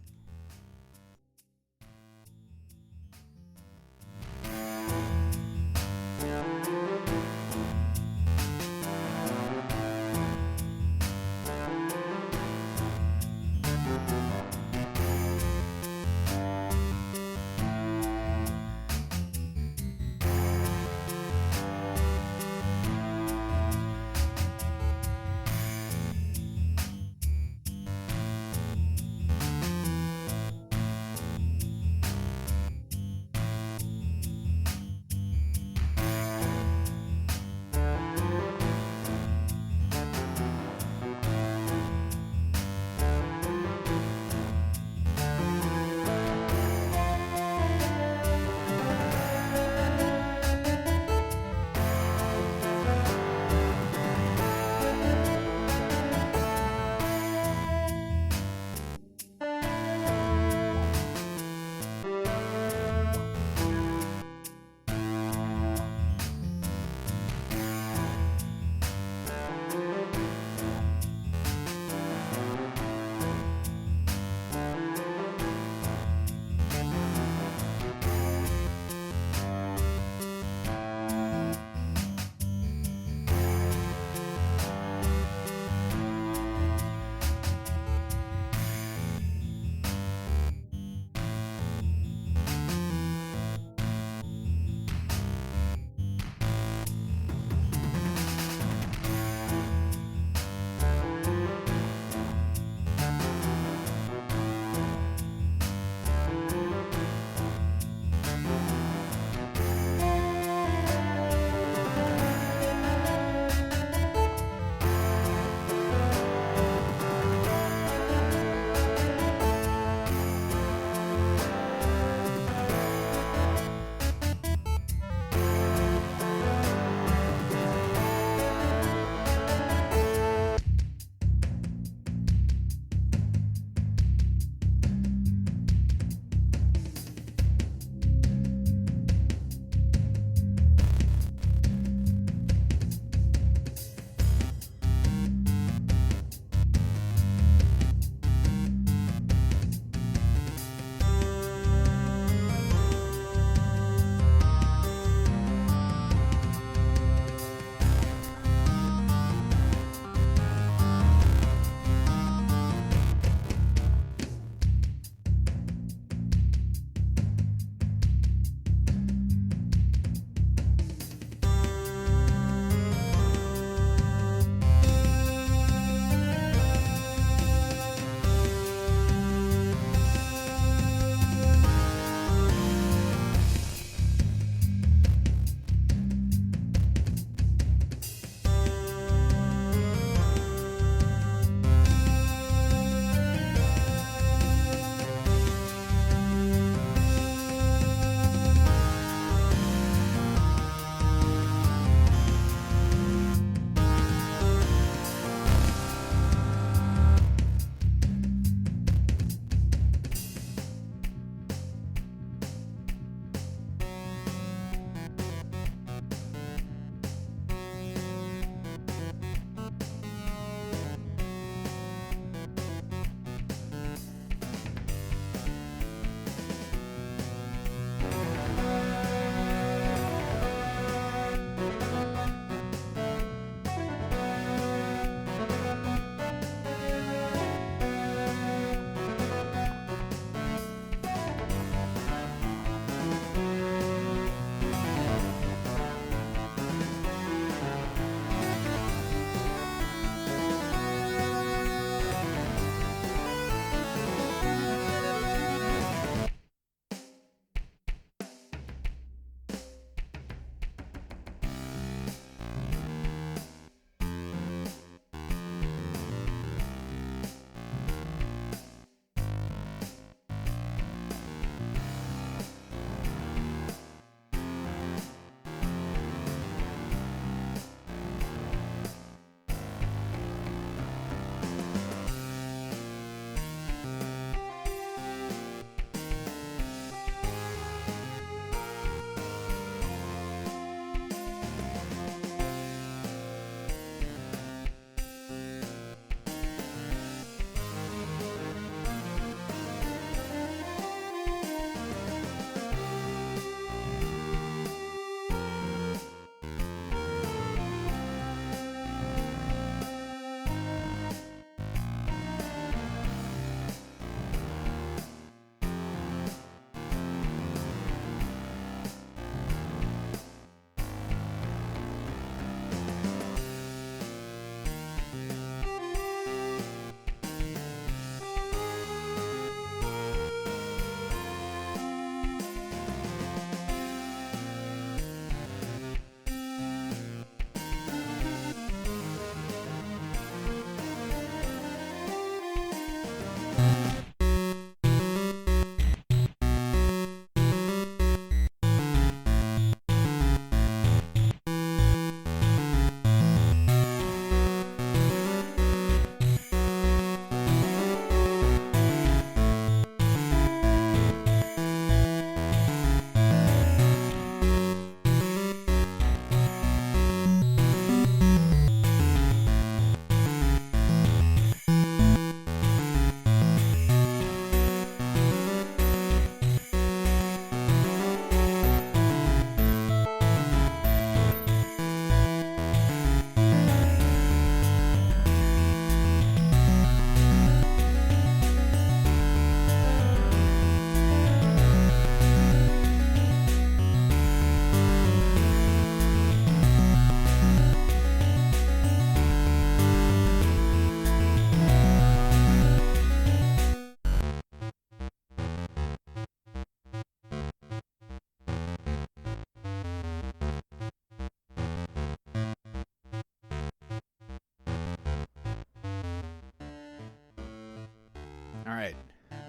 Alright.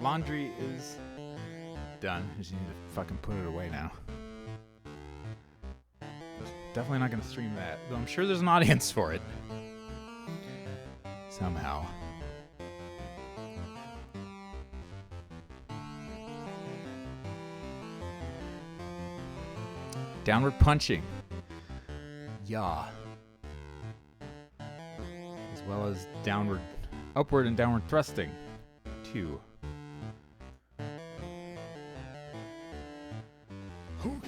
Laundry is done. I just need to fucking put it away now. Definitely not gonna stream that, though I'm sure there's an audience for it. Somehow. Downward punching. Yeah. As well as upward and downward thrusting. 2. Okay.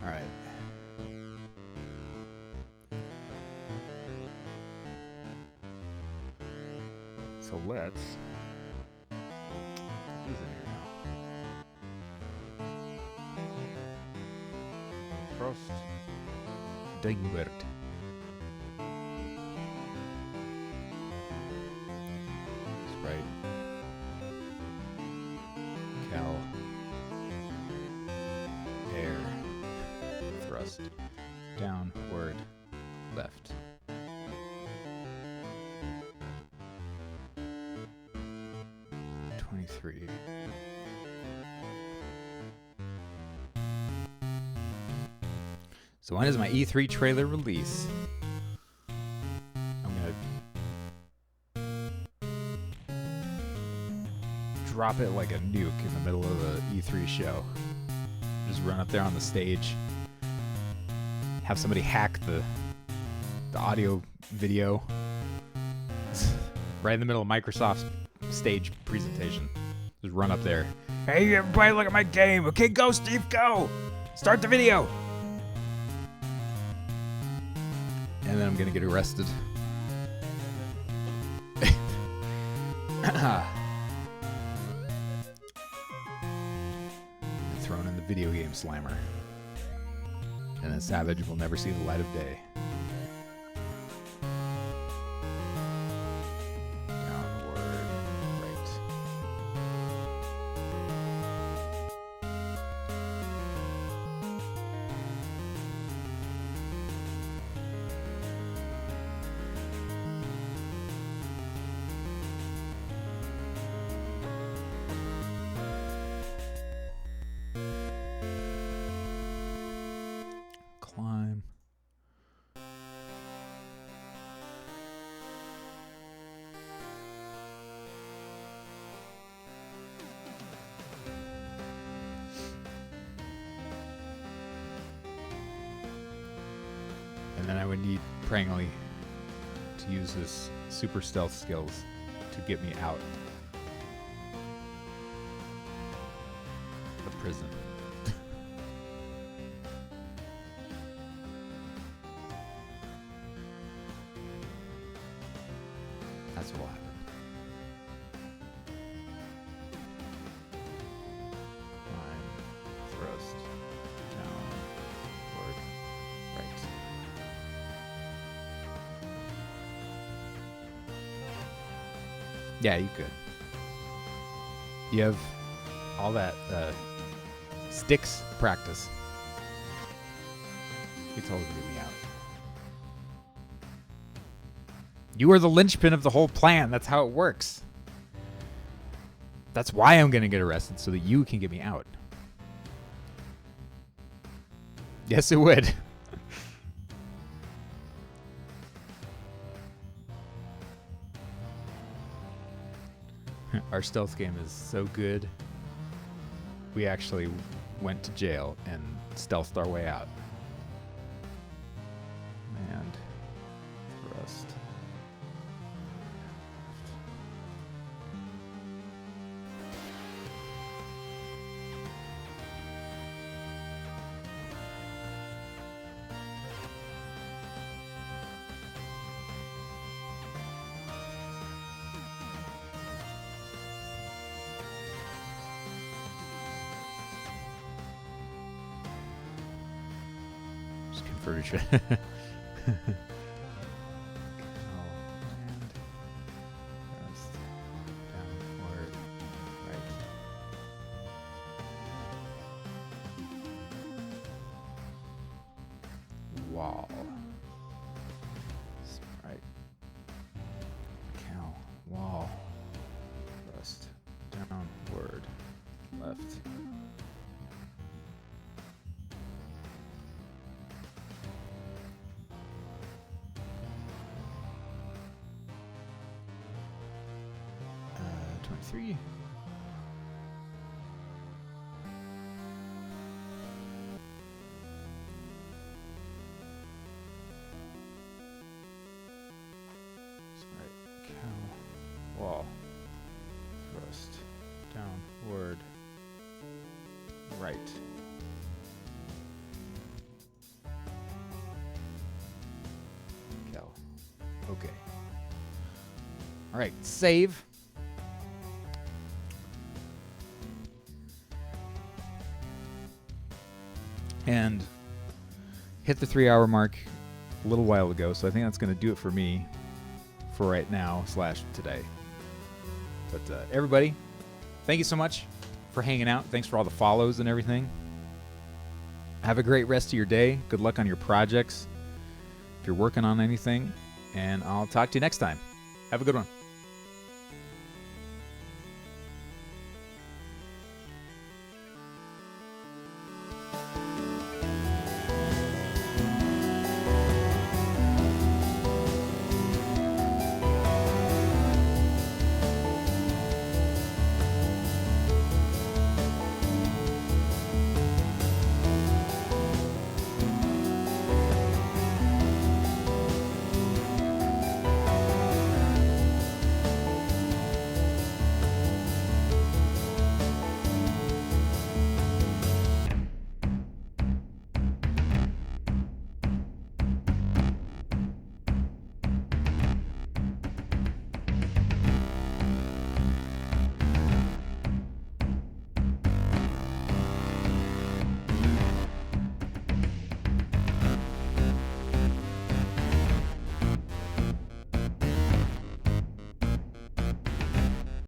All right. So let's. Who's in here now? Frost. Dyngbert. That's right. Cal. Air. Thrust. Downward. Left. Three. So when is my E3 trailer release? I'm gonna drop it like a nuke in the middle of the E3 show. Just run up there on the stage, have somebody hack the audio video right in the middle of Microsoft's stage presentation. Just run up there. Hey, everybody, look at my game. Okay, go, Steve, go. Start the video. And then I'm going to get arrested. And thrown in the video game slammer. And then Savage will never see the light of day. Climb. And then I would need Prangley to use his super stealth skills to get me out of the prison. That's what will happen. Climb, thrust, downward, right. Yeah, you could. You have all that sticks practice. You totally get me out. You are the linchpin of the whole plan. That's how it works. That's why I'm going to get arrested, so that you can get me out. Yes, it would. Our stealth game is so good. We actually went to jail and stealthed our way out. And thrust. furniture. Downward, right. Wall. Right. Cow. Wall. Thrust. Downward. Left. Uh, 23. Right. Cow. Wall. Thrust. Downward. Right. Cow. Okay. All right. Save. And hit the 3-hour mark a little while ago, so I think that's going to do it for me for right now / today. But everybody, thank you so much for hanging out. Thanks for all the follows and everything. Have a great rest of your day. Good luck on your projects if you're working on anything, and I'll talk to you next time. Have a good one.